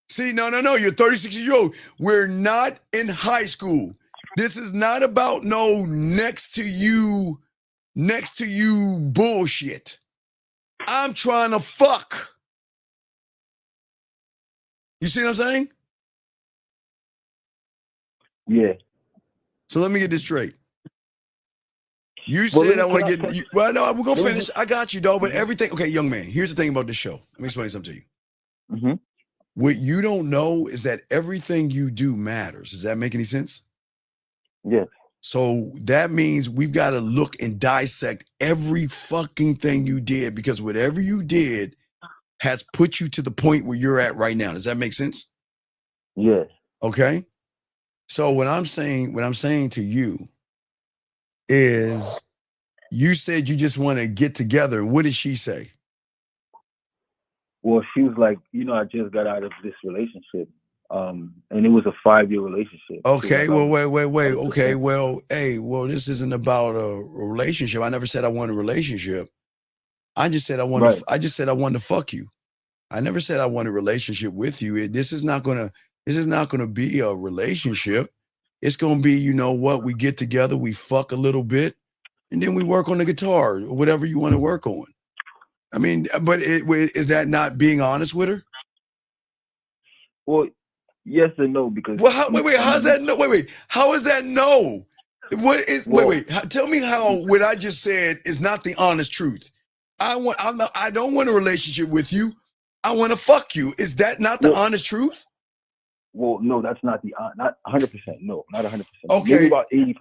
See, no. You're 36 years old. We're not in high school. This is not about no next to you bullshit. I'm trying to fuck. You see what I'm saying? Yeah. So let me get this straight. You said I want to get you. Well, no, we're gonna finish. I got you, dog. But everything, okay, young man. Here's the thing about this show. Let me explain something to you. Mm-hmm. What you don't know is that everything you do matters. Does that make any sense? Yes. So that means we've got to look and dissect every fucking thing you did, because whatever you did has put you to the point where you're at right now. Does that make sense? Yes. Okay. So what I'm saying to you is, you said you just want to get together. What did she say? Well, she was like, I just got out of this relationship. And it was a 5-year relationship. Okay, well, wait. Okay, well, this isn't about a relationship. I never said I want a relationship. I just said I want to. I just said I wanted to fuck you. I never said I want a relationship with you. This is not gonna be a relationship. It's gonna be, you know what? We get together, we fuck a little bit, and then we work on the guitar or whatever you want to work on. I mean, but is that not being honest with her? Well, yes and no, because how's that no? How is that no? Tell me how what I just said is not the honest truth. I don't want a relationship with you. I want to fuck you. Is that not the honest truth? Well, no, that's not not 100%. No, not 100%. Okay, maybe about 80%.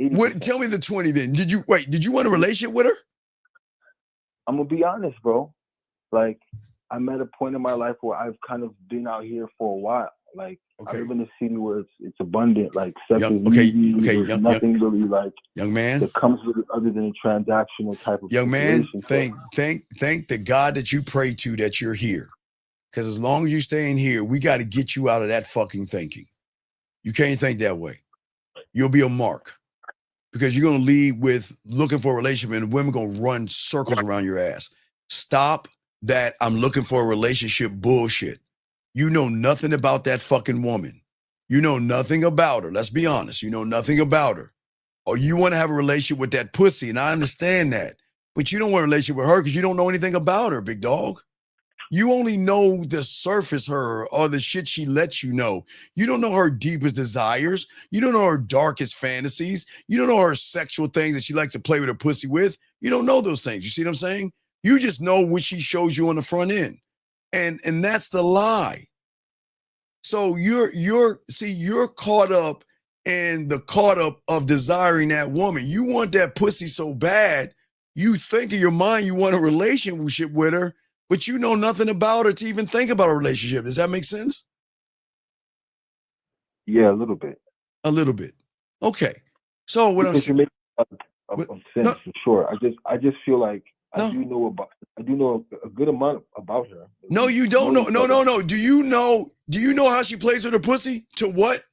80%. What? Tell me the 20 then. Did you want a relationship with her? I'm gonna be honest, bro. Like, I'm at a point in my life where I've kind of been out here for a while. Like, I live in a city where it's abundant. Like, sex is easy. There's nothing really like young man that comes with it other than a transactional type of young man. situation. Thank the God that you pray to that you're here. Because as long as you stay in here, we got to get you out of that fucking thinking. You can't think that way. You'll be a mark. Because you're going to leave with looking for a relationship and women going to run circles around your ass. Stop that I'm looking for a relationship bullshit. You know nothing about that fucking woman. You know nothing about her. Let's be honest. You know nothing about her. Or you want to have a relationship with that pussy, and I understand that. But you don't want a relationship with her because you don't know anything about her, big dog. You only know the surface her or the shit she lets you know. You don't know her deepest desires. You don't know her darkest fantasies. You don't know her sexual things that she likes to play with her pussy with. You don't know those things. You see what I'm saying? You just know what she shows you on the front end. And that's the lie. So you're caught up in the caught up of desiring that woman. You want that pussy so bad, you think in your mind you want a relationship with her, but you know nothing about her to even think about a relationship. Does that make sense? Yeah, a little bit. A little bit. Okay. So what because I'm saying, sense for sure. I just feel like I do know a good amount about her. No, you don't know. No. Do you know how she plays with her pussy? To what?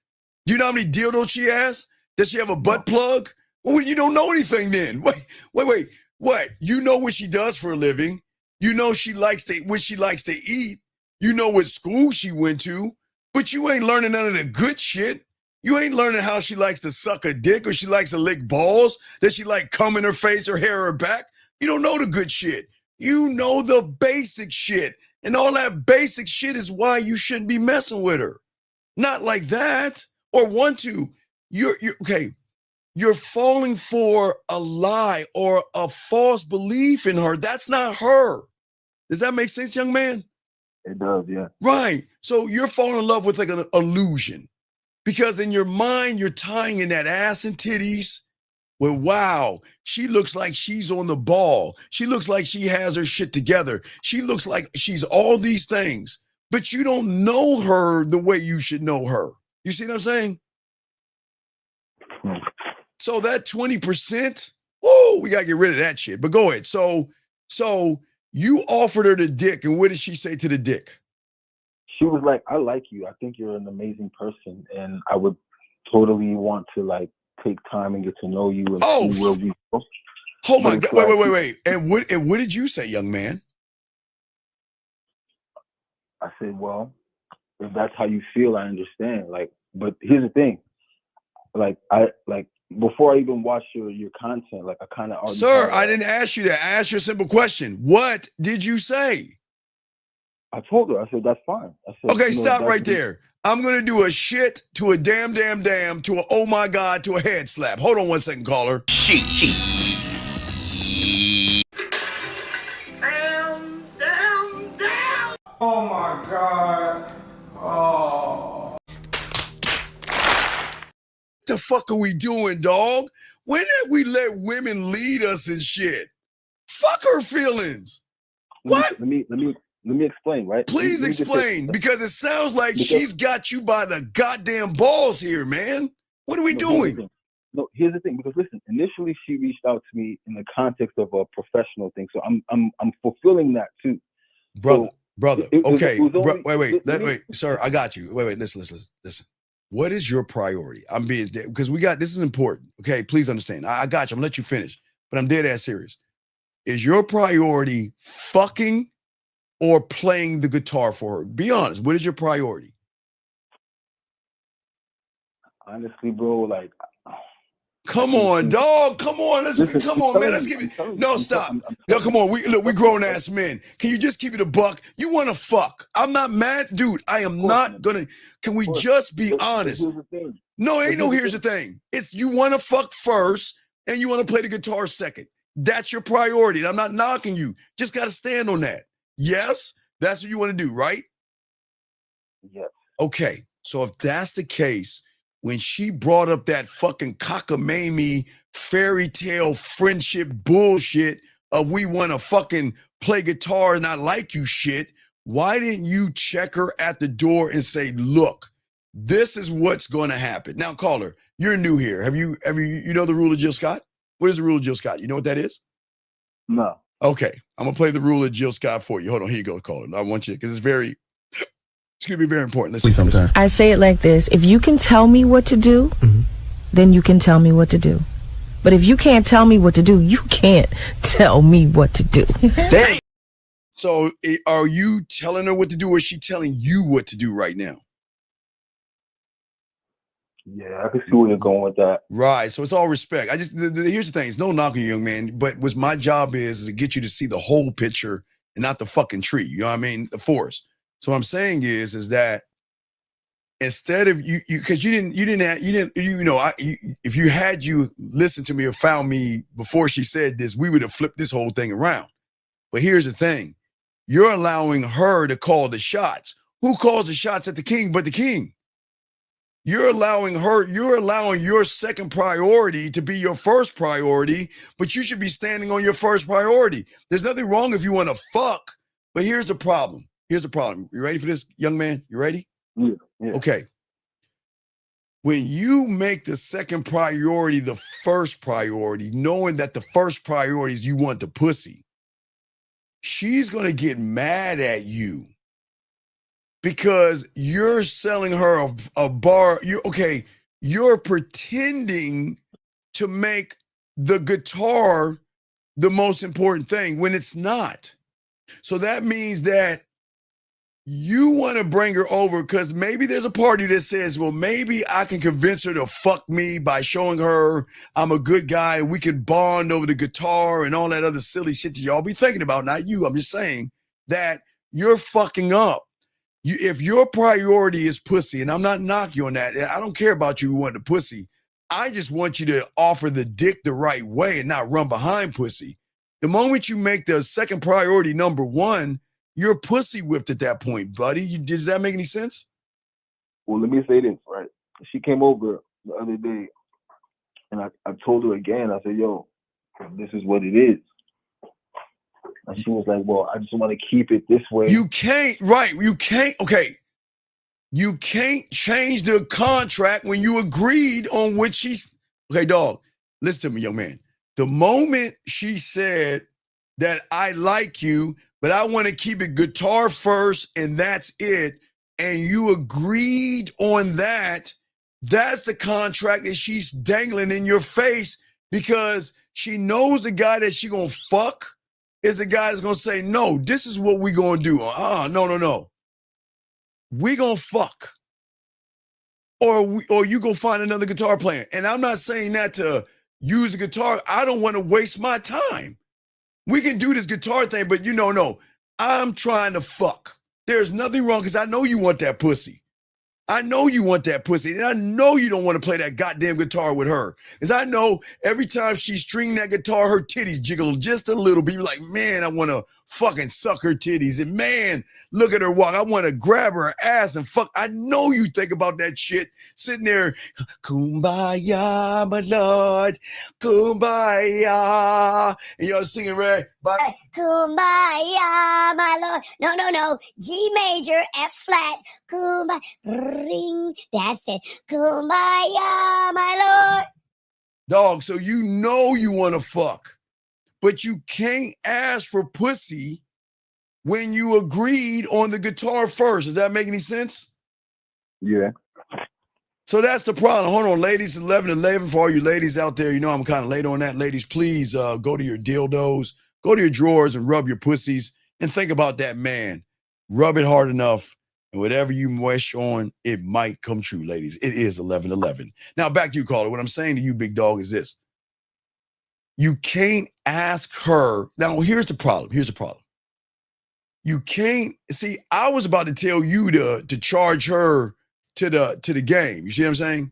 Do you know how many dildos she has? Does she have a butt plug? Well, you don't know anything then. Wait. What? You know what she does for a living. You know what she likes to eat. You know what school she went to, but you ain't learning none of the good shit. You ain't learning how she likes to suck a dick or she likes to lick balls, that she like cum in her face or hair or her back. You don't know the good shit. You know the basic shit. And all that basic shit is why you shouldn't be messing with her. Not like that. Or want to. You're okay. You're falling for a lie or a false belief in her. That's not her. Does that make sense, young man? It does, yeah. Right. So you're falling in love with like an illusion because in your mind, you're tying in that ass and titties. Well, wow, she looks like she's on the ball. She looks like she has her shit together. She looks like she's all these things, but you don't know her the way you should know her. You see what I'm saying? So that 20%, whoa, we got to get rid of that shit. But go ahead. So you offered her the dick, and what did she say to the dick? She was like, I like you. I think you're an amazing person, and I would totally want to like take time and get to know you and see where we go. Oh my God! Wait! And what did you say, young man? I said, well, if that's how you feel, I understand. Like, but here's the thing. Like, before I even watch your content, like I kind of already. Sir, I didn't ask you that. I asked you a simple question. What did you say? I told her. I said that's fine. I said, okay, stop right there. I'm gonna do a shit to a damn to a oh my God to a head slap. Hold on 1 second, caller. Oh my God. Oh. The fuck are we doing, dog? When did we let women lead us and shit? Fuck her feelings. What? Let me explain, right? Please explain, because it sounds like she's got you by the goddamn balls here, man. What are we doing? Here's the thing, because listen, initially she reached out to me in the context of a professional thing, so I'm fulfilling that too. Brother. Okay. Only, wait, sir, I got you. Wait, listen. What is your priority? I'm being because this is important. Okay, please understand. I got you. I'm gonna let you finish, but I'm dead ass serious. Is your priority fucking or playing the guitar for her? Be honest. What is your priority? Honestly, bro, like. Come on, dog. Come on. Come on, man. Let's give it. No, stop. Yo, come on. We grown ass men. Can you just keep it a buck? You want to fuck? I'm not mad, dude. I am not gonna. Can we just be honest? No, ain't no. Here's the thing. It's you want to fuck first, and you want to play the guitar second. That's your priority. And I'm not knocking you. Just got to stand on that. Yes, that's what you want to do, right? Yes. Okay. So if that's the case. When she brought up that fucking cockamamie fairy tale friendship bullshit of we want to fucking play guitar and I like you shit, why didn't you check her at the door and say, look, this is what's going to happen? Now, caller, you're new here. Have you know the rule of Jill Scott? What is the rule of Jill Scott? You know what that is? No. Okay. I'm going to play the rule of Jill Scott for you. Hold on. Here you go, caller. I want you, because it's going to be very important. Listen. I say it like this. If you can tell me what to do, then you can tell me what to do. But if you can't tell me what to do, you can't tell me what to do. So are you telling her what to do, or is she telling you what to do right now? Yeah, I can see where you're going with that. Right. So it's all respect. Here's the thing. It's no knocking you, young man. But what my job is to get you to see the whole picture and not the fucking tree. You know what I mean? The forest. So what I'm saying is that instead of you, because if you had you listened to me or found me before she said this, we would have flipped this whole thing around. But here's the thing. You're allowing her to call the shots. Who calls the shots at the king but the king? You're allowing your second priority to be your first priority, but you should be standing on your first priority. There's nothing wrong if you want to fuck, but here's the problem. You ready for this, young man? You ready? Yeah. Okay. When you make the second priority the first priority, knowing that the first priority is you want the pussy, she's going to get mad at you because you're selling her a bar. You're pretending to make the guitar the most important thing when it's not. So that means that you want to bring her over because maybe there's a party that says, well, maybe I can convince her to fuck me by showing her I'm a good guy. We can bond over the guitar and all that other silly shit that y'all be thinking about. Not you. I'm just saying that you're fucking up. If your priority is pussy, and I'm not knocking you on that. I don't care about you wanting the pussy. I just want you to offer the dick the right way and not run behind pussy. The moment you make the second priority number one, you're pussy whipped at that point, buddy. Does that make any sense? Well, let me say this, right? She came over the other day, and I told her again. I said, "Yo, this is what it is." And she was like, "Well, I just want to keep it this way." You can't, right? You can't. Okay, you can't change the contract when you agreed on what she's. Okay, dog. Listen to me, young man. The moment she said that I like you, but I want to keep it guitar first, and that's it, and you agreed on that, that's the contract that she's dangling in your face because she knows the guy that she gonna fuck is the guy that's gonna say, no, this is what we gonna do. No. We gonna fuck. Or you go find another guitar player. And I'm not saying that to use a guitar. I don't want to waste my time. We can do this guitar thing, but no. I'm trying to fuck. There's nothing wrong because I know you want that pussy. I know you want that pussy. And I know you don't want to play that goddamn guitar with her. Because I know every time she string that guitar, her titties jiggle just a little bit. You're like, man, I want to fucking suck her titties. And man, look at her walk. I want to grab her ass and fuck. I know you think about that shit sitting there. Kumbaya, my lord. Kumbaya. And y'all singing, right? Bye. Kumbaya, my lord. No. G major, F flat. Kumbaya. Ring. That's it. Kumbaya, my lord. Dog, so you know you want to fuck, but you can't ask for pussy when you agreed on the guitar first. Does that make any sense? Yeah. So that's the problem. Hold on, ladies, 11:11 for all you ladies out there. You know I'm kind of late on that. Ladies, please go to your dildos, go to your drawers and rub your pussies and think about that man. Rub it hard enough. And whatever you wish on, it might come true, ladies. It is 11:11. Now, back to you, caller. What I'm saying to you, big dog, is this. You can't ask her. Now, here's the problem. You can't. See, I was about to tell you to charge her to the game. You see what I'm saying?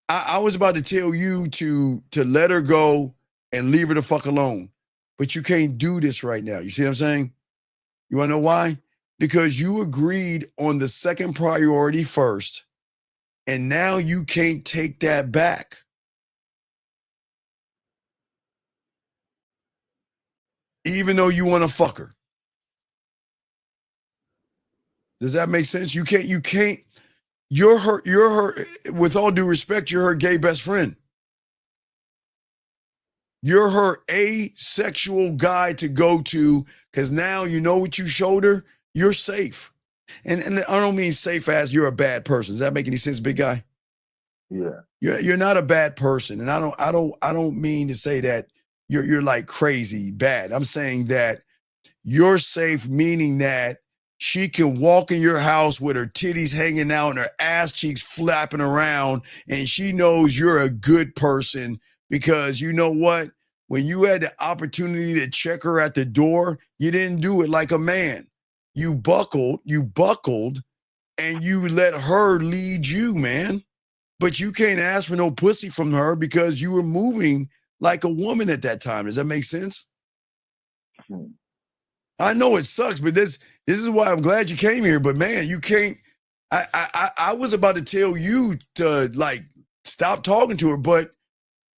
I was about to tell you to let her go and leave her the fuck alone. But you can't do this right now. You see what I'm saying? You want to know why? Because you agreed on the second priority first, and now you can't take that back. Even though you want to fuck her. Does that make sense? You can't, you're her, with all due respect, you're her gay best friend. You're her asexual guy to go to, because now you know what you showed her, you're safe. And I don't mean safe as you're a bad person. Does that make any sense, big guy? Yeah. You're not a bad person. And I don't mean to say that you're like crazy bad. I'm saying that you're safe, meaning that she can walk in your house with her titties hanging out and her ass cheeks flapping around, and she knows you're a good person because you know what? When you had the opportunity to check her at the door, you didn't do it like a man. You buckled, and you let her lead you, man. But you can't ask for no pussy from her because you were moving like a woman at that time. Does that make sense? I know it sucks, but this is why I'm glad you came here. But man, you can't. I was about to tell you to like stop talking to her, but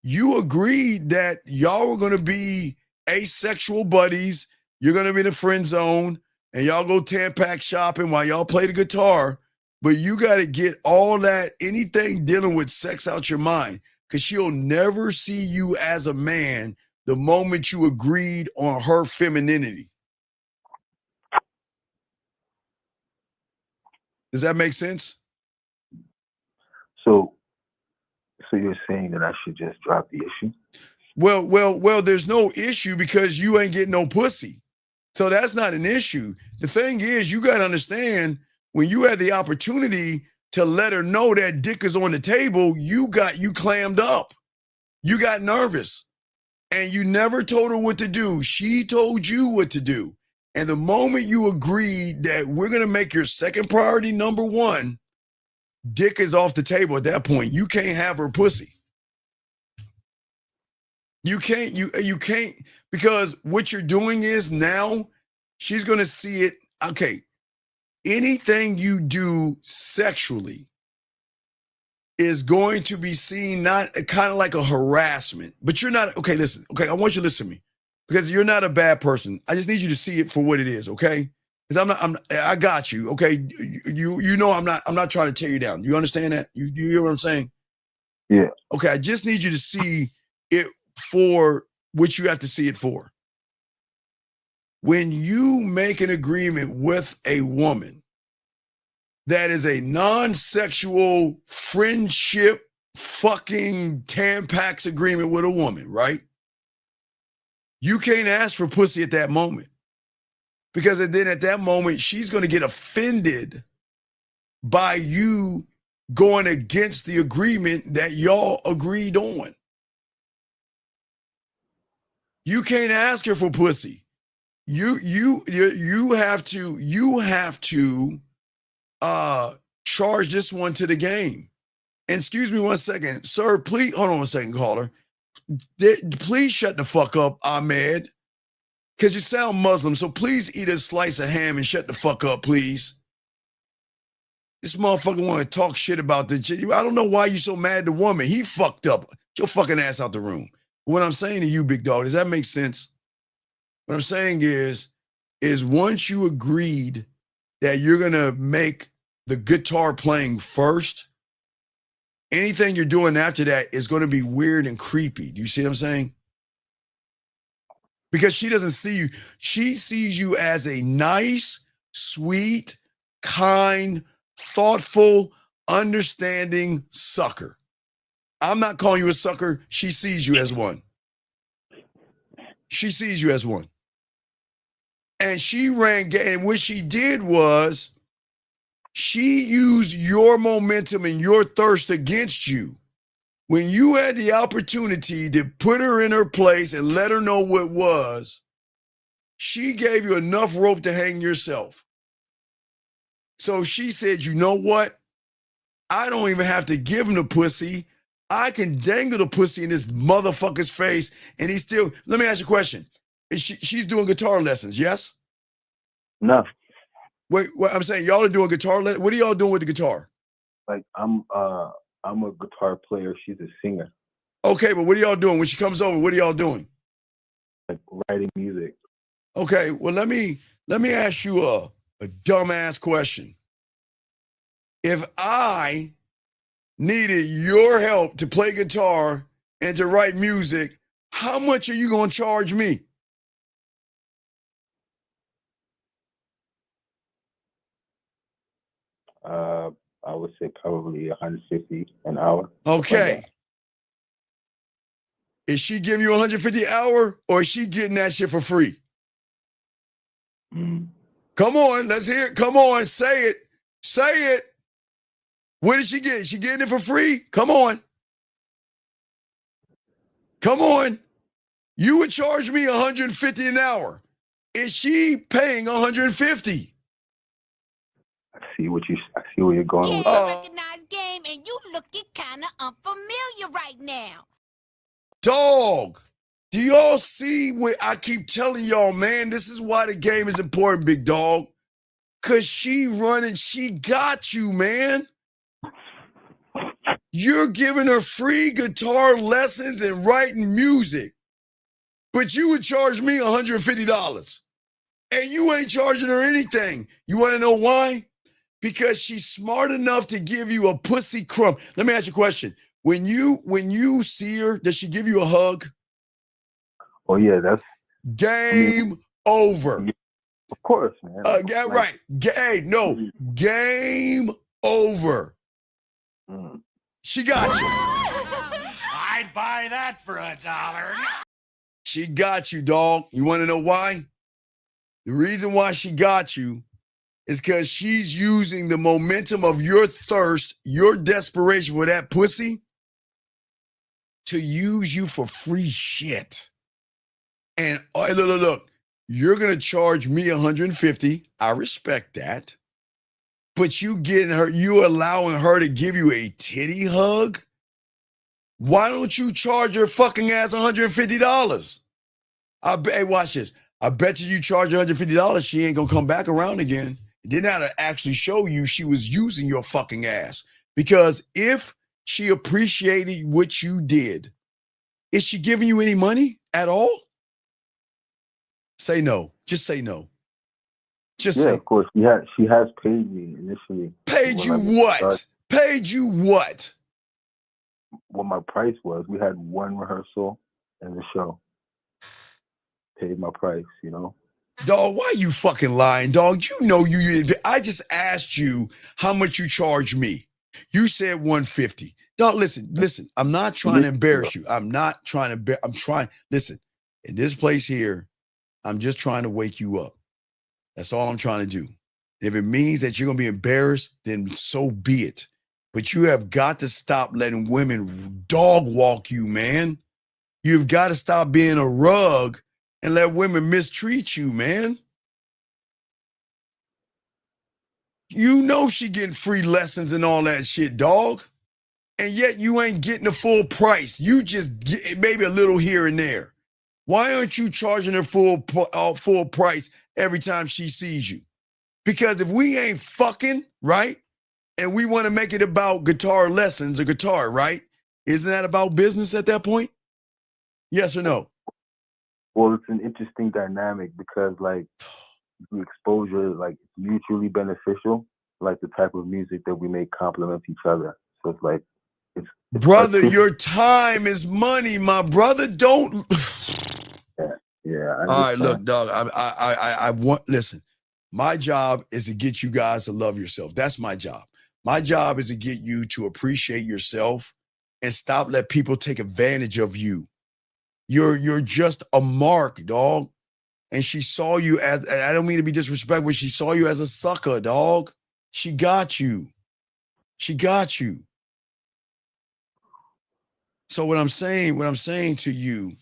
you agreed that y'all were gonna be asexual buddies. You're gonna be in the friend zone, and y'all go 10-pack shopping while y'all play the guitar. But you got to get all that, anything dealing with sex out your mind, because she'll never see you as a man the moment you agreed on her femininity. Does that make sense? So you're saying that I should just drop the issue? Well, there's no issue because you ain't getting no pussy. So that's not an issue. The thing is, you got to understand, when you had the opportunity to let her know that dick is on the table, you clammed up. You got nervous. And you never told her what to do. She told you what to do. And the moment you agreed that we're going to make your second priority number one, dick is off the table at that point. You can't have her pussy. You can't, because what you're doing is now She's going to see it. Okay. Anything you do sexually is going to be seen not kind of like a harassment, but you're not. Okay, listen. Okay, I want you to listen to me because you're not a bad person. I just need you to see it for what it is. Okay. Because I got you. Okay. You know, I'm not trying to tear you down. You understand that? You hear what I'm saying? Yeah. Okay. I just need you to see it for what you have to see it for. When you make an agreement with a woman that is a non-sexual friendship fucking Tampax agreement with a woman, right? You can't ask for pussy at that moment. Because then at that moment, she's going to get offended by you going against the agreement that y'all agreed on. You can't ask her for pussy. You have to charge this one to the game. And excuse me 1 second, sir. Please hold on 1 second, caller. Please shut the fuck up, Ahmed. Because you sound Muslim, so please eat a slice of ham and shut the fuck up, please. This motherfucker want to talk shit about the chick. I don't know why you so mad at the woman. He fucked up. Get your fucking ass out the room. What I'm saying to you, big dog, does that make sense? What I'm saying is once you agreed that you're going to make the guitar playing first, anything you're doing after that is going to be weird and creepy. Do you see what I'm saying? Because she doesn't see you. She sees you as a nice, sweet, kind, thoughtful, understanding sucker. I'm not calling you a sucker. She sees you as one. She sees you as one. And she ran, and what she did was she used your momentum and your thirst against you. When you had the opportunity to put her in her place and let her know what was, she gave you enough rope to hang yourself. So she said, you know what? I don't even have to give him the pussy. I can dangle the pussy in this motherfucker's face and he still, let me ask you a question. She's doing guitar lessons, yes? No. Wait, I'm saying y'all are doing guitar lessons. What are y'all doing with the guitar? Like I'm a guitar player. She's a singer. Okay, but what are y'all doing? When she comes over, what are y'all doing? Like writing music. Okay, well, let me ask you a dumbass question. If I needed your help to play guitar and to write music, how much are you going to charge me? I would say probably $150 an hour. Okay. Like is she giving you $150 an hour or is she getting that shit for free? Come on, let's hear it. Come on, say it. Say it. What did she get? Is she getting it for free? Come on. Come on. You would charge me $150 an hour. Is she paying $150? I see where you're going with that. Recognized game, and you looking kind of unfamiliar right now. Dog, do y'all see what I keep telling y'all, man? This is why the game is important, big dog. Because she running, she got you, man. You're giving her free guitar lessons and writing music. But you would charge me $150. And you ain't charging her anything. You want to know why? Because she's smart enough to give you a pussy crumb. Let me ask you a question. When you see her, does she give you a hug? Oh yeah, that's game over. Yeah, of course, man. Yeah, right. Game over. She got you. I'd buy that for $1. She got you, dog. You want to know why? The reason why she got you is because she's using the momentum of your thirst, your desperation for that pussy to use you for free shit. And look, you're going to charge me $150. I respect that. But you allowing her to give you a titty hug? Why don't you charge her fucking ass $150? Hey, watch this. I bet you charge $150, she ain't gonna come back around again. Then that'll actually show you she was using your fucking ass. Because if she appreciated what you did, is she giving you any money at all? Say no. Just say no. Just say. Of course. She has paid me initially. Paid you what? Paid you what? What my price was. We had one rehearsal and the show. Paid my price, you know. Dog, why you fucking lying, dog? You know I just asked you how much you charge me. You said $150. Dog, listen. I'm not trying to embarrass you. I'm not trying to listen, in this place here, I'm just trying to wake you up. That's all I'm trying to do. If it means that you're gonna be embarrassed, then so be it. But you have got to stop letting women dog walk you, man. You've got to stop being a rug and let women mistreat you, man. You know she getting free lessons and all that shit, dog. And yet you ain't getting the full price. You just get maybe a little here and there. Why aren't you charging her full price every time she sees you? Because if we ain't fucking, right, and we want to make it about guitar lessons or guitar, right, isn't that about business at that point? Yes or no? Well, it's an interesting dynamic because, like, the exposure, like, it's mutually beneficial. Like, the type of music that we make complements each other. So it's like, it's brother, your time is money, my brother. Don't. Yeah. All right, look, dog. I want. Listen, my job is to get you guys to love yourself. That's my job. My job is to get you to appreciate yourself and stop let people take advantage of you. You're just a mark, dog. And she saw you as, I don't mean to be disrespectful, but she saw you as a sucker, dog. She got you. She got you. So what I'm saying to you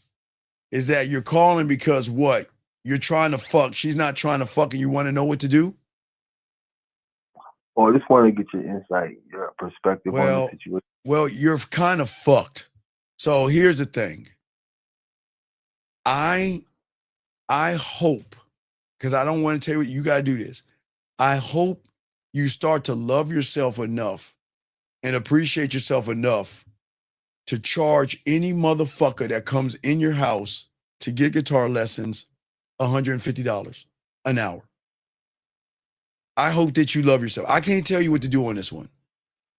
is that you're calling because what? You're trying to fuck. She's not trying to fuck and you want to know what to do? Well, I just want to get your insight, your perspective on the situation. Well, you're kind of fucked. So here's the thing. I hope, because I don't want to tell you, you got to do this. I hope you start to love yourself enough and appreciate yourself enough to charge any motherfucker that comes in your house to get guitar lessons $150 an hour. I hope that you love yourself. I can't tell you what to do on this one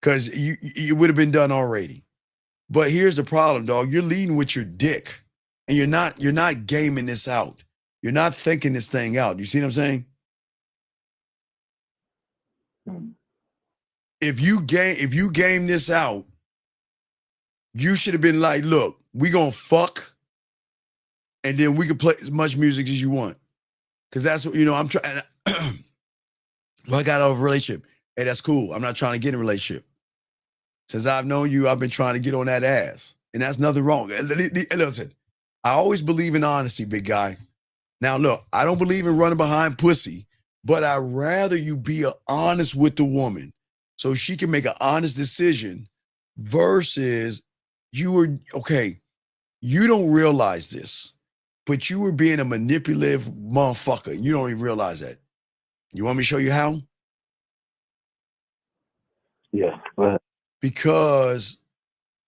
because you would have been done already. But here's the problem, dog. You're leading with your dick and you're not gaming this out. You're not thinking this thing out. You see what I'm saying? If you game this out, you should have been like, look, we gonna fuck and then we can play as much music as you want. Cause that's what, I'm trying. Well, I got out of a relationship. Hey, that's cool. I'm not trying to get in a relationship. Since I've known you, I've been trying to get on that ass. And that's nothing wrong. Listen, I always believe in honesty, big guy. Now, look, I don't believe in running behind pussy, but I'd rather you be honest with the woman so she can make an honest decision versus you don't realize this, but you were being a manipulative motherfucker. You don't even realize that. You want me to show you how? Yeah, go ahead. Because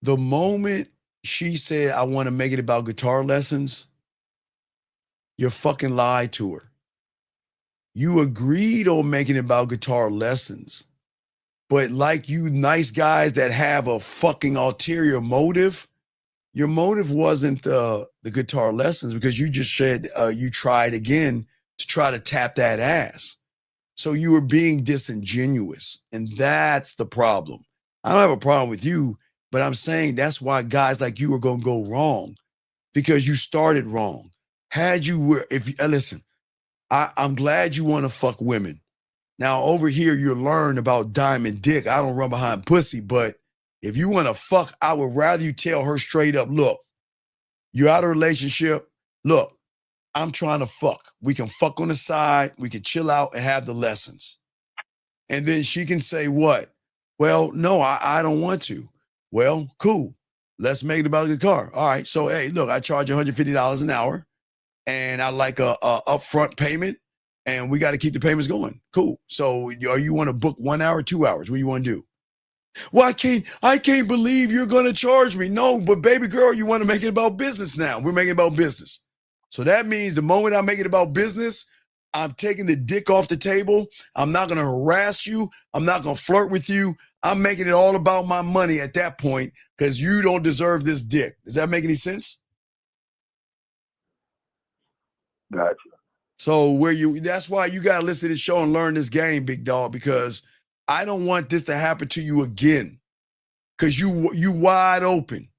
the moment she said, I want to make it about guitar lessons, you fucking lied to her. You agreed on making it about guitar lessons. But like you nice guys that have a fucking ulterior motive, your motive wasn't the guitar lessons because you just said you tried again to try to tap that ass. So you were being disingenuous, and that's the problem. I don't have a problem with you, but I'm saying that's why guys like you are going to go wrong because you started wrong. Listen, I'm glad you want to fuck women. Now over here, you learn about diamond dick. I don't run behind pussy, but if you want to fuck, I would rather you tell her straight up, look, you're out of a relationship. Look, I'm trying to fuck. We can fuck on the side. We can chill out and have the lessons. And then she can say what? Well, no, I don't want to. Well, cool. Let's make it about the car. All right. So, hey, look, I charge $150 an hour. and I like a upfront payment, and we got to keep the payments going. Cool. So you want to book 1 hour, 2 hours? What do you want to do? Well, I can't believe you're going to charge me. No, but baby girl, you want to make it about business now. We're making it about business. So that means the moment I make it about business, I'm taking the dick off the table. I'm not going to harass you. I'm not going to flirt with you. I'm making it all about my money at that point because you don't deserve this dick. Does that make any sense? Gotcha. So that's why you got to listen to this show and learn this game, big dog, because I don't want this to happen to you again because you wide open.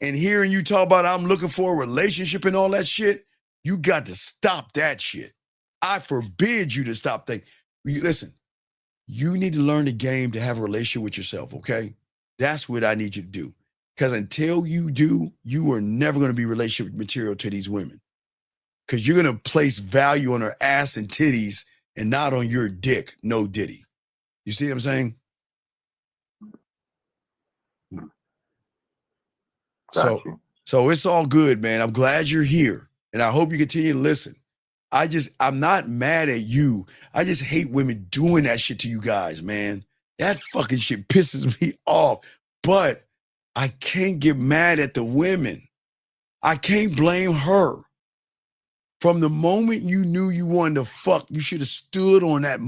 And hearing you talk about I'm looking for a relationship and all that shit, you got to stop that shit. I forbid you to stop thinking. Listen, you need to learn the game to have a relationship with yourself, okay? That's what I need you to do. Because until you do, you are never going to be relationship material to these women. Because you're going to place value on her ass and titties and not on your dick, no diddy. You see what I'm saying? So it's all good, man. I'm glad you're here. And I hope you continue to listen. I'm not mad at you. I just hate women doing that shit to you guys, man. That fucking shit pisses me off. But I can't get mad at the women. I can't blame her. From the moment you knew you wanted to fuck, you should have stood on that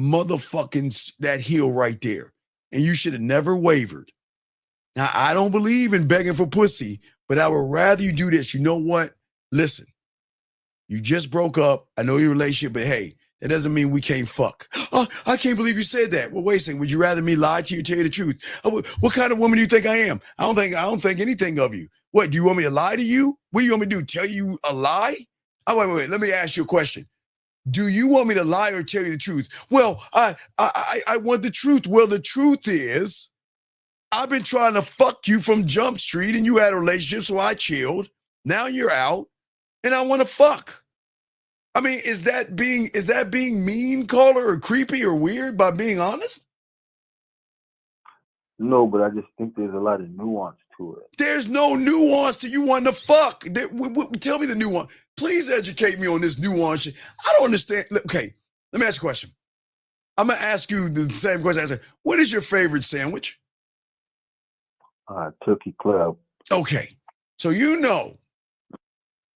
that hill right there. And you should have never wavered. Now, I don't believe in begging for pussy, but I would rather you do this. You know what? Listen, you just broke up. I know your relationship, but hey, that doesn't mean we can't fuck. Oh, I can't believe you said that. Well, wait a second. Would you rather me lie to you, tell you the truth? What kind of woman do you think I am? I don't think anything of you. What, do you want me to lie to you? What do you want me to do? Tell you a lie? Oh, wait. Let me ask you a question. Do you want me to lie or tell you the truth? Well, I want the truth. Well, the truth is, I've been trying to fuck you from Jump Street and you had a relationship, so I chilled. Now you're out and I want to fuck. I mean, is that being mean, caller, or creepy or weird by being honest? No, but I just think there's a lot of nuance to it. There's no nuance to you wanting to fuck. Tell me the nuance. Please educate me on this nuance. I don't understand. Okay, let me ask you a question. I'm going to ask you the same question I said. What is your favorite sandwich? Turkey club. Okay. So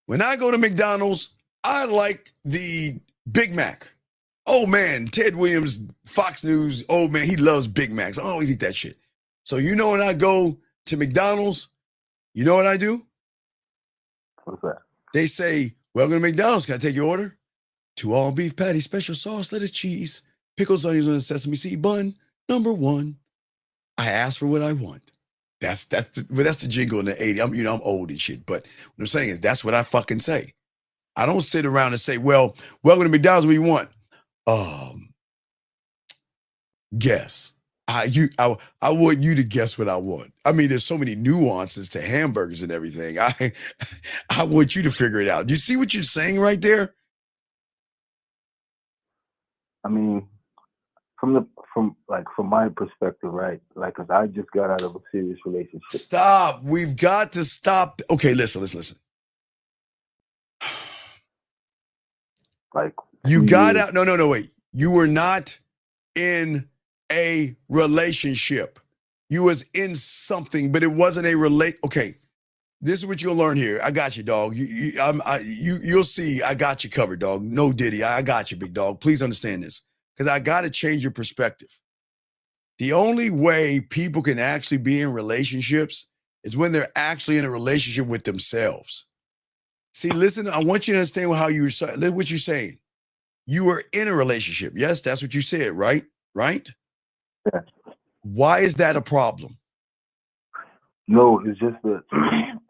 when I go to McDonald's, I like the Big Mac. Oh man, Ted Williams, Fox News, oh man, he loves Big Macs. I always eat that shit. So when I go to McDonald's, you know what I do? What's that? They say, welcome to McDonald's. Can I take your order? 2 all beef patties, special sauce, lettuce, cheese, pickles, onions on a sesame seed bun, number 1. I ask for what I want. That's the jingle in the 80s. I'm old and shit, but what I'm saying is that's what I fucking say. I don't sit around and say, well, welcome to McDonald's, what do you want? Guess. I want you to guess what I want. I mean, there's so many nuances to hamburgers and everything. I want you to figure it out. Do you see what you're saying right there? I mean, from my perspective, right? Like, cause I just got out of a serious relationship. Stop. We've got to stop. Okay, listen. Like you got out. No, wait. You were not in a relationship. You was in something, but it wasn't a Okay, this is what you'll learn here. I got you, dog. You'll see. I got you covered, dog. No Diddy. I got you, big dog. Please understand this, because I got to change your perspective. The only way people can actually be in relationships is when they're actually in a relationship with themselves. See, listen, I want you to understand what you're saying. You were in a relationship. Yes, that's what you said, right? Right? Yeah. Why is that a problem? No, it's just that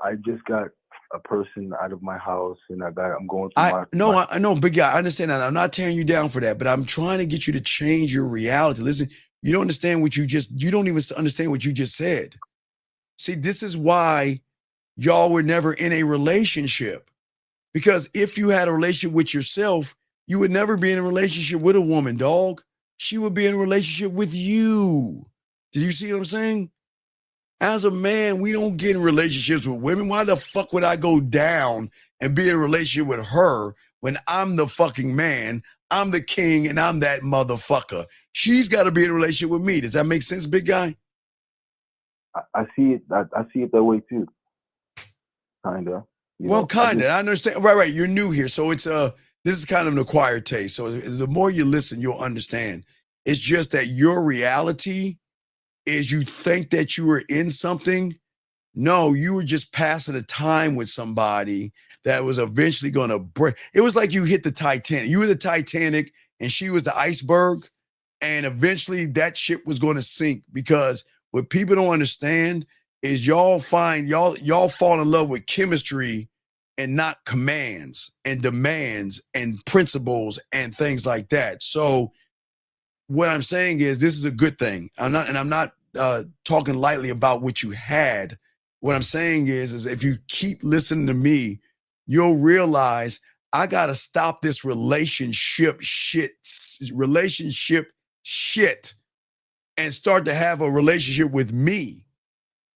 I just got a person out of my house and I'm going through I know, big guy. I understand that. I'm not tearing you down for that, but I'm trying to get you to change your reality. Listen, you don't understand you don't even understand what you just said. See, this is why y'all were never in a relationship. Because if you had a relationship with yourself, you would never be in a relationship with a woman, dog. She would be in a relationship with you. Do you see what I'm saying? As a man, we don't get in relationships with women. Why the fuck would I go down and be in a relationship with her when I'm the fucking man, I'm the king, and I'm that motherfucker. She's got to be in a relationship with me. Does that make sense, big guy? I see it. I see it that way too. Kinda. Well, kinda. I understand. Right. You're new here, so it's this is kind of an acquired taste. So the more you listen, you'll understand. It's just that your reality is you think that you were in something. No, you were just passing a time with somebody that was eventually going to break. It was like you hit the Titanic. You were the Titanic and she was the iceberg. And eventually that ship was going to sink, because what people don't understand is y'all fall in love with chemistry and not commands and demands and principles and things like that. So what I'm saying is this is a good thing. I'm not talking lightly about what you had. What I'm saying is if you keep listening to me, you'll realize I got to stop this relationship shit and start to have a relationship with me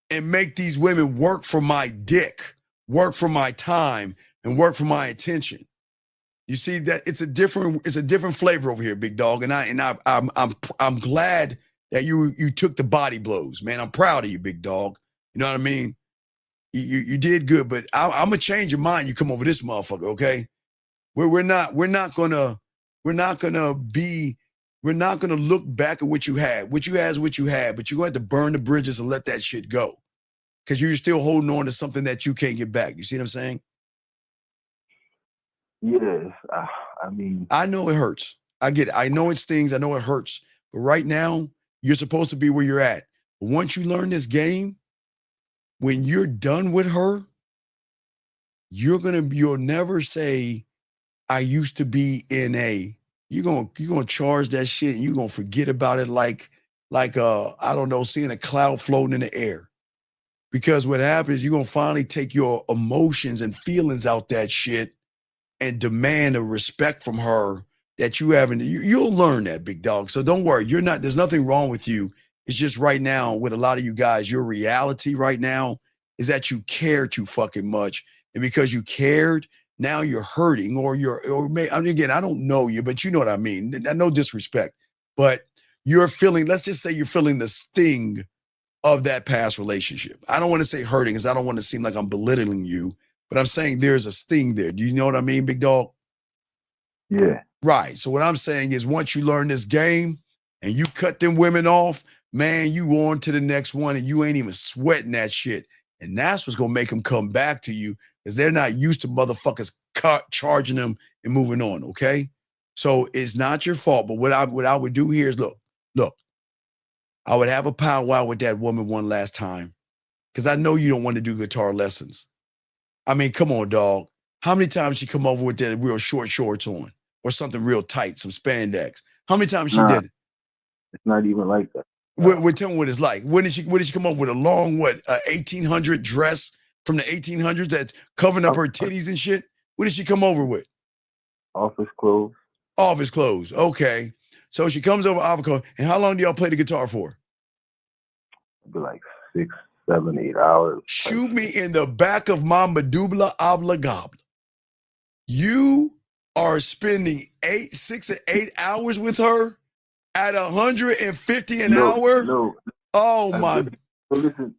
and make these women work for my dick, work for my time, and work for my attention. You see that it's a different flavor over here, big dog. And I'm glad that you took the body blows, man. I'm proud of you, big dog. You know what I mean? You did good, but I'm gonna change your mind. You come over this motherfucker, okay? We're not gonna look back at what you had. What you had is what you had, but you're going to have to burn the bridges and let that shit go, because you're still holding on to something that you can't get back. You see what I'm saying? Yes. I mean, I know it hurts. I get it. I know it stings. I know it hurts. But right now, you're supposed to be where you're at. But once you learn this game, when you're done with her, you'll never say, I used to be in a. You're gonna charge that shit and you're gonna forget about it like I don't know, seeing a cloud floating in the air. Because what happens is you're gonna finally take your emotions and feelings out that shit and demand a respect from her that you haven't. You'll learn that, big dog. So don't worry. There's nothing wrong with you. It's just right now with a lot of you guys, your reality right now is that you care too fucking much. And because you cared, now you're hurting, again, I don't know you, but you know what I mean. No disrespect, but you're feeling, let's just say you're feeling the sting of that past relationship. I don't want to say hurting because I don't want to seem like I'm belittling you, but I'm saying there's a sting there. Do you know what I mean, big dog? Yeah. Right. So what I'm saying is once you learn this game and you cut them women off, man, you on to the next one and you ain't even sweating that shit. And that's what's going to make them come back to you, because they're not used to motherfuckers charging them and moving on, okay? So it's not your fault. But what I would do here is look, I would have a powwow with that woman one last time, because I know you don't want to do guitar lessons. I mean, come on, dog. How many times she come over with that real short shorts on or something real tight, some spandex? How many times she did it? It's not even like that. Tell me what it's like. When did she come up with a long 1800 dress from the 1800s that's covering up her titties and shit? What did she come over with? Office clothes. Office clothes. Okay. So she comes over office clothes. And how long do y'all play the guitar for? It'd be like 6, 7, 8 hours. Shoot me in the back of my medulla oblongata. You are spending 6 or 8 hours with her at 150 an hour? No. Oh my. Listen.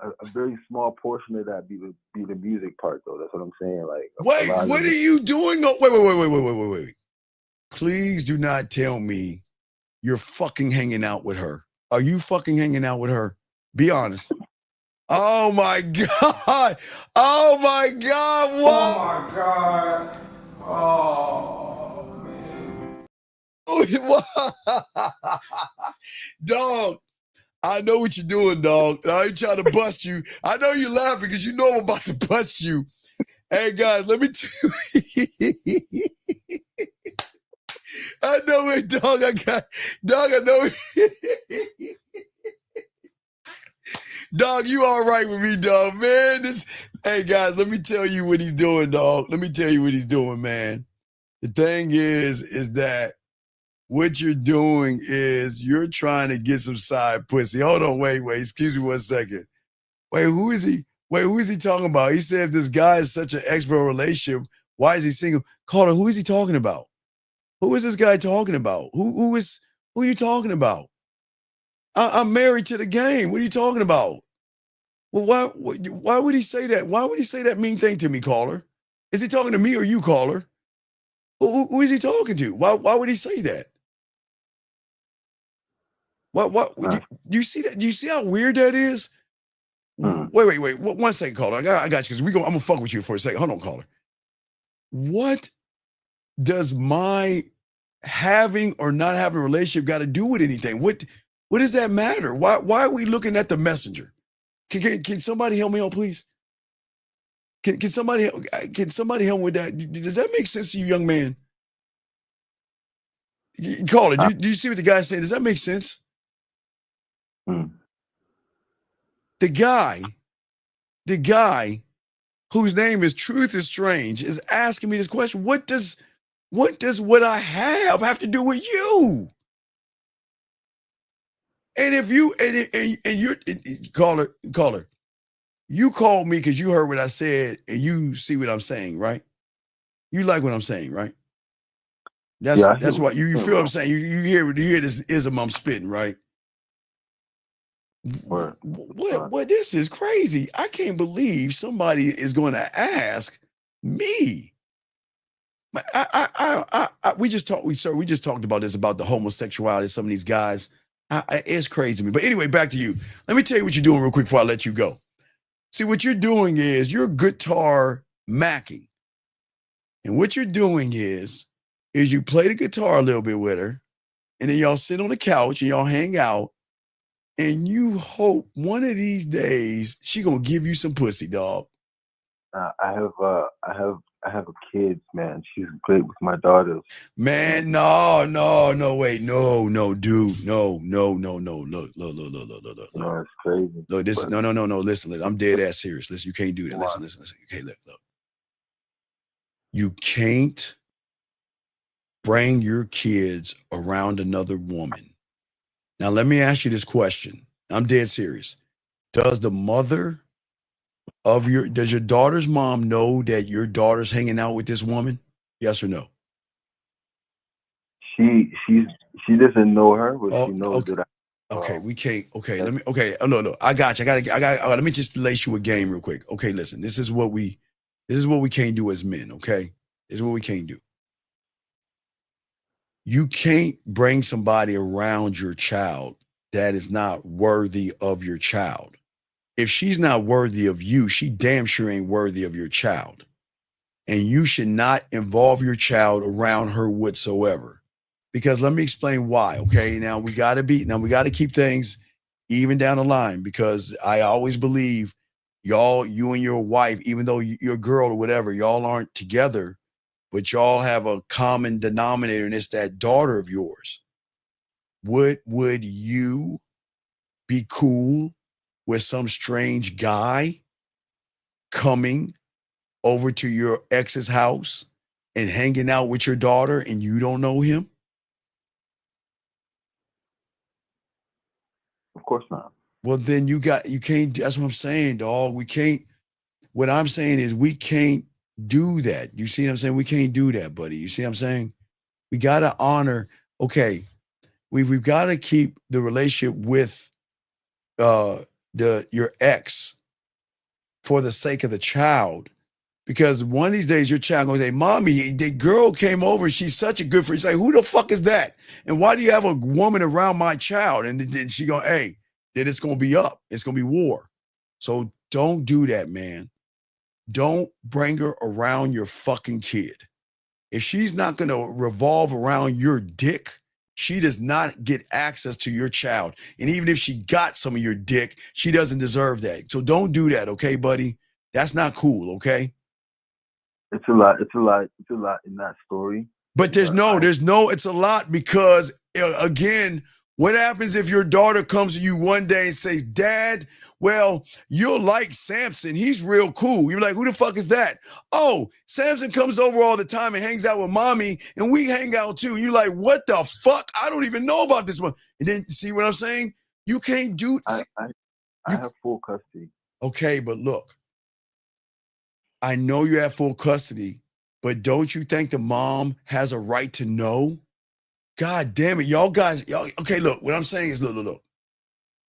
A very small portion of that be the music part, though. That's what I'm saying. Like, wait, what are you doing? Wait. Please do not tell me you're fucking hanging out with her. Are you fucking hanging out with her? Be honest. Oh my God. Oh my God. What? Oh my God. Oh, man. Dog, I know what you're doing, dog. I ain't trying to bust you. I know you're laughing because you know I'm about to bust you. Hey, guys, let me tell you. I know it, dog. I know it. Dog, you all right with me, dog, man. Hey, guys, let me tell you what he's doing, dog. Let me tell you what he's doing, man. The thing is that what you're doing is you're trying to get some side pussy. Hold on, wait. Excuse me 1 second. Wait, who is he? Wait, who is he talking about? He said if this guy is such an expert relationship, why is he single? Caller, who is he talking about? Who is this guy talking about? Who are you talking about? I'm married to the game. What are you talking about? Well, why would he say that? Why would he say that mean thing to me, caller? Is he talking to me or you, caller? Who is he talking to? Why would he say that? What do you see that? Do you see how weird that is? Wait. 1 second, caller. I got you, because I'm gonna fuck with you for a second. Hold on, caller. What does my having or not having a relationship got to do with anything? What does that matter? Why are we looking at the messenger? Can somebody help me out, please? Can somebody help me with that? Does that make sense to you, young man? Caller, do you see what the guy's saying? Does that make sense? The guy whose name is Truth is Strange is asking me this question. What does what I have to do with you? And if you and you're caller, you called me because you heard what I said and you see what I'm saying, right? You like what I'm saying, right? That's why you feel what I'm saying. You hear this ism I'm spitting, right? What this is crazy. I can't believe somebody is going to ask me. We just talked about this, about the homosexuality of some of these guys. It's crazy to me. But anyway, back to you. Let me tell you what you're doing real quick before I let you go. See, what you're doing is you're guitar macking. And what you're doing is you play the guitar a little bit with her, and then y'all sit on the couch and y'all hang out, and you hope one of these days she gonna give you some pussy, dog. I have a kid, man. She's great with my daughters. Man, no, wait, no, dude, no. Look. No, it's crazy. Look, this, no. Listen, I'm dead ass serious. Listen, you can't do that. Listen. Okay, look. You can't bring your kids around another woman. Now, let me ask you this question. I'm dead serious. Does your daughter's mom know that your daughter's hanging out with this woman? Yes or no? She doesn't know her, but she knows that. Okay, we can't. Okay, let me. Okay, no. I got you. I got. Let me just lace you a game real quick. Okay, listen. This is what we can't do as men. Okay, this is what we can't do. You can't bring somebody around your child that is not worthy of your child. If she's not worthy of you, she damn sure ain't worthy of your child. And you should not involve your child around her whatsoever. Because let me explain why, okay? Now we got to keep things even down the line, because I always believe you and your wife, even though you're a girl or whatever, y'all aren't together, but y'all have a common denominator, and it's that daughter of yours. Would you be cool with some strange guy coming over to your ex's house and hanging out with your daughter and you don't know him? Of course not. Well, then you can't, that's what I'm saying, dog. What I'm saying is we can't do that. You see what I'm saying? We can't do that, buddy. You see what I'm saying? We got to honor, okay, we've got to keep the relationship with your ex for the sake of the child, because one of these days your child gonna say, "Mommy, the girl came over. She's such a good friend." She's like, "Who the fuck is that? And why do you have a woman around my child?" And then she go, "Hey, then it's gonna be up. It's gonna be war." So don't do that, man. Don't bring her around your fucking kid. If she's not gonna revolve around your dick, she does not get access to your child. And even if she got some of your dick, she doesn't deserve that. So don't do that, okay, buddy? That's not cool, okay? It's a lot in that story. But it's a lot, because again, what happens if your daughter comes to you one day and says, "Dad, well, you'll like Samson. He's real cool." You're like, "Who the fuck is that?" "Oh, Samson comes over all the time and hangs out with mommy, and we hang out too." You're like, "What the fuck? I don't even know about this one." And then, see what I'm saying? You can't do. I have full custody. Okay, but look, I know you have full custody, but don't you think the mom has a right to know? God damn it, y'all guys, y'all, okay, look, what I'm saying is, look.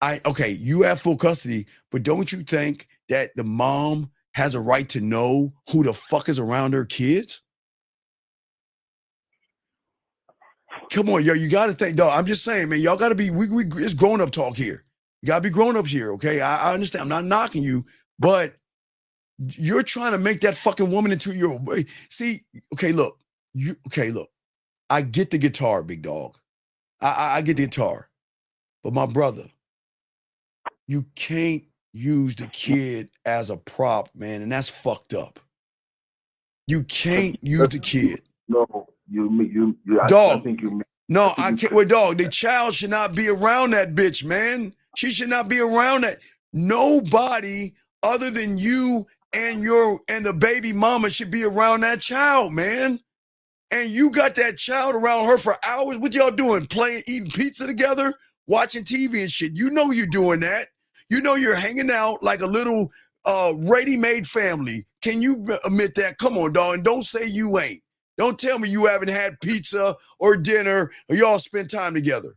Okay, you have full custody, but don't you think that the mom has a right to know who the fuck is around her kids? Come on, yo, you got to think, dog. I'm just saying, man, y'all got to be, it's grown up talk here. You got to be grown ups here, okay? I understand. I'm not knocking you, but you're trying to make that fucking woman into your, see, okay, look, I get the guitar, big dog. I get the guitar, but my brother, you can't use the kid as a prop, man, and that's fucked up. You can't use the kid. No, Dog. I think you. No, I can't. Well, dog, the child should not be around that bitch, man. She should not be around that. Nobody other than you and the baby mama should be around that child, man. And you got that child around her for hours. What y'all doing? Playing, eating pizza together, watching TV and shit. You know you're doing that. You know you're hanging out like a little ready-made family. Can you admit that? Come on, dog. And don't say you ain't. Don't tell me you haven't had pizza or dinner or y'all spent time together.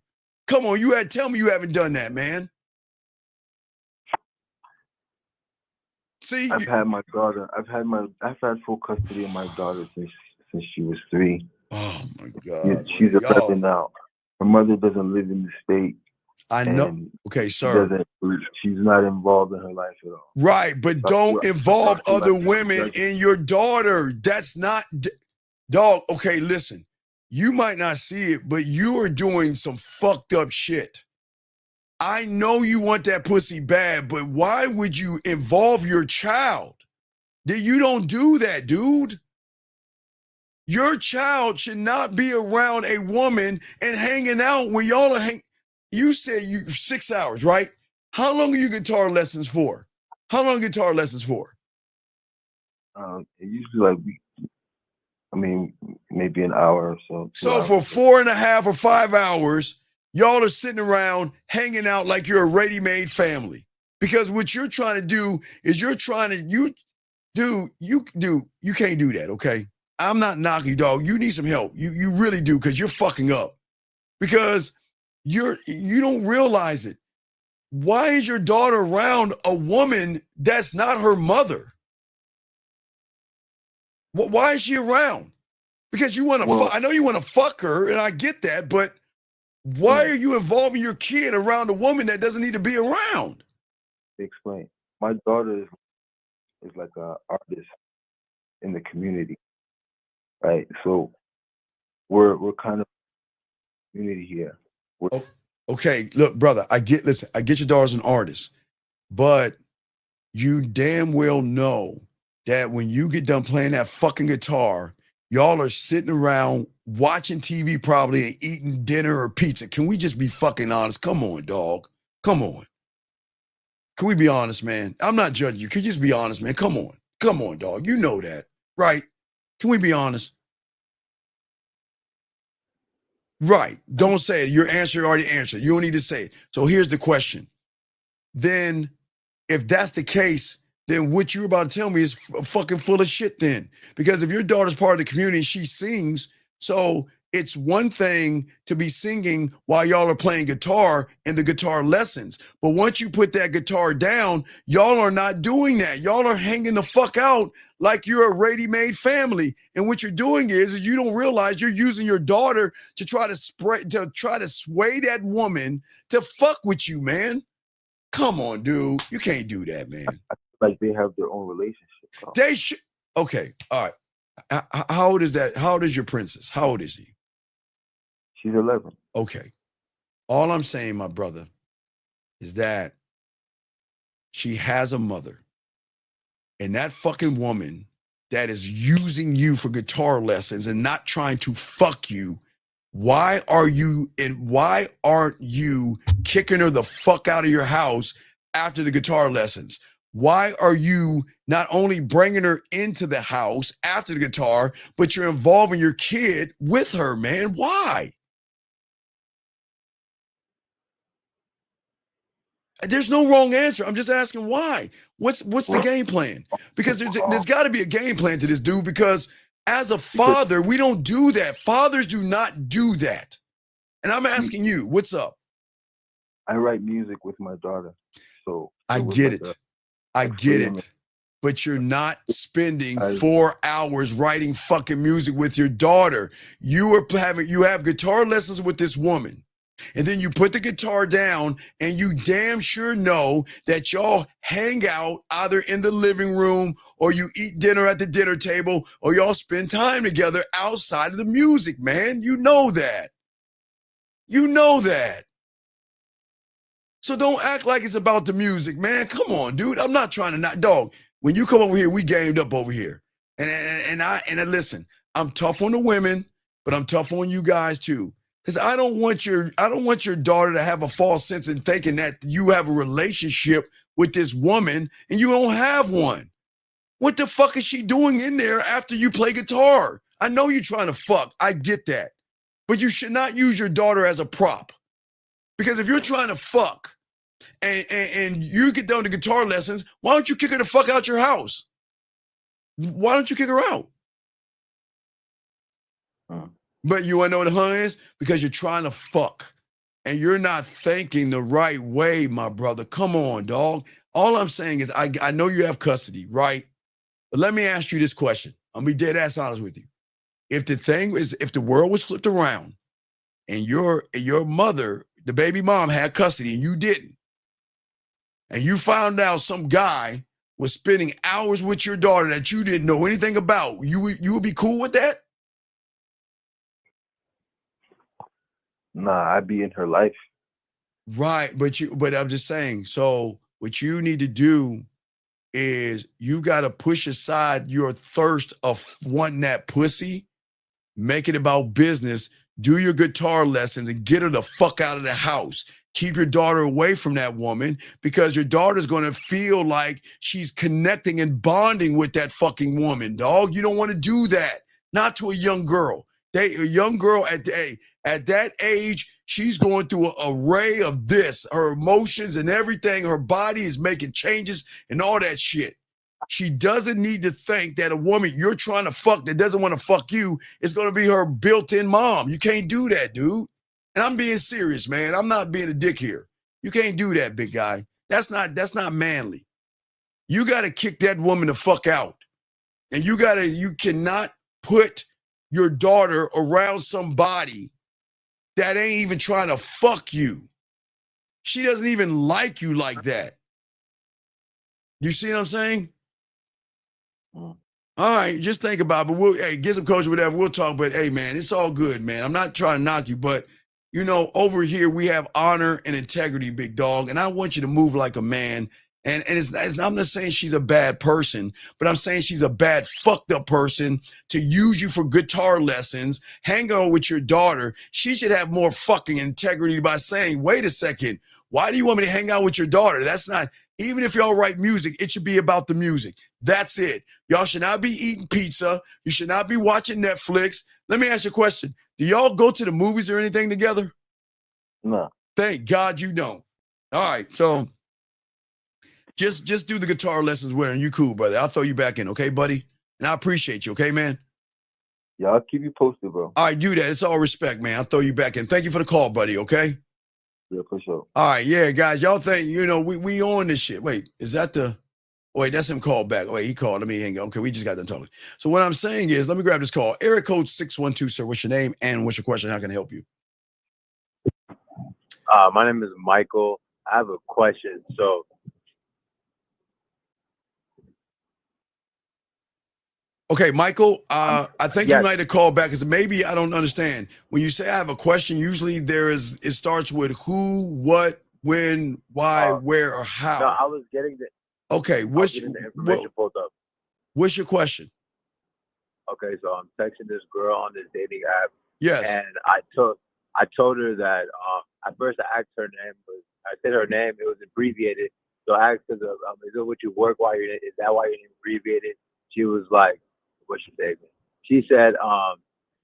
Come on, tell me you haven't done that, man. See, I've had my daughter. I've had full custody of my daughter since she was 3. Oh my God. She's 11 now. Her mother doesn't live in the state. I know. Okay, sir. She's not involved in her life at all. Right, but don't involve other women in your daughter. That's not, dog. Okay, listen. You might not see it, but you are doing some fucked up shit. I know you want that pussy bad, but why would you involve your child? You don't do that, dude. Your child should not be around a woman and hanging out when y'all are You said 6 hours, right? How long are your guitar lessons for? How long are guitar lessons for? Usually maybe an hour or so. So for 4.5 or 5 hours, y'all are sitting around hanging out like you're a ready-made family. Because what you're trying to do is you can't do that, okay? I'm not knocking you, dog. You need some help. You really do, because you're fucking up. Because you don't realize it. Why is your daughter around a woman that's not her mother? Why is she around? Because you want to I know you want to fuck her, and I get that, but why are you involving your kid around a woman that doesn't need to be around? Explain. My daughter is like an artist in the community, right? So we're kind of community here. Okay, look, brother, I get your daughter's an artist, but you damn well know that when you get done playing that fucking guitar, y'all are sitting around watching TV probably and eating dinner or pizza. Can we just be fucking honest? Come on, dog. Come on. Can we be honest, man? I'm not judging you. Can you just be honest, man? Come on. Come on, dog. You know that, right? Can we be honest? Right. Don't say it. Your answer already answered. You don't need to say it. So here's the question. Then if that's the case, then what you're about to tell me is fucking full of shit then. Because if your daughter's part of the community, she sings, so it's one thing to be singing while y'all are playing guitar in the guitar lessons. But once you put that guitar down, y'all are not doing that. Y'all are hanging the fuck out like you're a ready-made family. And what you're doing is you don't realize you're using your daughter to try to sway that woman to fuck with you, man. Come on, dude. You can't do that, man. Like they have their own relationship. They should. Okay. All right. How old is that? How old is your princess? How old is he? She's 11. Okay. All I'm saying, my brother, is that she has a mother. And that fucking woman that is using you for guitar lessons and not trying to fuck you, why aren't you kicking her the fuck out of your house after the guitar lessons? Why are you not only bringing her into the house after the guitar, but you're involving your kid with her, man? Why? There's no wrong answer. I'm just asking why. What's the game plan? Because there's got to be a game plan to this, dude. Because as a father, we don't do that. Fathers do not do that. And I'm asking you, what's up? I write music with my daughter, so I get it. I get it. But you're not spending 4 hours writing fucking music with your daughter. You have guitar lessons with this woman. And then you put the guitar down and you damn sure know that y'all hang out either in the living room or you eat dinner at the dinner table or y'all spend time together outside of the music, man. You know that. You know that. So don't act like it's about the music, man. Come on, dude. I'm not trying to not, dog. When you come over here, we gamed up over here. And I listen, I'm tough on the women, but I'm tough on you guys too. Because I don't want your daughter to have a false sense in thinking that you have a relationship with this woman and you don't have one. What the fuck is she doing in there after you play guitar? I know you're trying to fuck. I get that. But you should not use your daughter as a prop. Because if you're trying to fuck and you get down to guitar lessons, why don't you kick her the fuck out your house? Why don't you kick her out? But you want to know what the huh is? Because you're trying to fuck. And you're not thinking the right way, my brother. Come on, dog. All I'm saying is I know you have custody, right? But let me ask you this question. I'm going to be dead ass honest with you. If the world was flipped around and your mother, the baby mom, had custody and you didn't, and you found out some guy was spending hours with your daughter that you didn't know anything about, you would be cool with that? Nah, I'd be in her life. Right, but I'm just saying, so what you need to do is you got to push aside your thirst of wanting that pussy, make it about business, do your guitar lessons and get her the fuck out of the house. Keep your daughter away from that woman because your daughter's going to feel like she's connecting and bonding with that fucking woman, dog. You don't want to do that. Not to a young girl. A young girl at that age, she's going through an array of this, her emotions and everything. Her body is making changes and all that shit. She doesn't need to think that a woman you're trying to fuck that doesn't want to fuck you is going to be her built-in mom. You can't do that, dude. And I'm being serious, man. I'm not being a dick here. You can't do that, big guy. That's not manly. You got to kick that woman the fuck out. And you cannot put your daughter around somebody that ain't even trying to fuck you. She doesn't even like you like that. You see what I'm saying? All right, just think about it. But get some coaching, whatever. We'll talk. But hey, man, it's all good, man. I'm not trying to knock you, but you know, over here we have honor and integrity, big dog. And I want you to move like a man. And I'm not saying she's a bad person, but I'm saying she's a bad, fucked up person to use you for guitar lessons, hang out with your daughter. She should have more fucking integrity by saying, wait a second, why do you want me to hang out with your daughter? That's not, even if y'all write music, it should be about the music. That's it. Y'all should not be eating pizza. You should not be watching Netflix. Let me ask you a question. Do y'all go to the movies or anything together? No. Thank God you don't. All right, so just do the guitar lessons with her and you cool, brother. I'll throw you back in, okay, buddy? And I appreciate you, okay, man? Yeah, I'll keep you posted, bro. All right, do that. It's all respect, man. I'll throw you back in. Thank you for the call, buddy, okay? Yeah, for sure. All right, yeah, guys, y'all think, you know, we on this shit. Wait, is that wait, that's him called back. Wait, he called. Let me hang on. Okay, we just got done talking. So what I'm saying is, let me grab this call. Area code 612, sir. What's your name and what's your question? How can I help you? My name is Michael. I have a question. So, okay, Michael, I think you might have called back because maybe I don't understand. When you say I have a question, usually it starts with who, what, when, why, where, or how. No, I was getting the information pulled up. What's your question? Okay, so I'm texting this girl on this dating app. Yes. And I told her that at first I asked her name, but I said her name, it was abbreviated. So I asked her, is it what you work while you're is that why your name abbreviated? She was like, what's your statement? She said,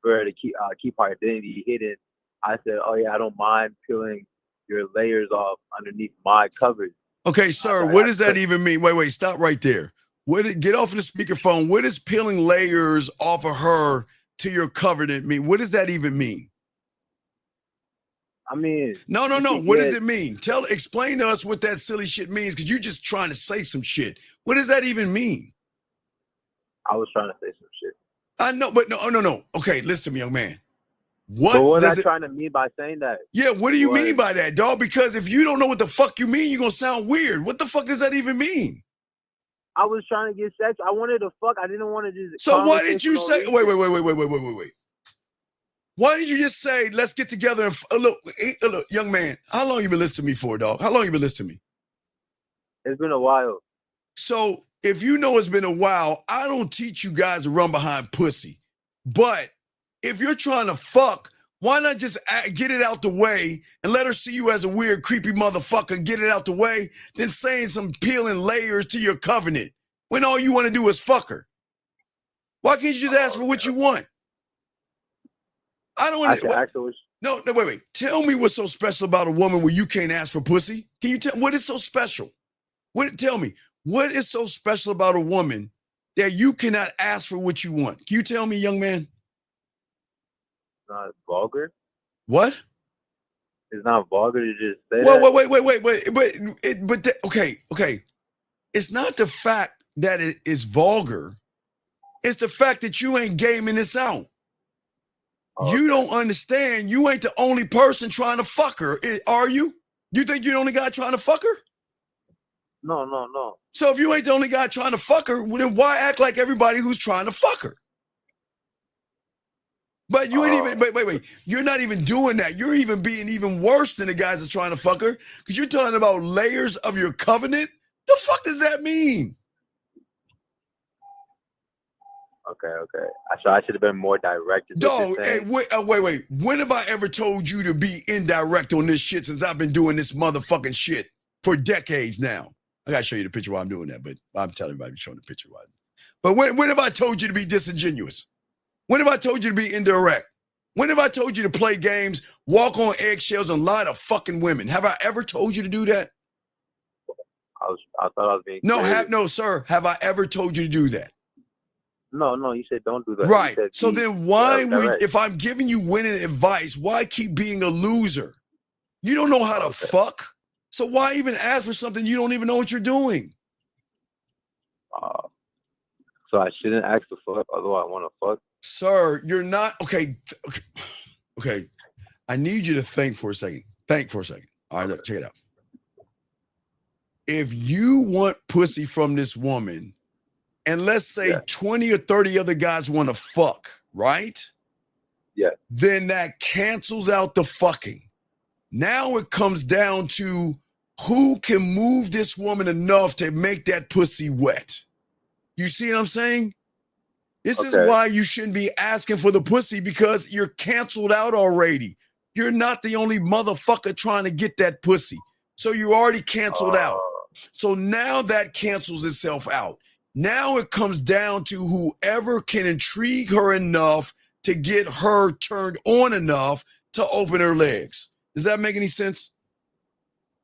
for her to keep our identity hidden. I said, oh yeah, I don't mind peeling your layers off underneath my coverage. Okay, sir, what does that even mean? Wait, stop right there. Get off of the speakerphone. What does peeling layers off of her to your covenant mean? What does that even mean? I mean, no. What does it mean? Explain to us what that silly shit means, because you're just trying to say some shit. What does that even mean? I was trying to say some shit. I know, but no. Okay, listen to me, young man. What was I trying to mean by saying that? Yeah, what do you mean by that, dog? Because if you don't know what the fuck you mean, you're gonna sound weird. What the fuck does that even mean? I was trying to get sex. I wanted to fuck. I didn't want to just. So why did you say? Wait. Why did you just say, let's get together and look, young man, how long you been listening to me for, dog? How long you been listening to me? It's been a while. So if you know it's been a while, I don't teach you guys to run behind pussy. But if you're trying to fuck, why not just get it out the way and let her see you as a weird, creepy motherfucker and get it out the way, then saying some peeling layers to your covenant when all you want to do is fuck her? Why can't you just ask for what you want? I don't want to. No, wait. Tell me what's so special about a woman where you can't ask for pussy. Can you tell what is so special? Tell me what is so special about a woman that you cannot ask for what you want? Can you tell me, young man? It's not vulgar. What? It's not vulgar to just say that. Wait. Okay. It's not the fact that it is vulgar. It's the fact that you ain't gaming this out. You don't understand. You ain't the only person trying to fuck her, are you? You think you're the only guy trying to fuck her? No. So if you ain't the only guy trying to fuck her, then why act like everybody who's trying to fuck her? But you ain't even, wait. You're not even doing that. You're even being even worse than the guys that's trying to fuck her, because you're talking about layers of your covenant. The fuck does that mean? Okay. So I should have been more direct. Dog, wait. When have I ever told you to be indirect on this shit since I've been doing this motherfucking shit for decades now? I gotta show you the picture while I'm doing that, but I'm telling everybody I'm showing the picture while. But when have I told you to be disingenuous? When have I told you to be indirect? When have I told you to play games, walk on eggshells, and lie to fucking women? Have I ever told you to do that? I thought I was being no, sir. Have I ever told you to do that? No, you said don't do that. Right. So then why, if I'm giving you winning advice, why keep being a loser? You don't know how to fuck. So why even ask for something you don't even know what you're doing? So I shouldn't ask to fuck, although I want to fuck? Sir, you're not. Okay. I need you to think for a second. All right, look, check it out. If you want pussy from this woman, and let's say 20 or 30 other guys want to fuck, right? Yeah. Then that cancels out the fucking. Now it comes down to who can move this woman enough to make that pussy wet. You see what I'm saying? This is why you shouldn't be asking for the pussy, because you're canceled out already. You're not the only motherfucker trying to get that pussy. So you already canceled out. So now that cancels itself out. Now it comes down to whoever can intrigue her enough to get her turned on enough to open her legs. Does that make any sense?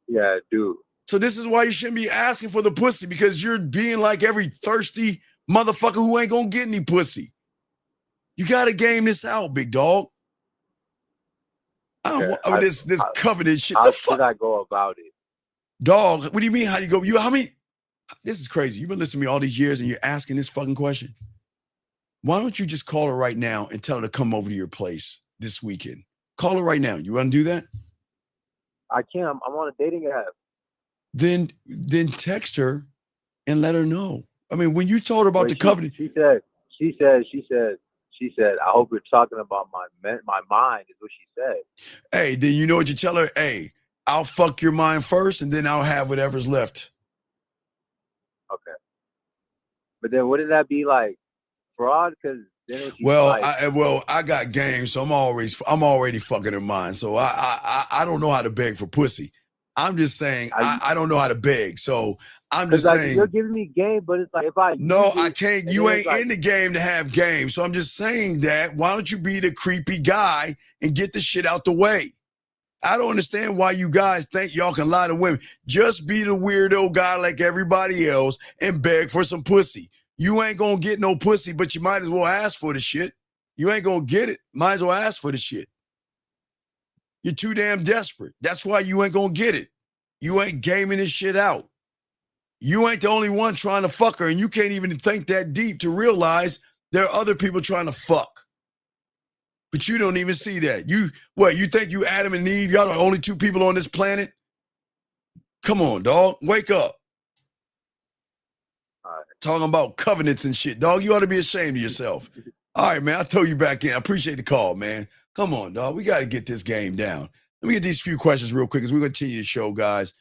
Yeah, I do. So this is why you shouldn't be asking for the pussy, because you're being like every thirsty motherfucker who ain't gonna get any pussy. You gotta game this out, big dog. This covenant shit. How should I go about it? Dog, what do you mean? How do you go? This is crazy. You've been listening to me all these years and you're asking this fucking question. Why don't you just call her right now and tell her to come over to your place this weekend? Call her right now. You want to do that? I can't. I'm on a dating app. Then text her and let her know. I mean, when you told her about the covenant, she said, I hope you're talking about my mind, is what she said. Hey, then you know what you tell her? Hey, I'll fuck your mind first, and then I'll have whatever's left. Okay. But then wouldn't that be like fraud? Because then I got game, so I'm already fucking her mind. So I don't know how to beg for pussy. I'm just saying I don't know how to beg. So I'm just saying you're giving me game, but it's like if I I can't. You ain't in the game to have game. So I'm just saying that. Why don't you be the creepy guy and get the shit out the way? I don't understand why you guys think y'all can lie to women. Just be the weirdo guy like everybody else and beg for some pussy. You ain't gonna get no pussy, but you might as well ask for the shit. You ain't gonna get it. Might as well ask for the shit. You're too damn desperate. That's why you ain't gonna get it. You ain't gaming this shit out. You ain't the only one trying to fuck her, and you can't even think that deep to realize there are other people trying to fuck. But you don't even see that. You think you Adam and Eve, y'all are the only two people on this planet? Come on, dog. Wake up. Talking about covenants and shit, dog. You ought to be ashamed of yourself. All right, man. I'll throw you back in. I appreciate the call, man. Come on, dog. We got to get this game down. Let me get these few questions real quick as we continue the show, guys.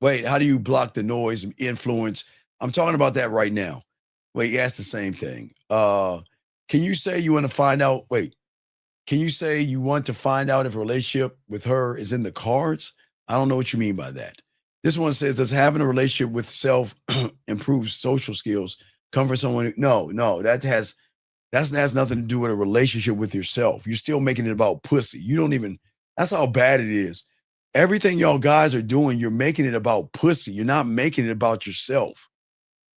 Wait, how do you block the noise and influence? I'm talking about that right now. Wait, you asked the same thing. Can you say you want to find out? Wait, can you say you want to find out if a relationship with her is in the cards? I don't know what you mean by that. This one says, does having a relationship with self improve social skills come from someone? No, that has nothing to do with a relationship with yourself. You're still making it about pussy. You don't even, that's how bad it is. Everything y'all guys are doing, you're making it about pussy. You're not making it about yourself.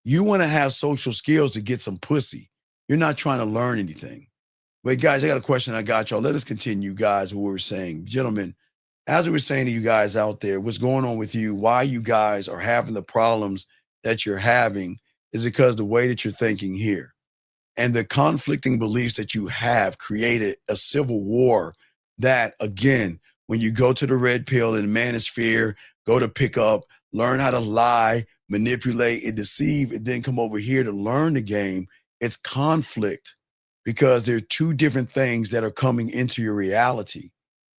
You want to have social skills to get some pussy. You're not trying to learn anything. Wait, guys, I got a question. I got y'all. Let us continue, guys, what we were saying. Gentlemen, as we were saying to you guys out there, what's going on with you, why you guys are having the problems that you're having is because the way that you're thinking here and the conflicting beliefs that you have created a civil war that, again, when you go to the red pill in the manosphere, go to pick up, learn how to lie, manipulate, and deceive, and then come over here to learn the game, it's conflict because there are two different things that are coming into your reality,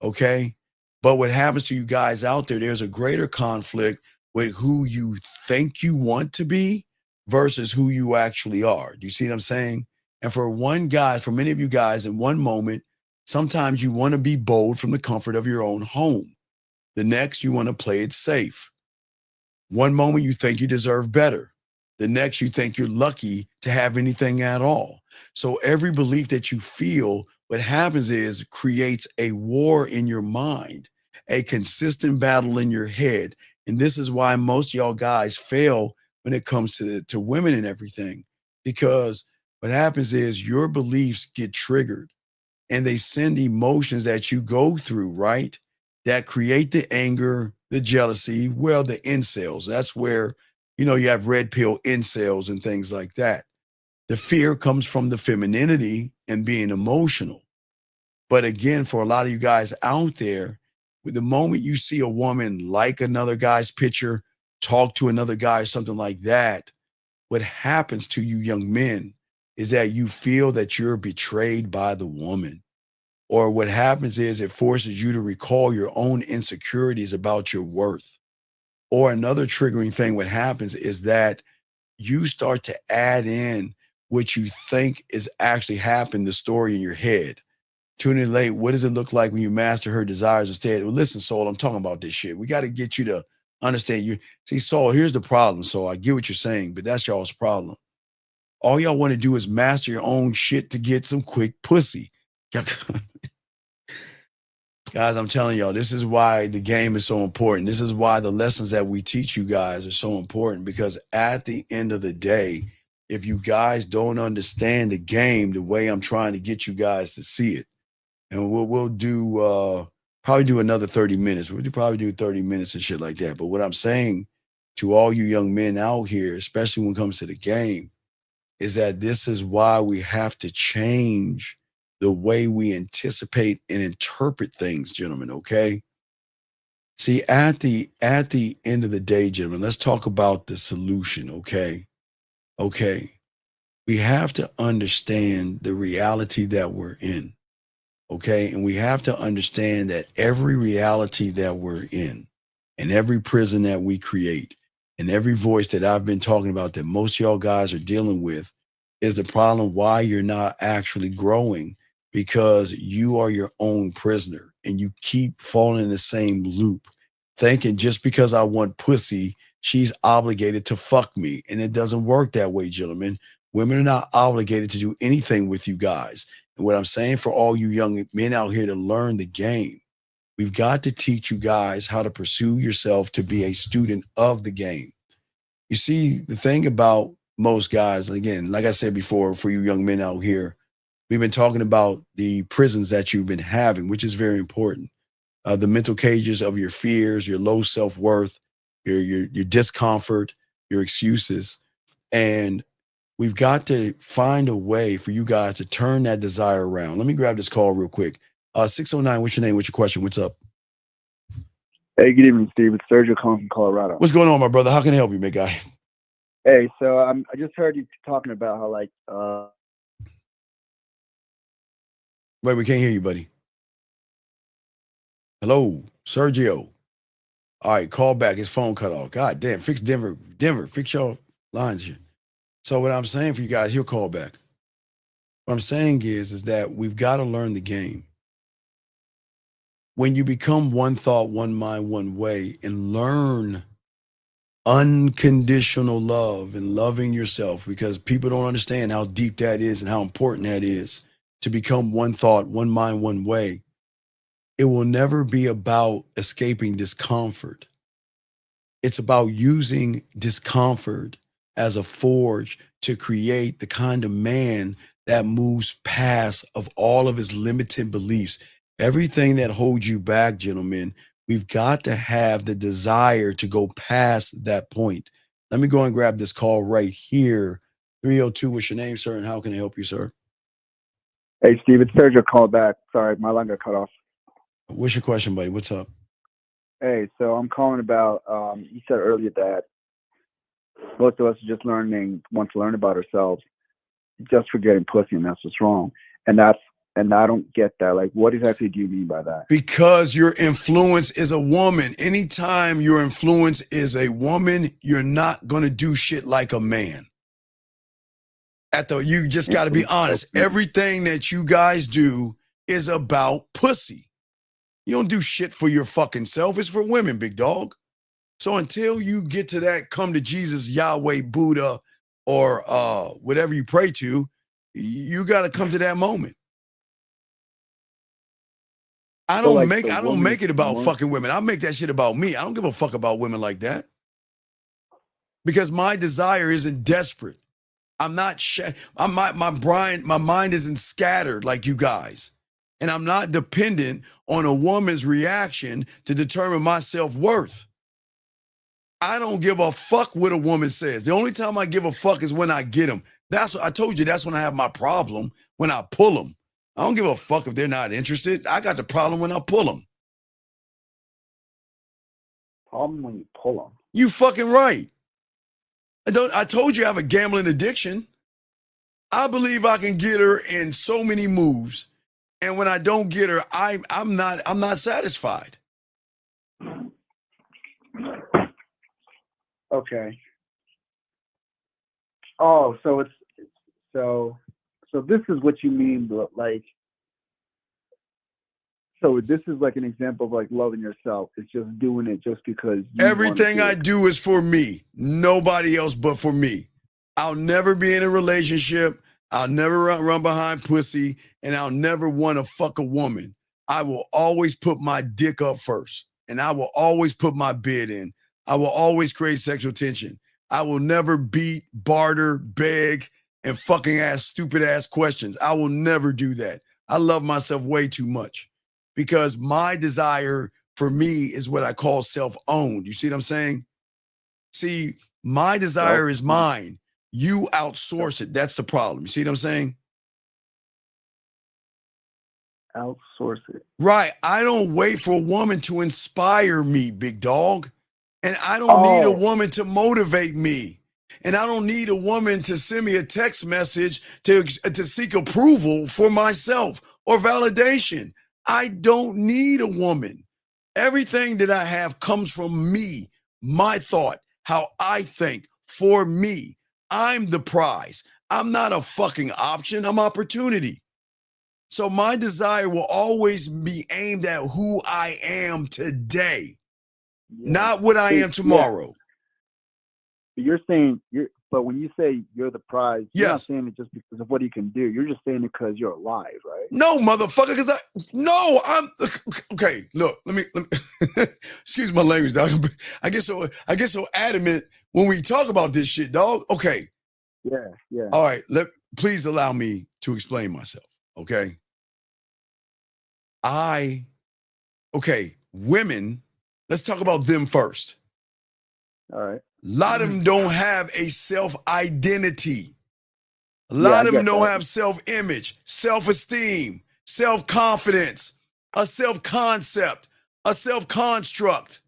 okay? But what happens to you guys out there, there's a greater conflict with who you think you want to be versus who you actually are. Do you see what I'm saying? And for many of you guys in one moment, sometimes you want to be bold from the comfort of your own home. The next, you want to play it safe. One moment you think you deserve better. The next, you think you're lucky to have anything at all. So every belief that you feel, what happens is creates a war in your mind, a consistent battle in your head. And this is why most of y'all guys fail when it comes to women and everything, because what happens is your beliefs get triggered and they send emotions that you go through, right? That create the anger, the jealousy, well, the incels. That's where, you have red pill incels and things like that. The fear comes from the femininity and being emotional. But again, for a lot of you guys out there, with the moment you see a woman like another guy's picture, talk to another guy, something like that, what happens to you young men is that you feel that you're betrayed by the woman. Or what happens is it forces you to recall your own insecurities about your worth. Or another triggering thing, what happens is that you start to add in what you think is actually happening, the story in your head. Tune in late. What does it look like when you master her desires instead? Well, listen, Soul, I'm talking about this shit. We got to get you to understand you. See, Soul, here's the problem. So I get what you're saying, but that's y'all's problem. All y'all want to do is master your own shit to get some quick pussy. Guys, I'm telling y'all, this is why the game is so important. This is why the lessons that we teach you guys are so important, because at the end of the day, if you guys don't understand the game the way I'm trying to get you guys to see it, and we'll do probably do another 30 minutes. We'll probably do 30 minutes and shit like that. But what I'm saying to all you young men out here, especially when it comes to the game, is that this is why we have to change the way we anticipate and interpret things, gentlemen, okay? See, at the end of the day, gentlemen, let's talk about the solution, okay? Okay. We have to understand the reality that we're in, okay? And we have to understand that every reality that we're in and every prison that we create and every voice that I've been talking about that most of y'all guys are dealing with is the problem why you're not actually growing, because you are your own prisoner and you keep falling in the same loop, thinking just because I want pussy, she's obligated to fuck me. And it doesn't work that way, gentlemen. Women are not obligated to do anything with you guys. And what I'm saying for all you young men out here to learn the game, we've got to teach you guys how to pursue yourself to be a student of the game. You see, the thing about most guys, again, like I said before, for you young men out here, we've been talking about the prisons that you've been having, which is very important. The mental cages of your fears, your low self-worth, your discomfort, your excuses. And we've got to find a way for you guys to turn that desire around. Let me grab this call real quick. 609, what's your name? What's your question? What's up? Hey, good evening, Steve. It's Sergio calling from Colorado. What's going on, my brother? How can I help you, big guy? Hey, so I just heard you talking about how Wait, we can't hear you, buddy. Hello, Sergio. All right, call back. His phone cut off. God damn, fix Denver. Fix your lines here. So what I'm saying for you guys, he'll call back. What I'm saying is that we've got to learn the game. When you become one thought, one mind, one way, and learn unconditional love and loving yourself, because people don't understand how deep that is and how important that is to become one thought, one mind, one way. It will never be about escaping discomfort. It's about using discomfort as a forge to create the kind of man that moves past of all of his limited beliefs. Everything that holds you back, gentlemen, we've got to have the desire to go past that point. Let me go and grab this call right here. 302, what's your name, sir, and how can I help you, sir? Hey, Steve, it's Sergio calling back. Sorry, my line got cut off. What's your question, buddy? What's up? Hey, so I'm calling about, you said earlier that most of us are just want to learn about ourselves just for getting pussy, and that's what's wrong. And I don't get that. Like, what exactly do you mean by that? Because your influence is a woman. Anytime your influence is a woman, you're not going to do shit like a man. You just got to be honest. Everything that you guys do is about pussy. You don't do shit for your fucking self. It's for women, big dog. So until you get to that, come to Jesus, Yahweh, Buddha, or whatever you pray to, you got to come to that moment. I don't make it about fucking women. I make that shit about me. I don't give a fuck about women like that. Because my desire isn't desperate. I'm not my mind isn't scattered like you guys. And I'm not dependent on a woman's reaction to determine my self-worth. I don't give a fuck what a woman says. The only time I give a fuck is when I get them. I told you that's when I have my problem, when I pull them. I don't give a fuck if they're not interested. I got the problem when I pull them. Problem when you pull them? You fucking right. I told you I have a gambling addiction. I believe I can get her in so many moves. And when I don't get her, I'm not satisfied. Okay. Oh, so this is what you mean, like. So this is like an example of like loving yourself. It's just doing it just because everything I do is for me. Nobody else but for me. I'll never be in a relationship. I'll never run behind pussy, and I'll never want to fuck a woman. I will always put my dick up first, and I will always put my bid in. I will always create sexual tension. I will never beat, barter, beg, and fucking ask stupid ass questions. I will never do that. I love myself way too much. Because my desire for me is what I call self-owned. You see what I'm saying? See, my desire is mine. You outsource it. That's the problem. You see what I'm saying? Outsource it. Right. I don't wait for a woman to inspire me, big dog. And I don't need a woman to motivate me. And I don't need a woman to send me a text message to seek approval for myself or validation. I don't need a woman. Everything that I have comes from me, my thought, how I think, for me. I'm the prize. I'm not a fucking option. I'm opportunity. So my desire will always be aimed at who I am today, not what I am tomorrow. You're saying But when you say you're the prize, you're not Yes. saying it just because of what you can do. You're just saying it because you're alive, right? No, motherfucker, because I'm okay. Look, let me excuse my language, dog. I get so adamant when we talk about this shit, dog. Okay. Yeah. All right, please allow me to explain myself. Okay. Women, let's talk about them first. All right. A lot of them don't have a self-identity. A lot of them don't have self-image, self-esteem, self-confidence, a self-concept, a self-construct,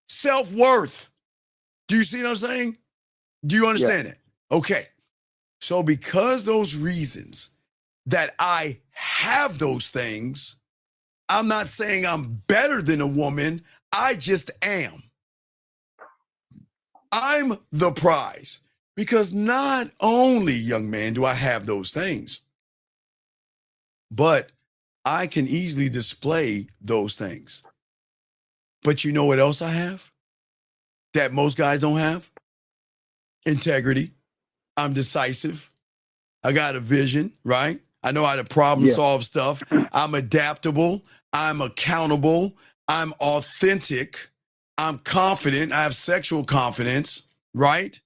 self-worth. Do you see what I'm saying? Do you understand it? Okay. So because those reasons that I have those things, I'm not saying I'm better than a woman. I just am. I'm the prize. Because not only, young man, do I have those things, but I can easily display those things. But you know what else I have that most guys don't have? Integrity. I'm decisive. I got a vision, right? I know how to problem solve stuff. I'm adaptable. I'm accountable. I'm authentic. I'm confident. I have sexual confidence, right?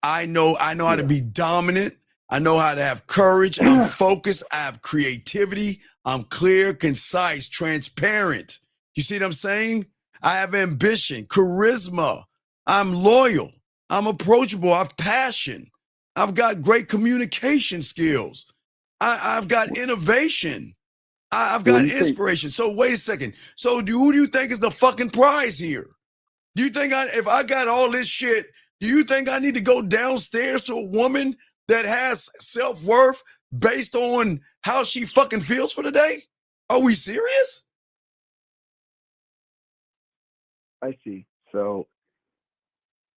I know how to be dominant. I know how to have courage. I'm focused. I have creativity. I'm clear, concise, transparent. You see what I'm saying? I have ambition, charisma. I'm loyal. I'm approachable. I have passion. I've got great communication skills. I've got innovation. I've got inspiration. So wait a second. So who do you think is the fucking prize here? Do you think if I got all this shit, do you think I need to go downstairs to a woman that has self-worth based on how she fucking feels for the day? Are we serious? I see. So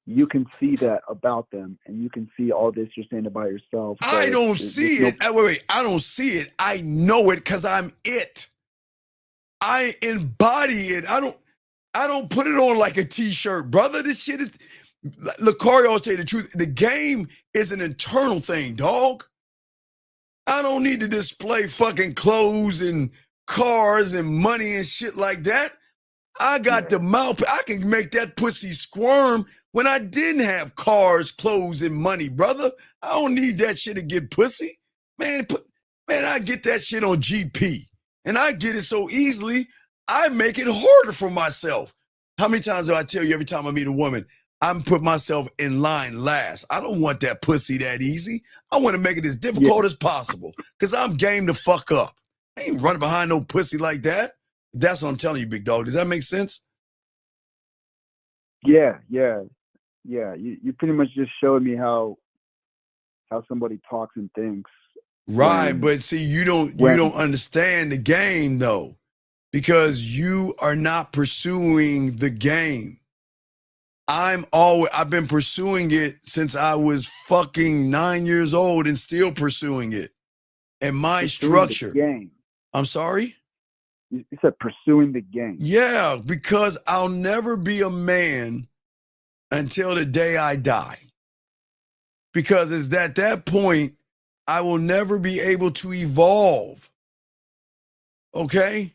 you can see that about them, and you can see all this you're saying about yourself. I don't see it. Wait. I don't see it. I know it because I'm it. I embody it. I don't put it on like a t-shirt, brother. This shit is, Lucario, I'll tell you the truth. The game is an internal thing, dog. I don't need to display fucking clothes and cars and money and shit like that. I got the mouth. I can make that pussy squirm when I didn't have cars, clothes, and money, brother. I don't need that shit to get pussy. Man, I get that shit on GP. And I get it so easily, I make it harder for myself. How many times do I tell you every time I meet a woman, I'm put myself in line last? I don't want that pussy that easy. I want to make it as difficult as possible because I'm game to fuck up. I ain't running behind no pussy like that. That's what I'm telling you, big dog. Does that make sense? Yeah. You pretty much just showed me how somebody talks and thinks. Right, but see, you don't understand the game though, because you are not pursuing the game. I've been pursuing it since I was fucking 9 years old and still pursuing it. And my structure. Game. I'm sorry? You said pursuing the game. Yeah, because I'll never be a man until the day I die. Because it's at that point, I will never be able to evolve. Okay?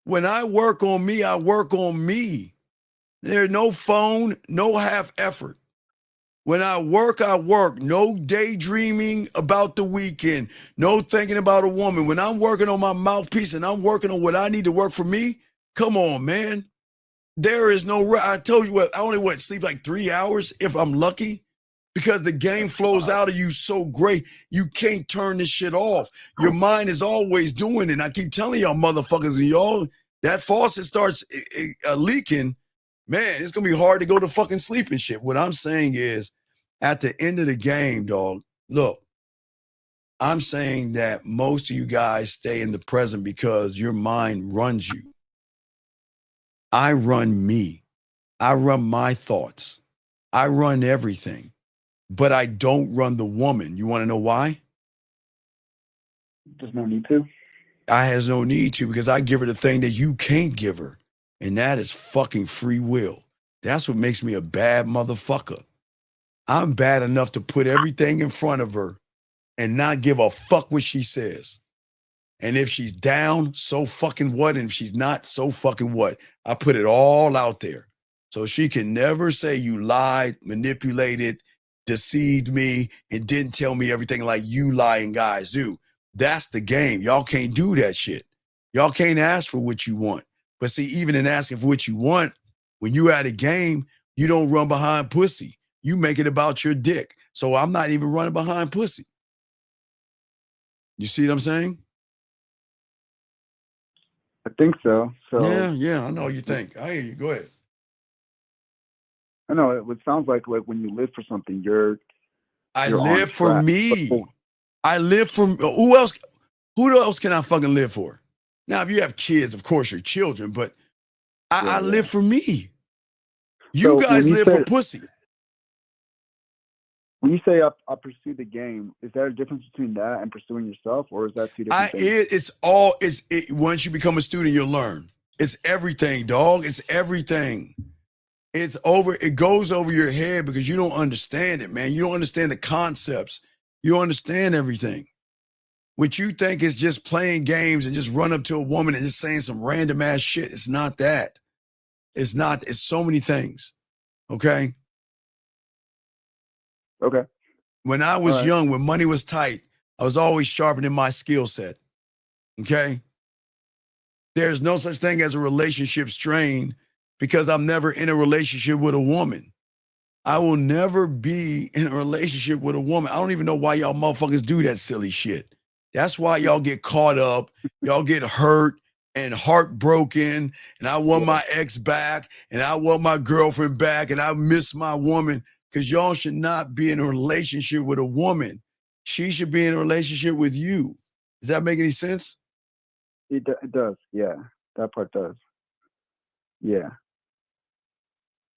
When I work on me, I work on me. There's no phone, no half effort. When I work, no daydreaming about the weekend, no thinking about a woman. When I'm working on my mouthpiece and I'm working on what I need to work for me, come on, man. There is no, I told you what, I only sleep like 3 hours if I'm lucky, because the game flows out of you so great. You can't turn this shit off. Your mind is always doing it. And I keep telling y'all motherfuckers, y'all, that faucet starts leaking, man, it's going to be hard to go to fucking sleep and shit. What I'm saying is, at the end of the game, dog, look, I'm saying that most of you guys stay in the present because your mind runs you. I run me. I run my thoughts. I run everything. But I don't run the woman. You want to know why? There's no need to. I has no need to, because I give her the thing that you can't give her. And that is fucking free will. That's what makes me a bad motherfucker. I'm bad enough to put everything in front of her and not give a fuck what she says. And if she's down, so fucking what? And if she's not, so fucking what? I put it all out there. So she can never say you lied, manipulated, deceived me, and didn't tell me everything like you lying guys do. That's the game. Y'all can't do that shit. Y'all can't ask for what you want. But see, even in asking for what you want, when you at a game, you don't run behind pussy. You make it about your dick. So I'm not even running behind pussy. You see what I'm saying? I think so. Yeah, I know you think. I hear you. Go ahead. I know it sounds like when you live for something, I you're live for track. me. I live for who else? Who else can I fucking live for? Now, if you have kids, of course you're children, but I live for me. You guys live for pussy. When you say I pursue the game, is there a difference between that and pursuing yourself, or is that two different things? Once you become a student, you'll learn. It's everything, dog. It's everything. It goes over your head because you don't understand it, man. You don't understand the concepts. You don't understand everything. What you think is just playing games and just run up to a woman and just saying some random ass shit. It's not that. It's not. It's so many things. Okay? Okay. When I was young, when money was tight, I was always sharpening my skill set. Okay? There's no such thing as a relationship strain because I'm never in a relationship with a woman. I will never be in a relationship with a woman. I don't even know why y'all motherfuckers do that silly shit. That's why y'all get caught up, y'all get hurt and heartbroken, and I want my ex back, and I want my girlfriend back, and I miss my woman, because y'all should not be in a relationship with a woman. She should be in a relationship with you. Does that make any sense? It does, yeah. That part does. Yeah.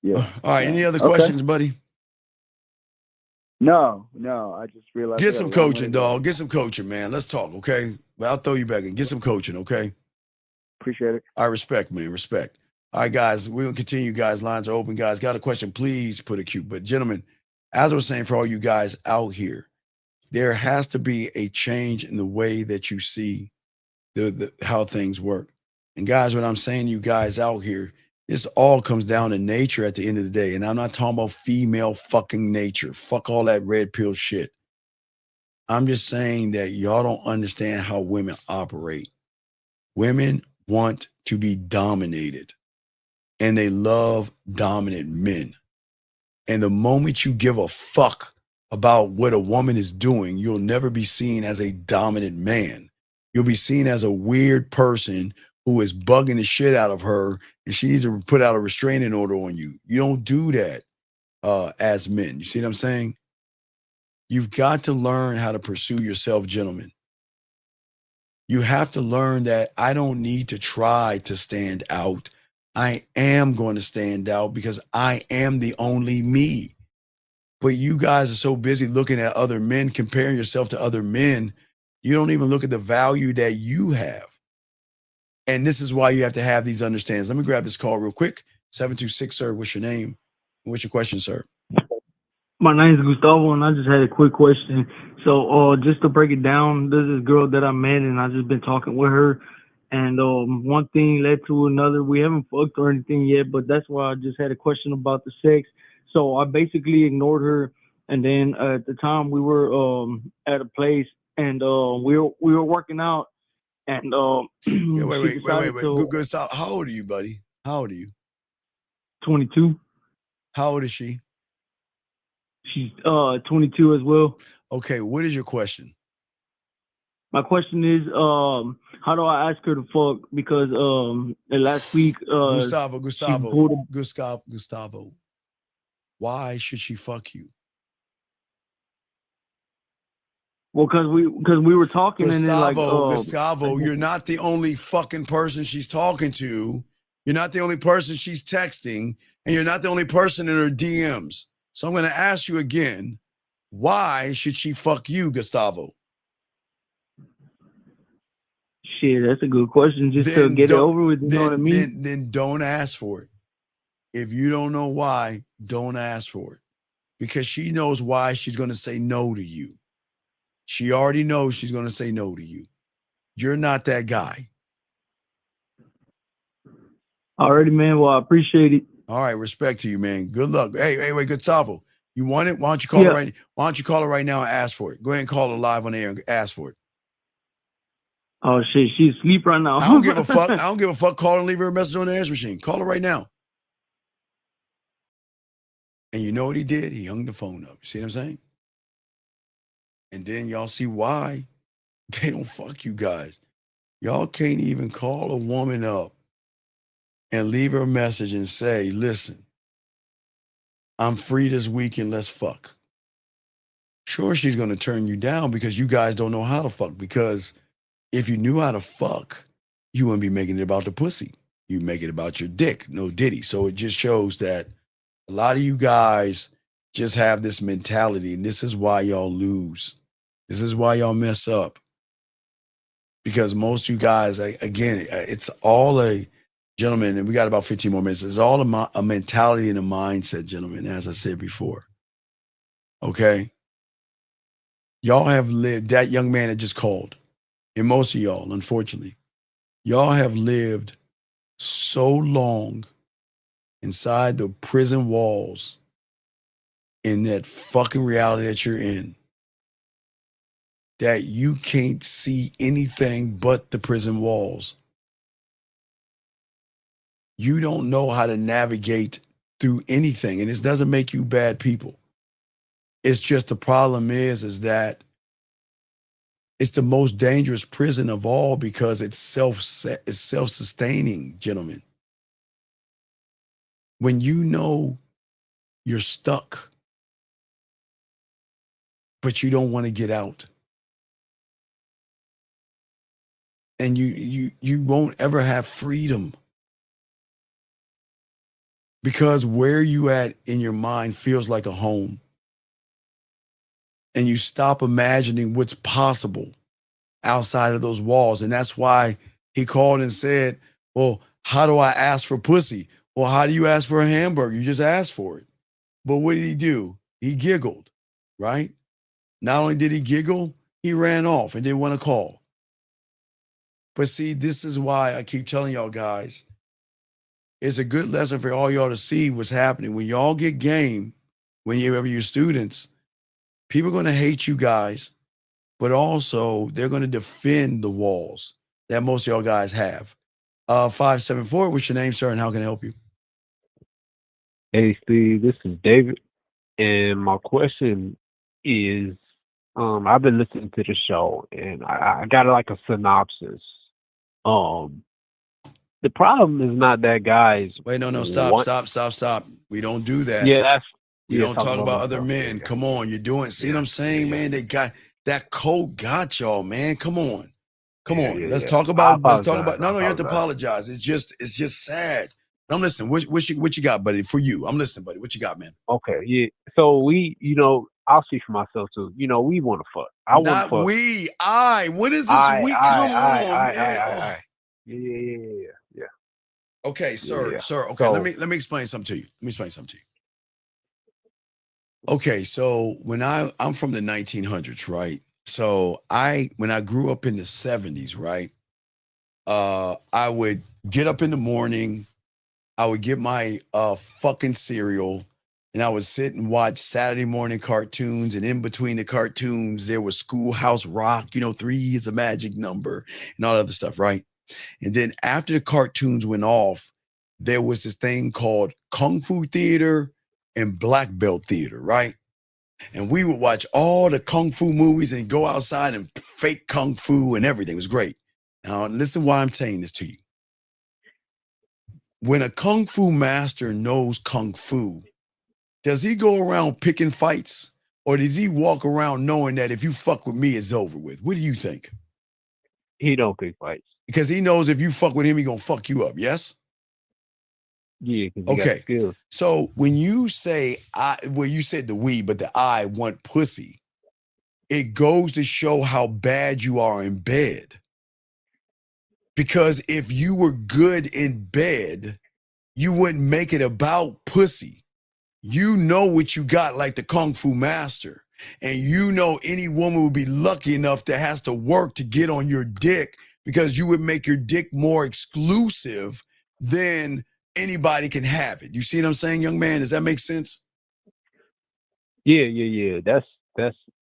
Yeah. All right, any other questions, buddy? No. I just realized. Get some coaching, dog. Get some coaching, man. Let's talk, okay? But I'll throw you back in. Get some coaching, okay? Appreciate it. I respect, man. Respect. All right, guys, we're going to continue, guys. Lines are open, guys. Got a question, please put a cue. But, gentlemen, as I was saying, for all you guys out here, there has to be a change in the way that you see how things work. And, guys, what I'm saying to you guys out here, this all comes down to nature at the end of the day. And I'm not talking about female fucking nature. Fuck all that red pill shit. I'm just saying that y'all don't understand how women operate. Women want to be dominated, and they love dominant men. And the moment you give a fuck about what a woman is doing, you'll never be seen as a dominant man. You'll be seen as a weird person who is bugging the shit out of her, and she needs to put out a restraining order on you. You don't do that as men. You see what I'm saying? You've got to learn how to pursue yourself, gentlemen. You have to learn that I don't need to try to stand out. I am going to stand out because I am the only me. But you guys are so busy looking at other men, comparing yourself to other men, you don't even look at the value that you have. And this is why you have to have these understandings. Let me grab this call real quick. 726, sir. What's your name? What's your question, sir? My name is Gustavo, and I just had a quick question. So, just to break it down, there's this girl that I met, and I just been talking with her, and one thing led to another. We haven't fucked or anything yet, but that's why I just had a question about the sex. So I basically ignored her, and then at the time we were at a place, and we were working out, and Yeah, wait. Gustavo, how old are you, buddy? How old are you? 22. How old is she? She's 22 as well. Okay, what is your question? My question is, how do I ask her to fuck? Because last week, Gustavo, why should she fuck you? Well, because we were talking, and then like Gustavo, you're not the only fucking person she's talking to. You're not the only person she's texting, and you're not the only person in her DMs. So I'm going to ask you again, why should she fuck you, Gustavo? Shit, that's a good question. Just to get it over with, you know what I mean? Then don't ask for it. If you don't know why, don't ask for it. because she knows why she's going to say no to you. She already knows she's going to say no to you. You're not that guy. Already, man. Well, I appreciate it. All right, respect to you, man. Good luck. Hey, wait, Gustavo. You want it? Why don't you call it right? Why don't you call it right now and ask for it? Go ahead and call it live on air and ask for it. Oh shit, she's asleep right now. I don't give a fuck. I don't give a fuck. Call her and leave her a message on the answer machine. Call her right now. And you know what he did? He hung the phone up. You see what I'm saying? And then y'all see why they don't fuck you guys. Y'all can't even call a woman up and leave her a message and say, listen, I'm free this weekend, let's fuck. Sure, she's going to turn you down because you guys don't know how to fuck. Because if you knew how to fuck, you wouldn't be making it about the pussy. You make it about your dick, no diddy. So it just shows that a lot of you guys just have this mentality, and this is why y'all lose. This is why y'all mess up. Because most of you guys, again, it's all a, gentlemen, and we got about 15 more minutes. It's all a mentality and a mindset, gentlemen, as I said before. Okay? Y'all have lived, that young man that just called, and most of y'all, unfortunately, y'all have lived so long inside the prison walls in that fucking reality that you're in that you can't see anything but the prison walls. You don't know how to navigate through anything, and this doesn't make you bad people. It's just the problem is that it's the most dangerous prison of all because it's self-sustaining, gentlemen. When you know you're stuck, but you don't want to get out, and you won't ever have freedom because where you at in your mind feels like a home, and you stop imagining what's possible outside of those walls. And that's why he called and said, well, how do I ask for pussy? Well, how do you ask for a hamburger? You just ask for it. But what did he do? He giggled, right? Not only did he giggle, he ran off and didn't want to call. But see, this is why I keep telling y'all guys, it's a good lesson for all y'all to see what's happening. When y'all get game, whenever you're students, people are going to hate you guys, but also they're going to defend the walls that most of y'all guys have. 574, what's your name, sir, and how can I help you? Hey, Steve, this is David. And my question is, I've been listening to the show and I got like a synopsis. The problem is not that guys. Wait, no, stop. We don't do that. Yeah, we don't talk about other men. Yeah. Come on, you're doing. See what I'm saying, man? They got that code. Got y'all, man. Come on. Let's talk about. Let's talk about. No, you have to apologize. It's just sad. I'm listening. What you got, buddy? For you, I'm listening, buddy. What you got, man? Okay, yeah. So we, I'll speak for myself too. We want to fuck. I want to fuck. Not we. I. What is this we? Come on, man. Yeah. Okay, sir. Okay, so, let me explain something to you. Okay, so when I'm from the 1900s, right? So when I grew up in the 70s, right? I would get up in the morning, I would get my fucking cereal, and I would sit and watch Saturday morning cartoons, and in between the cartoons, there was Schoolhouse Rock, 3 is a magic number, and all that other stuff, right? And then after the cartoons went off, there was this thing called Kung Fu Theater and Black Belt Theater, right? And we would watch all the Kung Fu movies and go outside and fake Kung Fu and everything. It was great. Now, listen why I'm saying this to you. When a Kung Fu master knows Kung Fu, does he go around picking fights? Or does he walk around knowing that if you fuck with me, it's over with? What do you think? He don't pick fights. Because he knows if you fuck with him, he gonna fuck you up, yes? Yeah, because he got skills. So when you say you said the we, but the I want pussy, it goes to show how bad you are in bed. Because if you were good in bed, you wouldn't make it about pussy. you know what you got, like the Kung Fu master. And you know any woman would be lucky enough that has to work to get on your dick, because you would make your dick more exclusive than anybody can have it. You see what I'm saying, young man? Does that make sense? Yeah. That's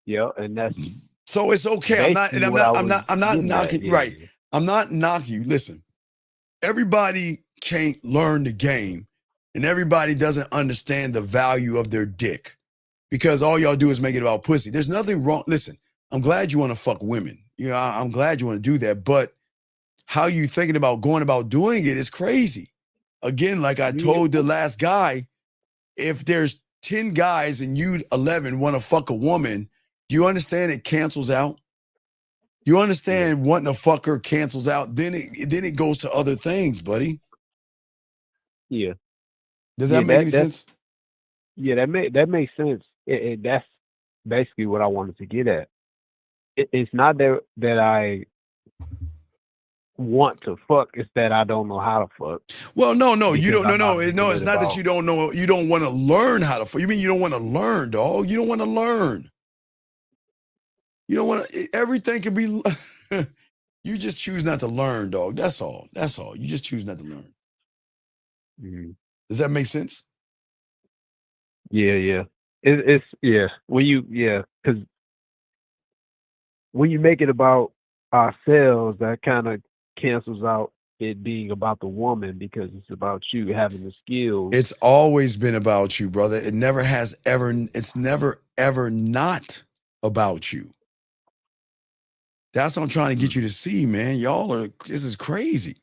yeah, and that's so it's okay. I'm not knocking. Yeah. Right. I'm not knocking you. Listen, everybody can't learn the game, and everybody doesn't understand the value of their dick, because all y'all do is make it about pussy. There's nothing wrong. Listen, I'm glad you want to fuck women. You know, I'm glad you want to do that, but how you thinking about going about doing it is crazy. Again, like I told the last guy, if there's 10 guys and you 11 want to fuck a woman, do you understand it cancels out? You understand wanting to fuck her cancels out? Then it goes to other things, buddy. Yeah. Does that make any sense? Yeah, that makes sense. That's basically what I wanted to get at. It's not that I want to fuck, it's that I don't know how to fuck. Well, no, you don't. No, it's not that you don't know. You don't want to learn how to fuck. You mean you don't want to learn, dog? You don't want to learn. You don't want to. Everything can be. You just choose not to learn, dog. That's all. That's all. You just choose not to learn. Mm-hmm. Does that make sense? Yeah. It's because when you make it about ourselves, that kind of cancels out it being about the woman, because it's about you having the skills. It's always been about you, brother. It never has ever. It's never ever not about you. That's what I'm trying to get you to see, man. This is crazy.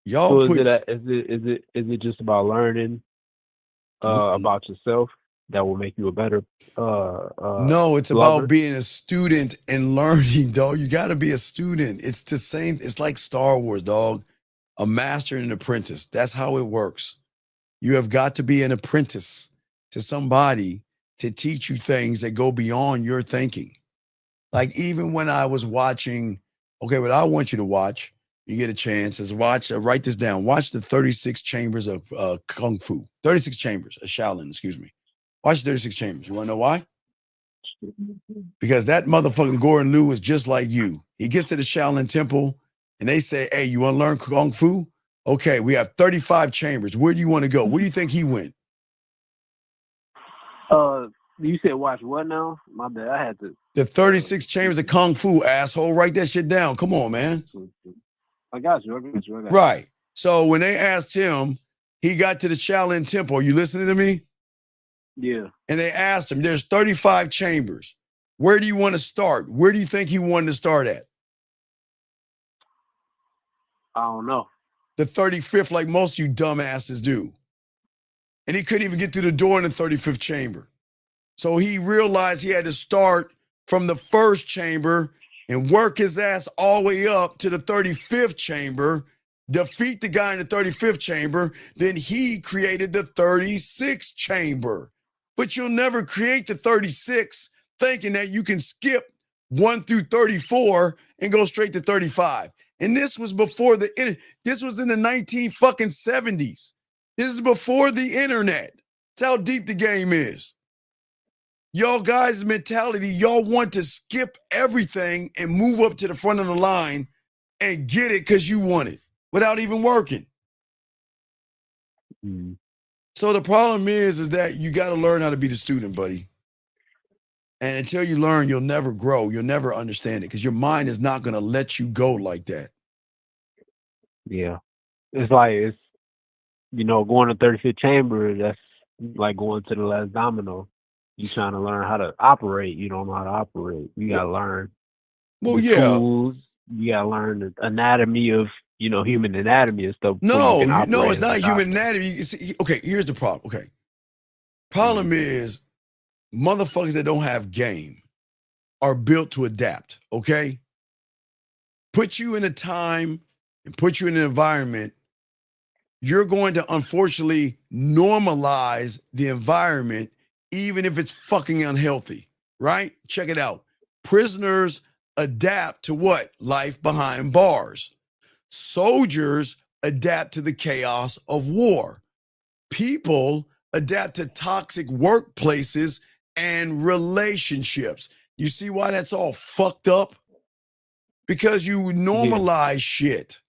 Y'all So put. is it just about learning about yourself that will make you a better no, it's lover? about being a student and learning, dog. You got to be a student. It's the same. It's like Star Wars, dog. A master and an apprentice. That's how it works. You have got to be an apprentice to somebody to teach you things that go beyond your thinking. Like even when I was watching, okay, what I want you to watch, you get a chance, is watch, write this down. Watch the 36 chambers of Kung Fu. 36 chambers of Shaolin, excuse me. Watch 36 chambers. You want to know why? Because that motherfucking Gordon Liu is just like you. He gets to the Shaolin temple and they say, hey, you want to learn Kung Fu? Okay, we have 35 chambers. Where do you want to go? Where do you think he went? You said watch what now? My bad. I had to. The 36 chambers of Kung Fu, asshole. Write that shit down. Come on, man. I got you. Right. So when they asked him, he got to the Shaolin temple. Are you listening to me? Yeah. And they asked him, there's 35 chambers. Where do you want to start? Where do you think he wanted to start at? I don't know. The 35th, like most of you dumbasses do. And he couldn't even get through the door in the 35th chamber. So he realized he had to start from the first chamber and work his ass all the way up to the 35th chamber, defeat the guy in the 35th chamber. Then he created the 36th chamber. But you'll never create the 36 thinking that you can skip 1 through 34 and go straight to 35. And this was before this was in the 1970s. This is before the internet. That's how deep the game is. Y'all guys' mentality, y'all want to skip everything and move up to the front of the line and get it because you want it without even working. Mm-hmm. So the problem is that you got to learn how to be the student, buddy. And until you learn, you'll never grow. You'll never understand it because your mind is not going to let you go like that. Yeah. It's like, going to 35th chamber, that's like going to the last domino. You trying to learn how to operate. You don't know how to operate. You got to learn the tools. You got to learn the anatomy of, human anatomy and stuff. No, it's not human anatomy. You see, okay, here's the problem. Okay. Problem is motherfuckers that don't have game are built to adapt, okay? Put you in a time and put you in an environment, you're going to unfortunately normalize the environment even if it's fucking unhealthy, right? Check it out. Prisoners adapt to what? Life behind bars. Soldiers adapt to the chaos of war. People adapt to toxic workplaces and relationships. You see why that's all fucked up? Because you normalize shit.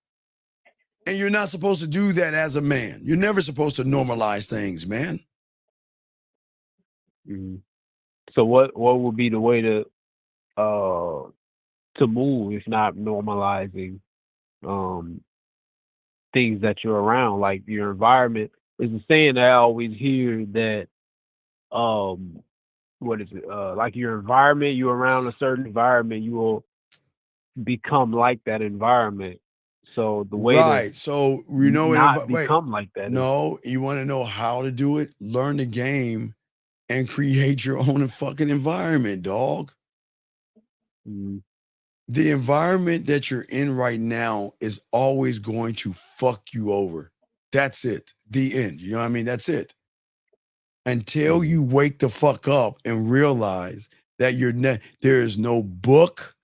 And you're not supposed to do that as a man. You're never supposed to normalize things, man. Mhm. So what would be the way to move if not normalizing things that you're around, like your environment? Is a saying that I always hear that what is it? Like your environment, you're around a certain environment, you will become like that environment. So the way to Right. So you know not what? Wait. become like that is No, you want to know how to do it? Learn the game and create your own fucking environment, dog. The environment that you're in right now is always going to fuck you over. That's it. The end. You know what I mean? That's it. Until you wake the fuck up and realize that there is no book,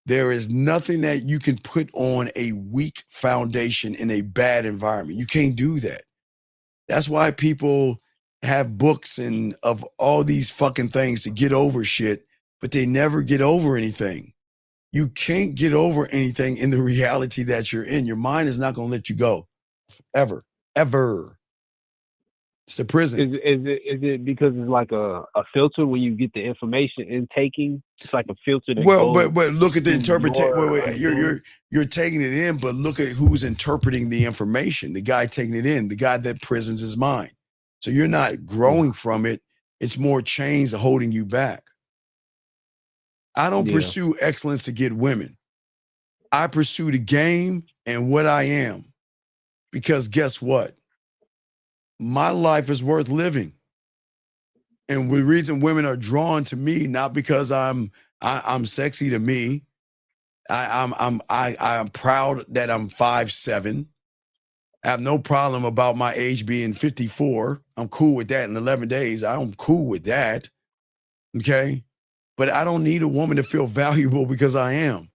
there is nothing that you can put on a weak foundation in a bad environment. You can't do that. That's why people have books and of all these fucking things to get over shit, but they never get over anything. You can't get over anything in the reality that you're in. Your mind is not going to let you go. Ever. Ever. It's the prison. is it because it's like a filter when you get the information intaking? It's like a filter that Well, goes but look at the through interpretation. your Wait, you're taking it in, but look at who's interpreting the information. The guy taking it in, the guy that prisons his mind. So you're not growing from it. It's more chains holding you back. I don't pursue excellence to get women. I pursue the game and what I am. Because guess what? My life is worth living. And the reason women are drawn to me, not because I'm sexy to me. I'm proud that I'm 5'7". I have no problem about my age being 54. I'm cool with that in 11 days. I'm cool with that. Okay. But I don't need a woman to feel valuable because I am.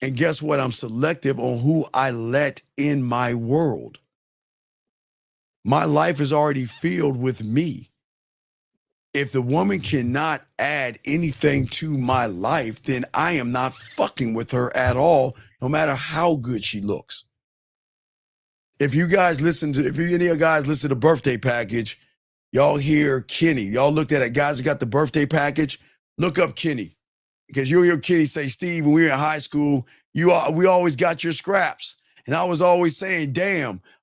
And guess what? I'm selective on who I let in my world. My life is already filled with me. If the woman cannot add anything to my life, then I am not fucking with her at all, no matter how good she looks. If any of you guys listen to the birthday package, y'all hear Kenny. Y'all looked at it. Guys who got the birthday package, look up Kenny. Because you'll hear Kenny say, Steve, when we were in high school, we always got your scraps. And I was always saying,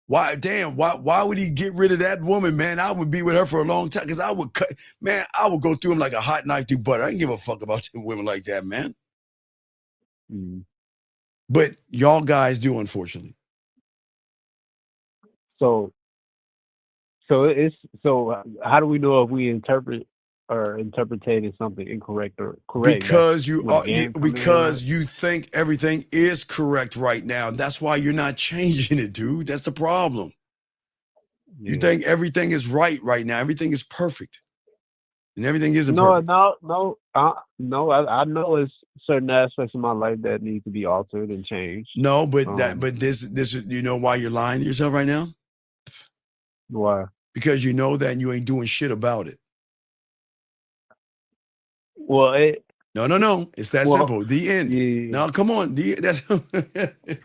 why would he get rid of that woman, man? I would be with her for a long time because I would go through him like a hot knife through butter. I didn't give a fuck about women like that, man. But y'all guys do, unfortunately. So how do we know if we interpreting something incorrect or correct? Because you think everything is correct right now. That's why you're not changing it, dude. That's the problem. Yeah. You think everything is right now. Everything is perfect. And everything isn't perfect. No. I know it's certain aspects of my life that need to be altered and changed. No, but this is, you know why you're lying to yourself right now? Why? Because you know that and you ain't doing shit about it. Well, no. It's that simple. The end. Yeah. No, come on. No, come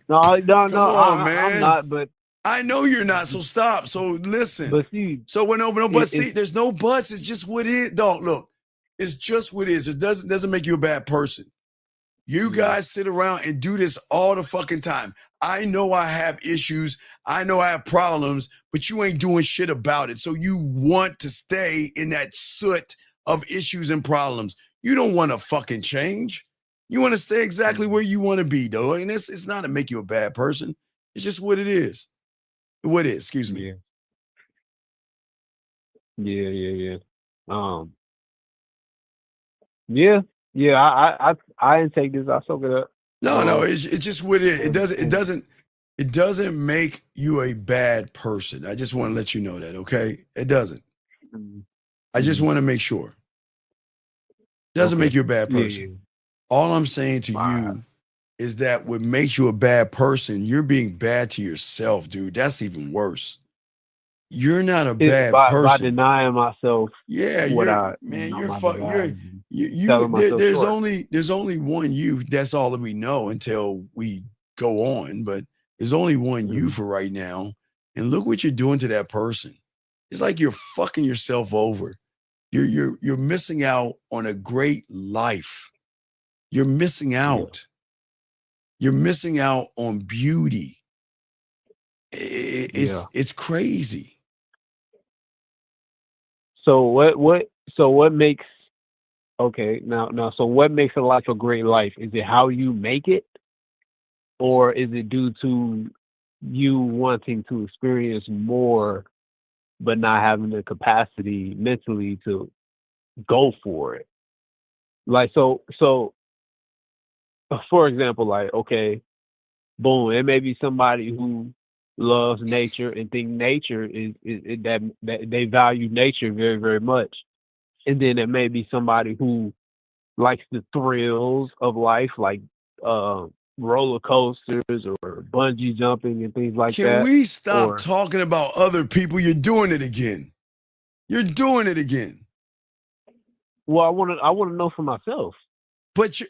on, man. I'm not. But I know you're not. So stop. So listen. But see, so when there's no buts. It's just what it is. Dog, look, it's just what it is. It doesn't make you a bad person. You guys sit around and do this all the fucking time. I know I have issues. I know I have problems, but you ain't doing shit about it. So you want to stay in that soot of issues and problems. You don't want to fucking change. You want to stay exactly where you want to be, though. And it's not to make you a bad person. It's just what it is. What is? Excuse me. Yeah. I didn't take this. I soak it up. No. It's just what it is. It doesn't make you a bad person. I just want to let you know that, okay? It doesn't. I just want to make sure. It doesn't make you a bad person. Yeah. All I'm saying to you is that what makes you a bad person, you're being bad to yourself, dude. That's even worse. you're not a It's bad by person. denying myself Yeah, what you're I, man, you're my fuck desires, you selling myself there's short. only one you. That's all that we know until we go on, but there's only one you for right now. And look what you're doing to that person. It's like you're fucking yourself over. You're missing out on a great life. You're missing out. You're missing out on beauty. It's crazy. So what makes so what makes a life a great life? Is it how you make it, or is it due to you wanting to experience more but not having the capacity mentally to go for it? Like so for example, like, okay, boom, it may be somebody who loves nature and think nature is that they value nature very, very much. And then it may be somebody who likes the thrills of life, like roller coasters or bungee jumping and things like Can that. we stop Or talking about other people? You're doing it again. You're doing it again. well, I want to know for myself. But you,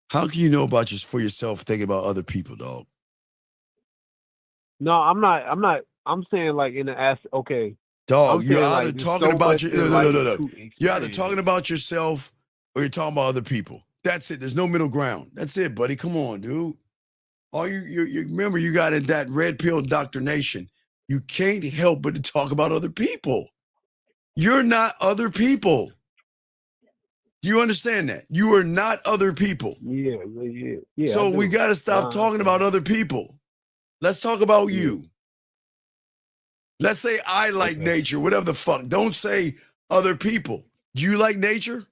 how can you know about for yourself thinking about other people, dog? No, I'm not. I'm saying like in the ass. Okay, Dog, I'm you're saying either like there's talking so about much your in life look. to You're either experience. talking about yourself or you're talking about other people. That's it. There's no middle ground. That's it, buddy. Come on, dude. All you remember, you got in that red pill indoctrination. You can't help but to talk about other people. You're not other people. Do you understand that? You are not other people. Yeah. So we got to stop I talking about other people. Let's talk about you. Let's say I like nature, whatever the fuck. Don't say other people. Do you like nature?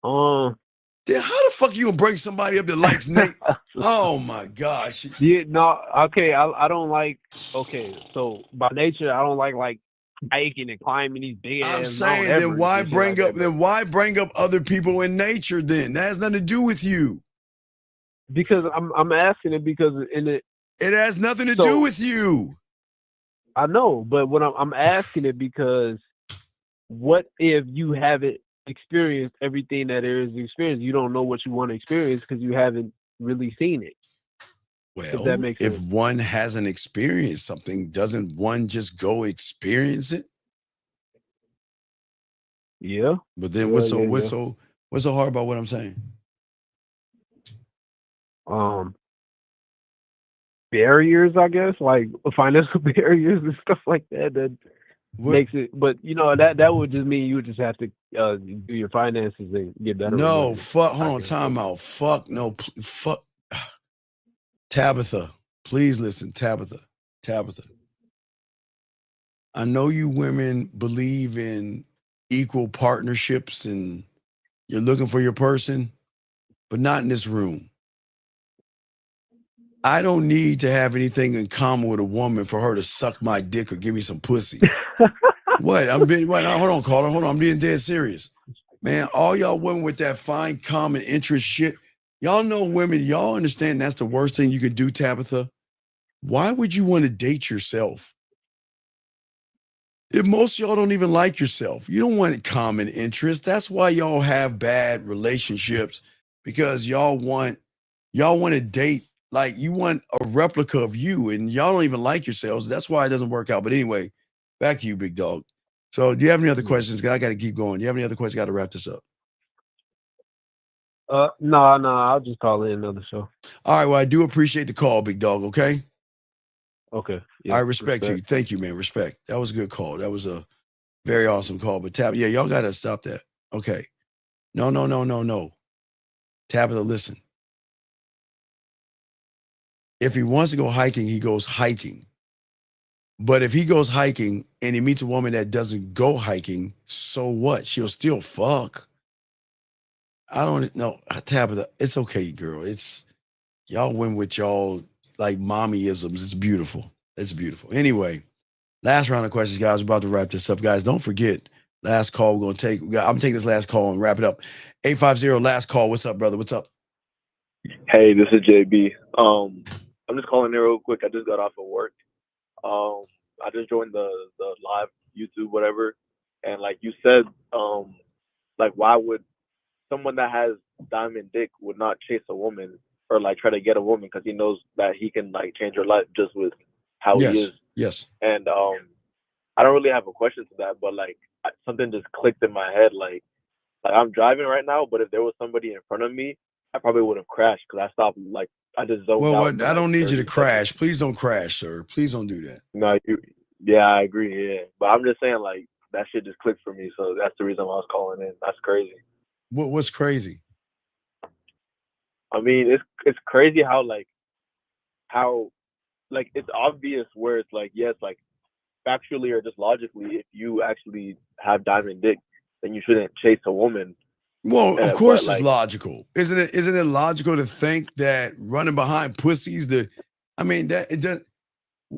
Then how the fuck you gonna bring somebody up that likes nature? Oh my gosh. Yeah, no, okay, I don't like. Okay, so by nature, I don't like hiking and climbing these big I'm ass saying Mount then Everest why and shit bring like up that. then why bring up other people in nature then? That has nothing to do with you. Because I'm asking it because it has nothing to do with you. I know, but when I'm asking it because what if you haven't experienced everything that there is to experience? You don't know what you want to experience because you haven't really seen it. Well, that makes if sense. one hasn't experienced something, doesn't one just go experience it? Yeah. But then Yeah, what's so hard about what I'm saying? Barriers, I guess, like financial barriers and stuff like that. That makes it. But that would just mean you would just have to do your finances and get better. No, fuck. Hold on, time out. Fuck no. Fuck. Tabitha, please listen. Tabitha. I know you women believe in equal partnerships and you're looking for your person, but not in this room. I don't need to have anything in common with a woman for her to suck my dick or give me some pussy. What? Hold on, caller. Hold on. I'm being dead serious. Man, all y'all women with that fine common interest shit, y'all know women, y'all understand that's the worst thing you could do, Tabitha? Why would you want to date yourself? If most of y'all don't even like yourself, you don't want common interest. That's why y'all have bad relationships, because y'all want to date, like you want a replica of you and y'all don't even like yourselves. That's why it doesn't work out. But anyway, back to you, big dog. So do you have any other questions? I got to keep going. Do you have any other questions? Got to wrap this up. No, I'll just call in another show. All right, well, I do appreciate the call, big dog, okay? Okay. Yeah, I respect you. Thank you, man. Respect. That was a good call. That was a very awesome call. But y'all got to stop that. Okay. No. Tabitha, listen. If he wants to go hiking, he goes hiking. But if he goes hiking and he meets a woman that doesn't go hiking, so what? She'll still fuck. I don't know. Tabitha, it's okay, girl. It's y'all win with y'all like mommyisms. It's beautiful. It's beautiful. Anyway, last round of questions, guys. We're about to wrap this up, guys. Don't forget, last call we're going to take. I'm taking this last call and wrap it up. 850, last call. What's up, brother? What's up? Hey, this is JB. I'm just calling in real quick. I just got off of work. I just joined the live YouTube whatever, and like you said, like why would someone that has diamond dick would not chase a woman or like try to get a woman because he knows that he can like change her life just with how he is. Yes. And I don't really have a question to that, but like something just clicked in my head. Like I'm driving right now, but if there was somebody in front of me, I probably would have crashed because I stopped. Like I just zoned Well, out for I like don't need you to 30 seconds. crash. Please don't crash, sir. Please don't do that. No, yeah, I agree. Yeah, but I'm just saying like that shit just clicked for me, so that's the reason why I was calling in. That's crazy. What's crazy? I mean, it's crazy how it's obvious where it's like yes, like factually or just logically, if you actually have diamond dick, then you shouldn't chase a woman. Well, of course but, it's logical. Isn't it logical to think that running behind pussies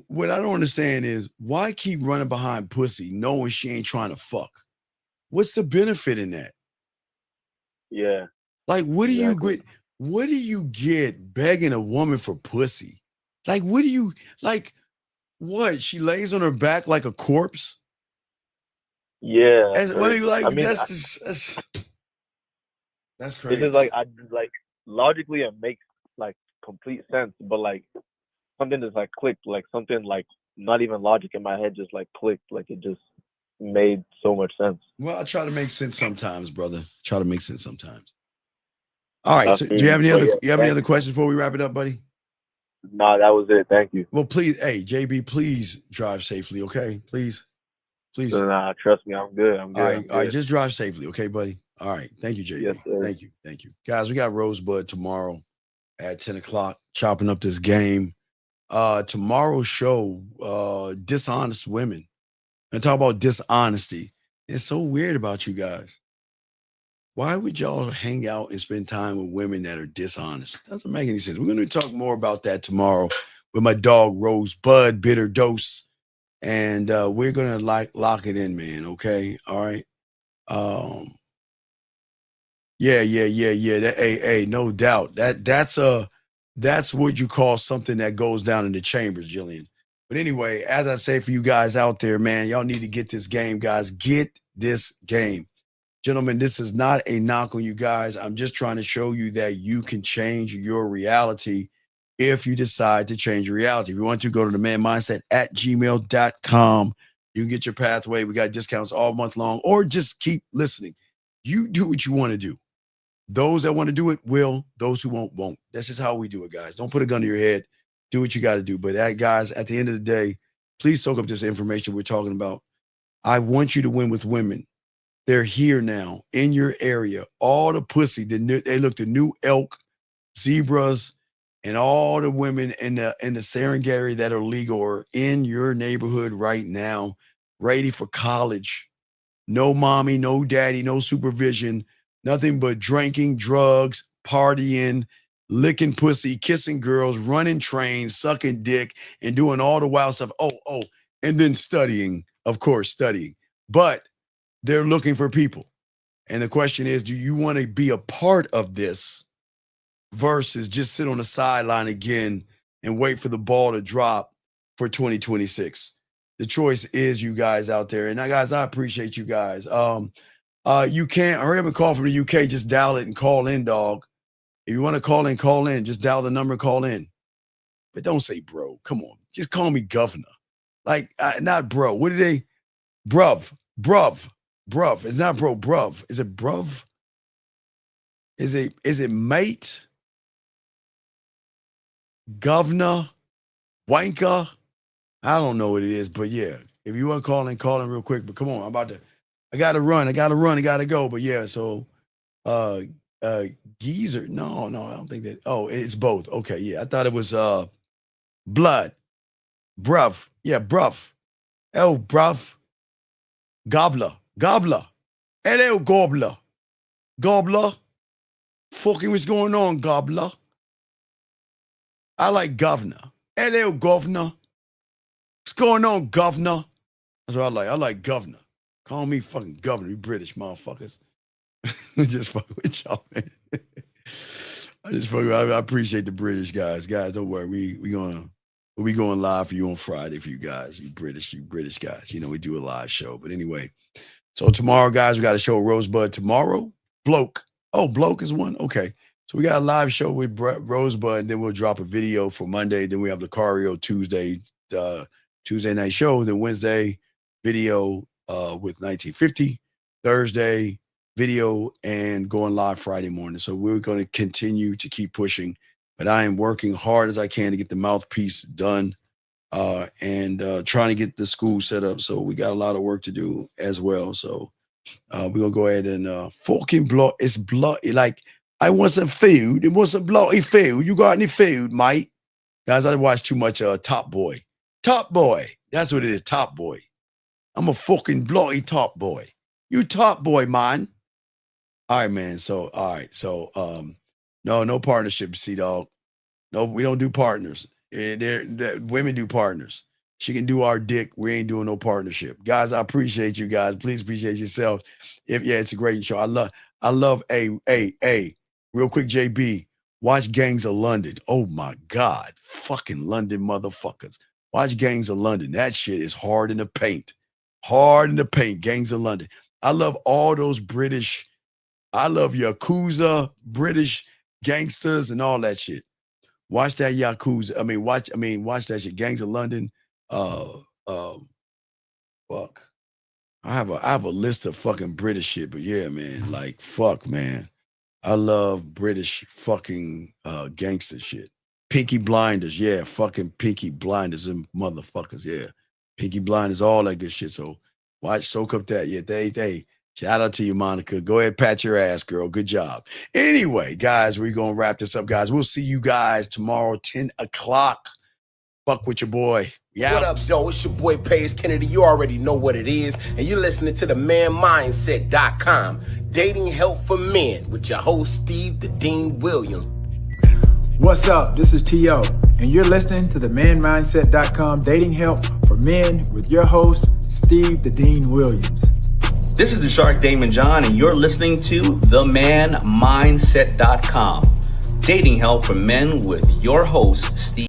what I don't understand is why keep running behind pussy knowing she ain't trying to fuck? What's the benefit in that? Yeah. Like what do you get begging a woman for pussy? Like what do you like what? She lays on her back like a corpse? Yeah. That's crazy. It's just like logically it makes like complete sense, but like something just like clicked, like something like not even logic in my head just like clicked, like it just made so much sense. Well, I try to make sense sometimes, brother. Try to make sense sometimes. All right. So do you have any other questions before we wrap it up, buddy? No, that was it. Thank you. Well, please, hey, JB, please drive safely, okay? Please. Nah, trust me, I'm good. I'm good. All right, just drive safely, okay, buddy? All right. Thank you, JB. Yes, sir. Thank you. Guys, we got Rosebud tomorrow at 10 o'clock, chopping up this game. Tomorrow's show, dishonest women. And talk about dishonesty. It's so weird about you guys. Why would y'all hang out and spend time with women that are dishonest? Doesn't make any sense. We're going to talk more about that tomorrow with my dog Rosebud, Bitter Dose. And we're going to lock it in, man. Okay. All right. Yeah. Hey, no doubt. That's what you call something that goes down in the chambers, Jillian. But anyway, as I say for you guys out there, man, y'all need to get this game, guys. Get this game. Gentlemen, this is not a knock on you guys. I'm just trying to show you that you can change your reality if you decide to change your reality. If you want to, go to themanmindset@gmail.com. You can get your pathway. We got discounts all month long, or just keep listening. You do what you want to do. Those that want to do it will. Those who won't. That's just how we do it, guys. Don't put a gun to your head. Do what you got to do. But guys, at the end of the day, please soak up this information we're talking about. I want you to win with women. They're here now in your area. All the pussy, the new elk, zebras, and all the women in the Serengeti that are legal are in your neighborhood right now, ready for college. No mommy, no daddy, no supervision, nothing but drinking, drugs, partying, licking pussy, kissing girls, running trains, sucking dick, and doing all the wild stuff. Oh, and then studying, of course, studying. But they're looking for people. And the question is, do you want to be a part of this versus just sit on the sideline again and wait for the ball to drop for 2026? The choice is you guys out there. And guys, I appreciate you guys. You can't hurry up and call from the UK. Just dial it and call in, dog. If you want to call in. Just dial the number and call in. But don't say bro. Come on. Just call me governor. Like, not bro. What are they? Bruv. It's not bro, bruv. Is it bruv? Is it mate? Governor? Wanker? I don't know what it is, but yeah. If you want to call in real quick. But come on, I gotta run. I gotta go. But yeah, so geezer. No, I don't think that. Oh, it's both. Okay, yeah. I thought it was blood. Bruv. Yeah, bruv. Oh, bruv. Gobbler. Hello, gobbler. Fucking what's going on, gobbler? I like governor. Hello, governor. What's going on, governor? That's what I like. I like governor. Call me fucking governor, you British motherfuckers. Just fucking with y'all, man. I appreciate the British guys. Guys, don't worry. We going live for you on Friday for you guys. You British guys. You know, we do a live show. But anyway, so tomorrow, guys, we got a show with Rosebud tomorrow. Bloke. Oh, Bloke is one? Okay. So we got a live show with Rosebud, and then we'll drop a video for Monday. Then we have the Cario Tuesday night show. Then Wednesday, video with 1950. Thursday, video, and going live Friday morning. So we're going to continue to keep pushing. But I am working hard as I can to get the mouthpiece done and trying to get the school set up. So we got a lot of work to do as well. So we're going to go ahead and fucking blow. It's bloody. Like, I want some food. It wasn't bloody food. You got any food, mate? Guys, I watch too much Top Boy. Top Boy. That's what it is, Top Boy. I'm a fucking bloody Top Boy. You Top Boy, man. All right, man. So, all right. So, no partnership, C-Dog. No, we don't do partners. Women do partners. She can do our dick. We ain't doing no partnership. Guys, I appreciate you guys. Please appreciate yourself. It's a great show. I love real quick, JB, watch Gangs of London. Oh my God. Fucking London motherfuckers. Watch Gangs of London. That shit is hard in the paint. Hard in the paint. Gangs of London. I love all those British. I love Yakuza, British gangsters and all that shit. Watch that Yakuza. Watch that shit. Gangs of London. Fuck. I have a list of fucking British shit, but yeah, man. Like, fuck, man. I love British fucking gangster shit. Peaky Blinders, yeah. Fucking Peaky Blinders and motherfuckers, yeah. Peaky Blinders, all that good shit. So soak up that. Yeah, they. Shout out to you, Monica. Go ahead, pat your ass, girl. Good job. Anyway, guys, we're going to wrap this up, guys. We'll see you guys tomorrow, 10 o'clock. Fuck with your boy. Yeah. What up, though? It's your boy, Paige Kennedy. You already know what it is. And you're listening to the manmindset.com. Dating help for men with your host, Steve the Dean Williams. What's up? This is T.O. And you're listening to the manmindset.com dating help for men with your host, Steve the Dean Williams. This is the Shark Damon John, and you're listening to themanmindset.com. Dating help for men with your host, Steve.